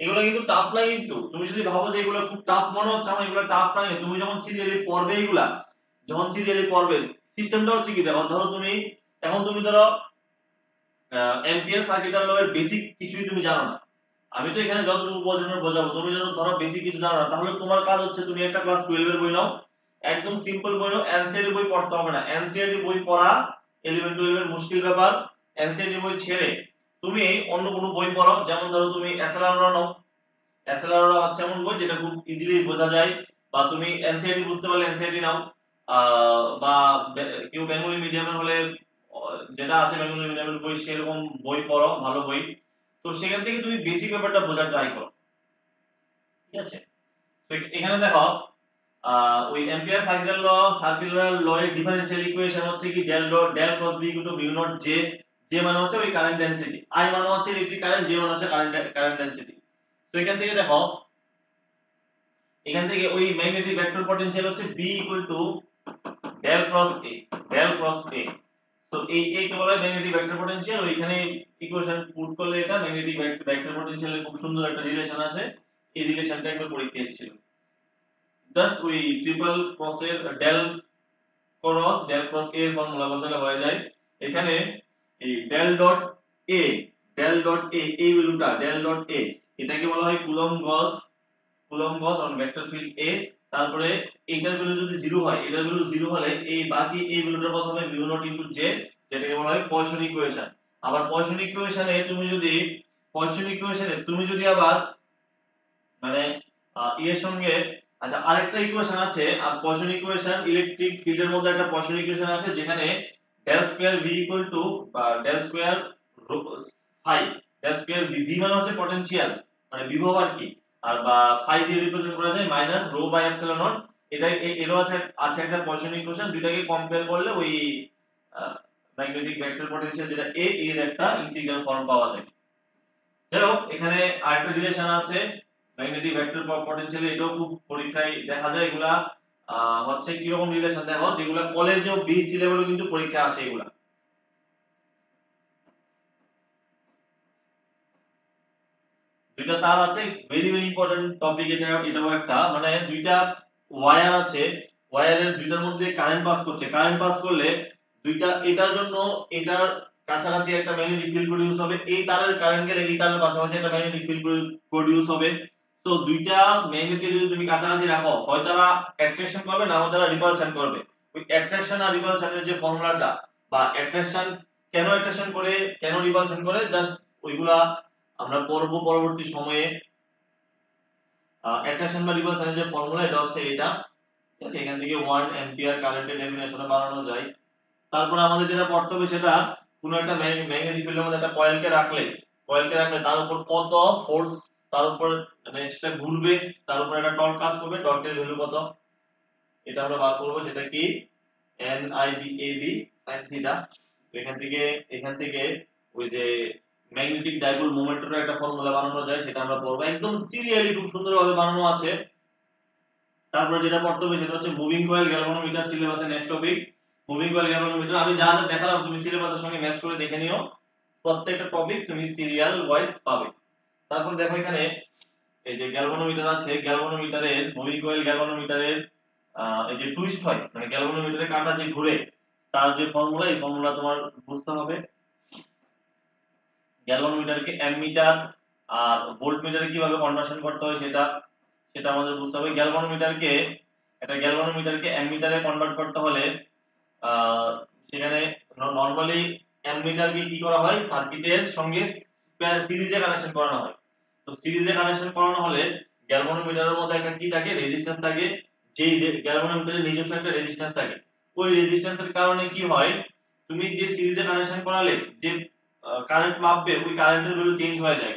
এগুলো কিন্তু টাফ না, কিন্তু তুমি যদি ভাবো যে এগুলো খুব টাফ মনে হচ্ছে আমার, এগুলো টাফ না, তুমি যখন সিরিয়ালি পড়বে এগুলা, যখন সিরিয়ালি পড়বে সিস্টেমটা হচ্ছে কি দেখো, ধরো তুমি এখন তুমি ধরো এম্পিয়ার সার্কিটাল ল এর বেসিক কিছুই তুমি জানো না, আমি তো এখানে যতটুকু বোঝাবো, তুমি যদি ধরো বেসিক কিছু জানো না, তাহলে তোমার কাজ হচ্ছে তুমি একটা ক্লাস 12 এর বই নাও, একদম সিম্পল বই নাও, এনসিইআরটি বই পড়তে হবে না, এনসিইআরটি বই পড়া 11 12 এর মুশকিল ব্যাপার, এনসিইআরটি বই ছেড়ে তুমি অন্য কোনো বই পড়ো, যেমন ধরো তুমি এসএলআর নাও, এসএলআর হচ্ছে এমন বই যেটা খুব ইজিলি বোঝা যায়, বা তুমি এনসিইআরটি বুঝতে পারলে এনসিইআরটি নাও, বা কেউ বেঙ্গলি মিডিয়ামের হলে যেটা আছে বেঙ্গলি মিডিয়ামের বই সেরকম বই পড়ো, ভালো বই, তো সেখান থেকে তুমি বেসিক ব্যাপারটা বোঝার ট্রাই করো, ঠিক আছে। তো এখানে দেখো ওই অ্যাম্পিয়ার সার্কুলার ল এর ডিফারেনশিয়াল ইকুয়েশন হচ্ছে কি del cross B equal to mu naught J, J মানে হচ্ছে ওই কারেন্ট ডেনসিটি, আই মানে হচ্ছে ইলেকট্রিক কারেন্ট, জে মানে হচ্ছে কারেন্ট ডেনসিটি। তো এখান থেকে দেখো, এখান থেকে ওই ম্যাগনেটিক ভেক্টর পটেনশিয়াল হচ্ছে B equal to del cross A, del cross A. তো এই কে বলা হয় ম্যাগনেটিক ভেক্টর পটেনশিয়াল, ওইখানে ইকুয়েশন পুট করলে এটা ম্যাগনেটিক ভেক্টর পটেনশিয়ালের খুব সুন্দর একটা রিলেশন আছে, এই রিলেশনটা একবার পরীক্ষায় এসেছিল, জাস্ট ওই ট্রিপল ক্রসের ডেল ক্রস এ এর ফর্মুলা বসালে হয়ে যায়। এখানে এই এ ডেল ডট এ এই ভ্যালুটা ডেল ডট এ, এটাকে বলা হয় কুলম্ব গজ অন ভেক্টর ফিল্ড এ। তারপরে এইটার ভ্যালু যদি 0 হয়, এটার ভ্যালু 0 হলে এই বাকি এই ভ্যালুটার কত হবে মিউ নট ইনটু জে, যেটাকে বলা হয় পয়সন ইকুয়েশন। আবার পয়সন ইকুয়েশনে তুমি যদি পয়সন ইকুয়েশনে তুমি যদি আবার মানে এর সঙ্গে আচ্ছা আরেকটা ইকুয়েশন আছে, আর পয়সন ইকুয়েশন ইলেকট্রিক ফিল্ডের মধ্যে একটা পয়সন ইকুয়েশন আছে যেখানে del square v equal to বা del square phi, del square v মানে হচ্ছে পটেনশিয়াল মানে বিভব আর কি, আর বা ফাই দিয়ে রিপ্রেজেন্ট করা যায় minus rho by epsilon naught. এটা এরও আছে আছে একটা পয়সন ইকুয়েশন, দুইটাকে কম্পেয়ার করলে ওই ম্যাগনেটিক ভেক্টর পটেনশিয়াল যেটা a এর একটা ইন্টিগ্রাল ফর্ম পাওয়া যায়। যাই হোক এখানে আরেকটা রিলেশন আছে ম্যাগনেটিক ভেক্টর পটেনশিয়াল, এটাও খুব পরীক্ষায় দেখা যায়। এগুলা হচ্ছে কি রকম রিলেশন দেখো, যেগুলা কলেজেও বিএসসি লেভেলেও কিন্তু পরীক্ষা আসে এগুলা। দুইটা তার আছে, ভেরি ভেরি ইম্পর্টেন্ট টপিক এটা, এটাও একটা মানে দুইটা ওয়্যার আছে, ওয়্যারের দুইটার মধ্যে কারেন্ট পাস করছে, কারেন্ট পাস করলে দুইটা এটার জন্য এটার কাছাকাছি একটা ম্যাগনেটিক ফিল্ড প্রডিউস হবে, এই তারের কারেন্ট গেলে এই তারের পাশাপাশি একটা ম্যাগনেটিক ফিল্ড প্রডিউস হবে। তো দুইটা ম্যাগনেটকে যদি তুমি কাছাকাছি রাখো হয় তারা অ্যাট্রাকশন করবে না হয় তারা রিপালশন করবে। ওই অ্যাট্রাকশন আর রিপালশনের যে ফর্মুলাটা বা অ্যাট্রাকশন কেন অ্যাট্রাকশন করে কেন রিপালশন করে জাস্ট ওইগুলা আমরা পরবর্তী সময়ে অ্যাট্রাকশন বা রিপালশনের যে ফর্মুলা এটা হচ্ছে এটা, ঠিক আছে, এখান থেকে 1 অ্যাম্পিয়ার কারেন্টের ডেফিনেশনে বানানো যায়। তারপর আমাদের যেটা পড়তে হবে সেটা কোন একটা ম্যাগনেটিক ফিল্ডের মধ্যে একটা কয়েলকে রাখলে তার উপর কত ফোর্স, তার উপর মানে সেটা ঘুরবে, তার উপর একটা টর্ক কাজ করবে, টর্কের ভ্যালু কত এটা আমরা বার করব, সেটা কি NIBAB sin থিটা। এখান থেকে ওই যে ম্যাগনেটিক ডাইপোল মোমেন্টের একটা ফর্মুলা বানানো যায় সেটা আমরা পড়বো, একদম সিরিয়ালি খুব সুন্দরভাবে বানানো আছে। তারপর যেটা পড়তে হবে সেটা হচ্ছে মুভিং কয়েল গ্যালভানোমিটার, সিলেবাসে next topic moving coil galvanometer. আমি যা যা দেখালাম তুমি সিলেবাসের সঙ্গে ম্যাচ করে দেখে নিও, প্রত্যেকটা টপিক তুমি সিরিয়াল ওয়াইজ পাবে। তারপর দেখো এখানে এই যে গ্যালভানোমিটার আছে, গ্যালভানোমিটারের মুভিং কয়েল গ্যালভানোমিটারের এই যে টুইস্ট হয় মানে গ্যালভানোমিটারের কাঁটা যে ঘুরে তার যে ফর্মুলা, এই ফর্মুলা তোমার বুঝতে হবে। গ্যালভানোমিটারকে অ্যামমিটার আর ভোল্টমিটারে কিভাবে কনভার্সন করতে হয় সেটা সেটা আমাদের বুঝতে হবে। গ্যালভানোমিটারকে অ্যামমিটারে কনভার্ট করতে হলে সেখানে নরমালি অ্যামমিটারকে কি করা হয় সার্কিটের সঙ্গে সিরিজে কানেকশন করানো হয়। তো সিরিজে কানেকশন করানো হলে গ্যালভানোমিটারের মধ্যে একটা কি থাকে রেজিস্ট্যান্স থাকে, যেই গ্যালভানোমিটারের নিজস্ব একটা রেজিস্ট্যান্স থাকে। ওই রেজিস্ট্যান্সের কারণে কি হয় তুমি যে সিরিজে কানেকশন করালে যে কারেন্ট মাপবে ওই কারেন্টের ভ্যালু চেঞ্জ হয়ে যায়,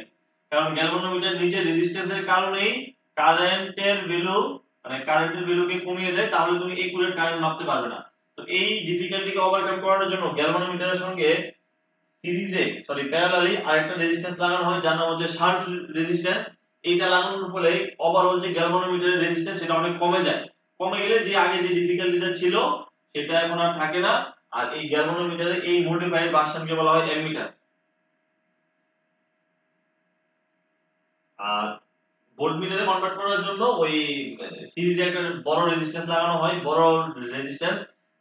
কারণ গ্যালভানোমিটার নিজের রেজিস্ট্যান্সের কারণেই কারেন্টের ভ্যালুকে কমিয়ে দেয়, তাহলে তুমি একুরেট কারেন্ট মাপতে পারবে না। তো এই ডিফিকাল্টিকে ওভারকাম করার জন্য গ্যালভানোমিটারের সঙ্গে প্যারালালি আরেকটা রেজিস্ট্যান্স লাগানো হয় যার নাম হচ্ছে শান্ট রেজিস্ট্যান্স। এইটা লাগানোর ফলে ওভারঅল যে গ্যালভানোমিটারের রেজিস্ট্যান্স সেটা অনেক কমে যায়, কমে গেলে যে আগে যে ডিফিকাল্টিটা ছিল সেটা এখন আর থাকে না। আর এই গ্যালভানোমিটারের এই মডিফাইড ভার্সনকে বলা হয় অ্যামমিটার। আর ভোল্টমিটারে কনভার্ট করার জন্য ওই সিরিজে একটা বড় রেজিস্ট্যান্স লাগানো হয়, বড় রেজিস্ট্যান্স,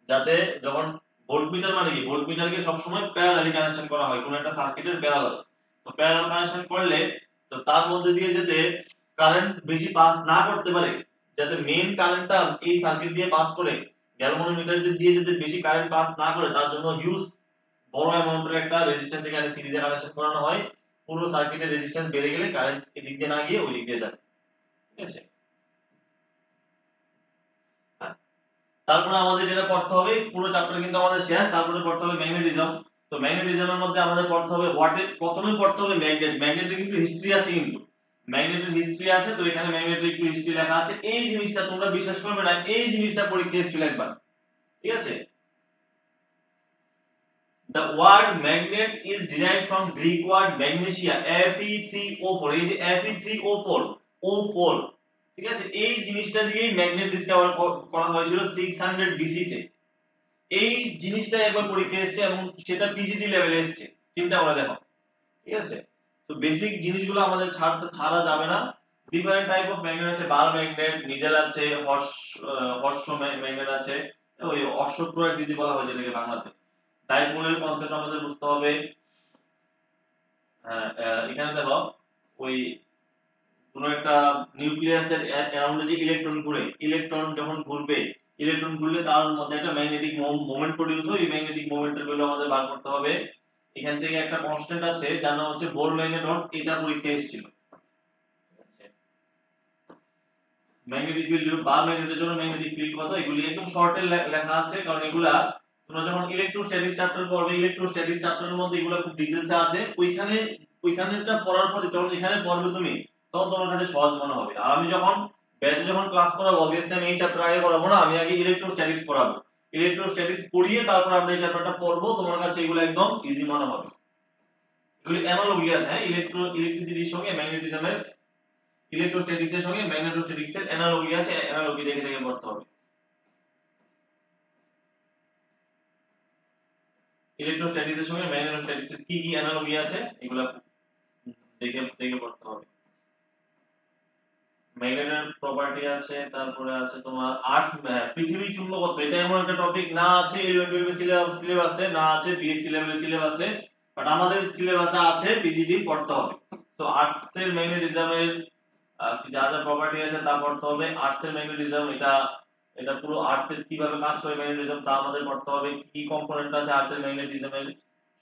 যাতে যখন ভোল্টমিটার মানে কি ভোল্টমিটারকে সব সময় প্যারালালি কানেকশন করা হয় কোন একটা সার্কিটের প্যারালাল। তো প্যারালাল কানেকশন করলে তো তার মধ্যে দিয়ে যাতে কারেন্ট বেশি পাস না করতে পারে, যাতে মেইন কারেন্টটা এই সার্কিট দিয়ে পাস করে গ্যালভানোমিটার দিয়ে যাতে বেশি কারেন্ট পাস না করে তার জন্য হিউজ বড় অ্যামাউন্টের একটা রেজিস্ট্যান্স এখানে সিরিজে কানেকশন করানো হয়। পুরো সার্কিটের রেজিস্ট্যান্স বেড়ে গেলে কারেন্ট এদিক দিয়ে না গিয়ে ওই দিক দিয়ে যায়, ঠিক আছে। হ্যাঁ, তারপরে আমাদের যেটা পড়তে হবে পুরো চ্যাপ্টার কিন্তু আমাদের শেষ, তারপরে পড়তে হবে ম্যাগনেটিজম। তো ম্যাগনেটিজমের মধ্যে আমাদের পড়তে হবে প্রথমে পড়তে হবে ম্যাগনেটের কিন্তু হিস্ট্রি আছে, কিন্তু ম্যাগনেটের হিস্ট্রি আছে। তো এখানে ম্যাগনেটের একটু হিস্ট্রি লেখা আছে, এই জিনিসটা তোমরা বিশ্বাস করবে না, এই জিনিসটা পরীক্ষায় এসেছিল একবার, ঠিক আছে। The word magnet is derived from Greek word magnesia, Fe3O4, এই যে Fe3O4 O4, ঠিক আছে, এই জিনিসটা দিয়েই ম্যাগনেট ডিসকভার করা হয়েছিল 600 বিসি তে। এই জিনিসটা একবার পরীক্ষায় এসেছে এবং সেটা পিজিটি লেভেলে এসেছে, চিন্তা করে দেখো, ঠিক আছে। তো বেসিক জিনিসগুলো আমাদের ছাড়া যাবে না। ডিফারেন্ট টাইপ অফ ম্যাগনেট আছে, বার ম্যাগনেট, নিডেল আছে, হর্স ম্যাগনেট আছে, ওই অশ্বক্ষুরাকৃতি বলা হয় যেটাকে বাংলাতে। ডাইপোলের কনসেপ্ট আমাদের বুঝতে হবে। এখানে দেখো ওই কোন একটা নিউক্লিয়াসের অ্যারাউন্ডে যে ইলেকট্রন ঘুরে, ইলেকট্রন যখন ঘুরবে, ইলেকট্রন ঘুরলে তার মধ্যে একটা ম্যাগনেটিক মোমেন্ট প্রডিউস হয়, এই ম্যাগনেটিক মোমেন্টের ভ্যালু আমাদের বার করতে হবে। এখান থেকে একটা কনস্ট্যান্ট আছে যার নাম হচ্ছে বোর ম্যাগনেট ডট, এটা পরীক্ষায় এসেছিল। ম্যাগনেটিক ফিল্ড বা ম্যাগনেটের জন্য ম্যাগনেটিক ফিল্ড কত, এগুলি একদম শর্টে লেখা আছে, কারণ এগুলা তোমরা যখন ইলেকট্রোস্ট্যাটিক্স চ্যাপ্টার পড়বে, ইলেকট্রোস্ট্যাটিক্স চ্যাপ্টারের মধ্যে এগুলো খুব ডিটেইলসে আছে, ওইখানেটা পড়ার পরে যখন এখানে পড়বে তুমি, তখন তোমার কাছে সহজ মনে হবে। আর আমি যখন ব্যাচে যখন ক্লাস করাবো, অবভিয়াসলি আমি এই চ্যাপ্টার আগে করাবো না, আমি আগে ইলেকট্রোস্ট্যাটিক্স পড়াবো। ইলেকট্রোস্ট্যাটিক্স পড়িয়ে তারপর আমরা এই চ্যাপ্টারটা পড়বো, তোমার কাছে এগুলো একদম ইজি মনে হবে। এগুলি অ্যানালজি আছে, হ্যাঁ, ইলেকট্রিসিটির সঙ্গে ম্যাগনেটিজমের, ইলেকট্রোস্ট্যাটিক্স এর সঙ্গে ম্যাগনেটোস্ট্যাটিক্স এর অ্যানালজি আছে, অ্যানালজি দেখে দেখে পড়তে হবে। ইলেকট্রোস্ট্যাটিক্স এর সঙ্গে ম্যাগনেটোস্ট্যাটিক্স এর কি কি অ্যানালজি আছে এগুলা দেখে দেখে পড়তে হবে। ম্যাগনেটের প্রপার্টি আছে, তারপরে আছে তোমার আর্থ, পৃথিবী চুম্বকত্ব, এটা এমন একটা টপিক না আছে 11 12 সিলেবাসে, না আছে বিএসসি লেভেলের সিলেবাসে, বাট আমাদের সিলেবাসে আছে, পিজিডি পড়তে হবে। তো আর্টস এর ম্যাগনেটিজমের যা যা প্রপার্টি আছে তা পড়তে হবে। আর্টস এর ম্যাগনেটিজম, এটা এটা পুরো আর্থের কিভাবে কাজ করে ম্যাগনেটিজম তা আমাদের পড়তে হবে, কি কম্পোনেন্ট আছে আর্থের ম্যাগনেটিজমের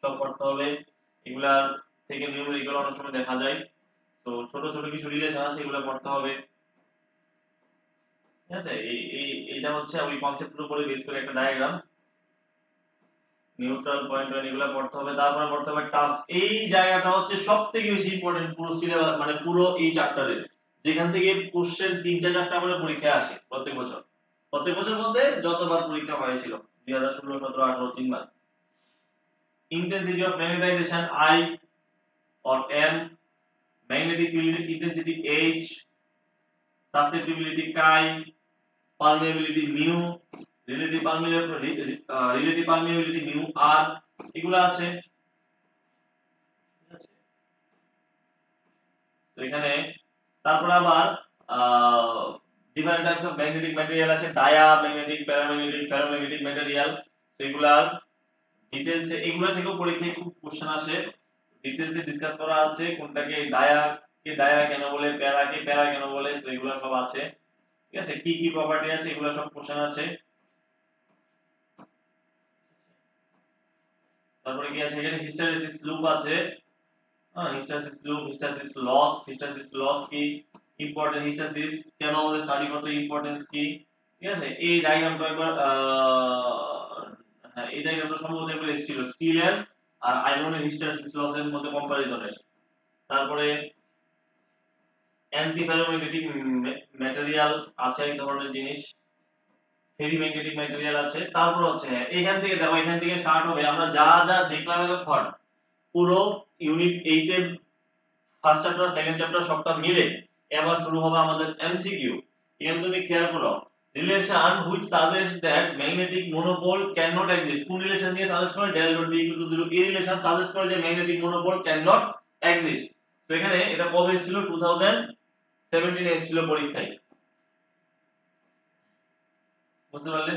সব পড়তে হবে। এগুলা থেকে নিউমেরিক্যাল অনেক সময় দেখা যায়, তো ছোট ছোট কিছু রিলেশন আছে এগুলো পড়তে হবে। ঠিক আছে, এইটা হচ্ছে ওই কনসেপ্টের উপরে বেস করে একটা ডায়াগ্রাম, নিউট্রাল পয়েন্ট এগুলো পড়তে হবে। তারপরে পড়তে হবে টার্মস, এই জায়গাটা হচ্ছে সবথেকে বেশি ইম্পর্টেন্ট পুরো সিলেবাস, মানে পুরো এই চ্যাপ্টারে, যেখান থেকে কোশ্চেন 3টা 4টা করে পরীক্ষা আসে প্রত্যেক বছর। প্রত্যেক বছর বলতে যতবার পরীক্ষা হয়েছিল, 2016 17 18 তিনবার। Intensity of magnetization I or M, magnetic field intensity H, susceptibility chi, permeability mu, relative permeability mu r, এগুলো আছে। ঠিক আছে, তো এখানে তারপর আবার different types of magnetic material আছে, diamagnetic, paramagnetic, ferromagnetic material, তো এগুলার ডিটেইলস এগুলা থেকেও পরীক্ষায় খুব কোশ্চেন আসে, ডিটেইলসে ডিসকাস করা আছে, কোনটাকে ডায়া কে ডায়া কেন বলে, প্যারা কে প্যারা কেন বলে, তো এগুলা সব আছে। ঠিক আছে, কি কি প্রপার্টি আছে এগুলা সব কোশ্চেন আছে। তারপরে কি আছে, এখানে হিস্টেরেসিস লুপ আছে, হ্যাঁ, হিস্টেরেসিস লুপ, হিস্টেরেসিস লস কি, ইম্পর্টেন্ট হিস্টেরেসিস কেন আমাদের স্টাডি করতে, ইম্পর্টেন্স কি। ঠিক আছে, এই ডায়াগ্রামটা একবার হ্যাঁ, এই ডায়াগ্রামটা সম্ভবত একবার এসেছিল স্টিলের আর আয়রনের হিস্টেরেসিস লসের মধ্যে কম্পারিজনের। তারপরে অ্যান্টি ফেরোম্যাগনেটিক ম্যাটেরিয়াল আছে এক ধরনের জিনিস, ফেরিম্যাগনেটিক ম্যাটেরিয়াল আছে। তারপর হচ্ছে এখান থেকে দেখো, এখান থেকে স্টার্ট হবে, আমরা যা যা দেখলাম এখন পুরো ইউনিট 8 এর ফার্স্ট চ্যাপ্টার সেকেন্ড চ্যাপ্টার সবটা মিলে এবার শুরু হবে আমাদের এমসিকিউ। এখানে তুমি খেয়াল করো, relation which suggest that magnetic monopole can not exist, কোন রিলেশন দিয়ে সাজেস্ট করে, del dot B equal to 0, এই রিলেশন সাজেস্ট করে যে magnetic monopole can not exist. তো এখানে এটা কবে এসেছিল, 2017 এ এসেছিল পরীক্ষায়। বুঝতে পারলে,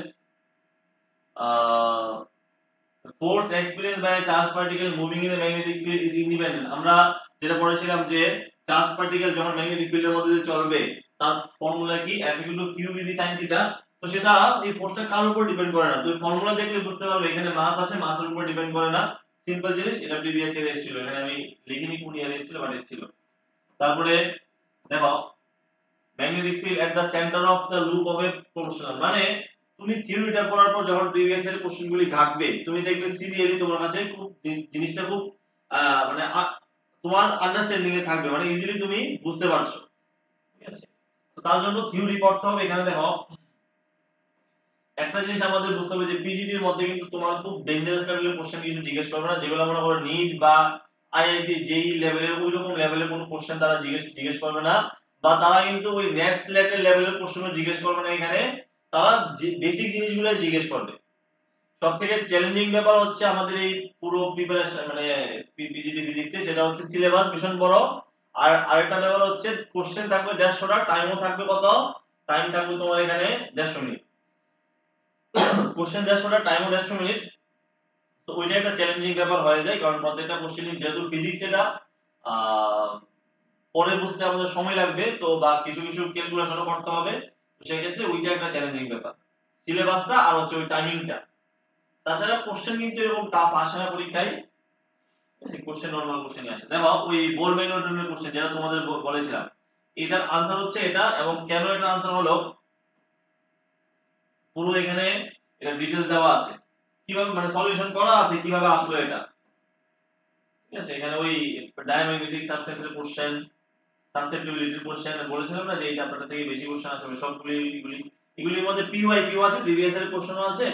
force experienced by charge particle moving in the magnetic field is independent. আমরা যেটা পড়েছিলাম যে চার্জ পার্টিকেল যখন ম্যাগনেটিক ফিল্ডের মধ্যে দিয়ে চলবে, তার ফর্মুলা কি, F = q v sin θ। তো সেটা এই ফোর্সটা কার উপর ডিপেন্ড করে না, তুমি ফর্মুলা দেখলে বুঝতে পারবে এখানে মাস আছে, মাসের উপর ডিপেন্ড করে না, সিম্পল জিনিস। এটা প্রিভিয়াস ইয়ার এসেছিল, এখানে আমি লিখিনি কোন ইয়ার এসেছিল, বাট এসেছিল। তারপরে দেখো, magnetic field at the centre of the loop of A proportional, মানে তুমি থিওরিটা পড়ার পর যখন প্রিভিয়াস এর কোশ্চেনগুলি ঘাটবে, তুমি দেখবে সিরিয়ালি তোমার কাছে খুব জিনিসটা খুব মানে তোমার আন্ডারস্ট্যান্ডিং এ থাকবে, মানে ইজিলি তুমি বুঝতে পারছো। ঠিক আছে, তো তার জন্য থিওরি পড়তে হবে। এখানে দেখো একটা জিনিস আমাদের বুঝতে হবে যে পিজিডি এর মধ্যে কিন্তু তোমার খুব ডেঞ্জারাস লেভেলের কোশ্চেন কিছু জিজ্ঞেস করবে না, যেগুলো মনে করো নিট বা আইআইটি জেই লেভেলের ওই রকম লেভেলের কোনো কোশ্চেন তারা জিজ্ঞেস করবে না, বা তারা কিন্তু ওই নেট সিলেক্টেড লেভেলের কোশ্চেনও জিজ্ঞেস করবে না। এখানে তারা বেসিক জিনিসগুলো জিজ্ঞেস করবে। সবথেকে চ্যালেঞ্জিং ব্যাপার হচ্ছে আমাদের এই পুরো প্রিপারেশন, মানে পিজিডি ফিজিক্সে, সেটা হচ্ছে সিলেবাস ভীষণ বড়, আর আরেকটা ব্যাপার হচ্ছে কোশ্চেন থাকবে 150টা, টাইমও থাকবে কত, টাইম থাকবে তোমার এখানে 150 মিনিট, কোশ্চেন 150টা, টাইমও 150 মিনিট। তো ওইটা একটা চ্যালেঞ্জিং ব্যাপার হয়ে যায়, কারণ প্রত্যেকটা কোশ্চেনই যেহেতু ফিজিক্স, এটা পরে বুঝতে আমাদের সময় লাগবে, তো বা কিছু কিছু ক্যালকুলেশনও করতে হবে, তো সেই ক্ষেত্রে ওইটা একটা চ্যালেঞ্জিং ব্যাপার, সিলেবাসটা আর হচ্ছে ওই টাইমিংটা। তাছাড়া কোশ্চেন কিন্তু এরকম টাফ আসে না পরীক্ষায়, কোশ্চেন নরমাল কোশ্চেনই আছে। দেখো ওই বোর ম্যাগনেটনের কোশ্চেন যেটা তোমাদের বলেছিলাম, এটার আনসার হচ্ছে এটা, এবং কেন এটার আনসার হলো পুরো এখানে এটা ডিটেইলস দেওয়া আছে, কিভাবে মানে সলিউশন করা আছে কিভাবে আসলো এটা। ঠিক আছে, এখানে ওই ডায়াম্যাগনেটিক সাবস্টেন্সের কোশ্চেন, সাসেপ্টিবিলিটির কোশ্চেন বলেছিলাম না যে এই চ্যাপ্টারটা থেকে বেশি কোশ্চেন আসবে সবগুলি এগুলি, এগুলির মধ্যে পিওয়াই পিও আছে, প্রিভিয়াস এর কোশ্চেনও আছে,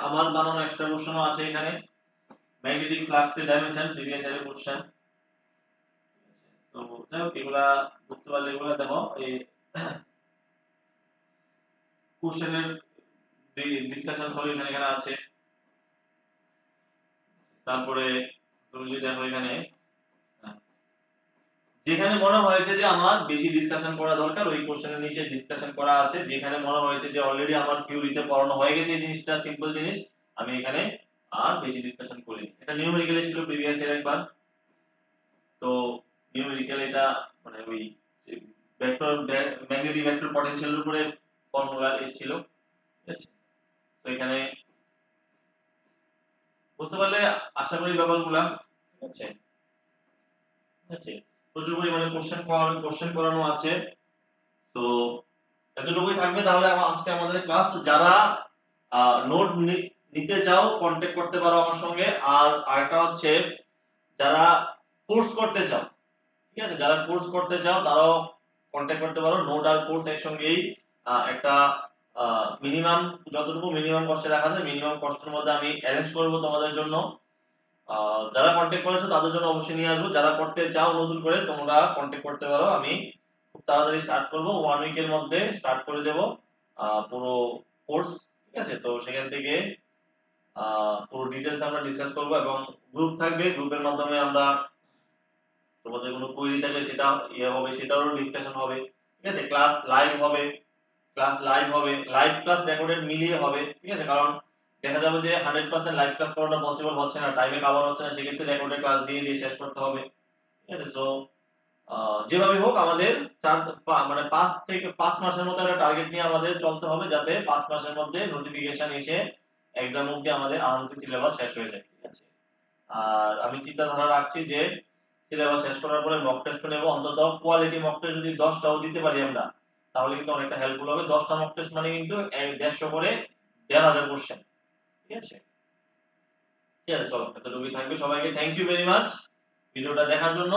আমার বানানো এক্সট্রা কোশ্চেনও আছে এখানে। ম্যাগনেটিক ফ্লাক্সের ডাইমেনশন প্রিভিয়াস এর কোশ্চেন। তো যাই হোক এগুলা বুঝতে পারলে এগুলা দেখো এই কোশ্চেনের ডিসকাশন সলিউশন এখানে আছে। তারপরে তুমি যদি দেখো এখানে যেখানে মনে হয়েছে যে আমার বেশি ডিসকাশন করা দরকার ওই কোশ্চেনের নিচে ডিসকাশন করা আছে, যেখানে মনে হয়েছে যে অলরেডি আমার থিওরিতে পড়ানো হয়ে গেছে এই জিনিসটা সিম্পল জিনিস, আমি এখানে আর বেশি ডিসকাশন করি। এটা নিউমেরিক্যাল ছিল প্রিভিয়াস এর একবার, তো নিউমেরিক্যাল এটা মানে ওই ভেক্টর ম্যাগনেটিক ভেক্টর পটেনশিয়ালের উপরে ফর্মুলা এসেছিল। ঠিক আছে, তো এখানে বুঝতে পারলে আশা করি ব্যাপারগুলা। ঠিক আছে, ঠিক আছে, প্রচুর পরিমাণে কোশ্চেন করানো আছে। তো এতটুকুই থাকবে তাহলে আজকে আমাদের ক্লাস। যারা নোট নিতে চাও কন্টাক্ট করতে পারো আমার সঙ্গে। আর আরেকটা হচ্ছে যারা কোর্স করতে চাও, ঠিক আছে, যারা কোর্স করতে চাও তারাও কন্টাক্ট করতে পারো। নোট আর কোর্স একসঙ্গেই একটা মিনিমাম, যতটুকু মিনিমাম কস্টে রাখা যায় মিনিমাম কস্টের মধ্যে আমি অ্যারেঞ্জ করব তোমাদের জন্য। যারা কন্টাক্ট করেছো তাদের জন্য অবশ্যই নিয়ে আসবো, যারা করতে চাও নতুন করে তোমরা কন্টাক্ট করতে পারো। আমি খুব তাড়াতাড়ি স্টার্ট করব, 1 উইকের মধ্যে স্টার্ট করে দেব পুরো কোর্স। ঠিক আছে, তো সেখান থেকে পুরো ডিটেইলস আমরা ডিসকাস করব, এবং গ্রুপ থাকবে, গ্রুপের মাধ্যমে আমরা তোমাদের কোনো কোয়েরি থাকলে সেটা হবে, সেটারও ডিসকাশন হবে। ঠিক আছে, ক্লাস লাইভ হবে, লাইভ ক্লাস রেকর্ডেড মিলিয়ে হবে। ঠিক আছে, কারণ দেখা যাবে যে 100% লাইভ ক্লাস করাটা পসিবল হচ্ছে না, টাইমে কভার হচ্ছে না, সেক্ষেত্রে রেকর্ডেড ক্লাস দিয়ে দিয়ে শেষ করতে হবে। ঠিক আছে, সো যেভাবে হোক আমাদের মানে 5 মাসের মতো একটা টার্গেট নিয়ে আমাদের চলতে হবে, যাতে 5 মাসের মধ্যে নোটিফিকেশন এসে এক্সাম অবধি আমাদের আরামসে সিলেবাস শেষ হয়ে যায়। ঠিক আছে, আর আমি চিন্তাধারা রাখছি যে সিলেবাস শেষ করার পরে মক টেস্ট নেব, অন্তত কোয়ালিটি মক টেস্ট যদি 10টাও দিতে পারি আমরা, তাহলে কিন্তু অনেকটা হেল্পফুল হবে। 10টা মক টেস্ট মানে কিন্তু 150 করে 1500 কোশ্চেন। ঠিক আছে, ঠিক আছে, চলো এতটুকুই থাকবে। সবাইকে থ্যাংক ইউ ভেরি মাচ ভিডিওটা দেখার জন্য।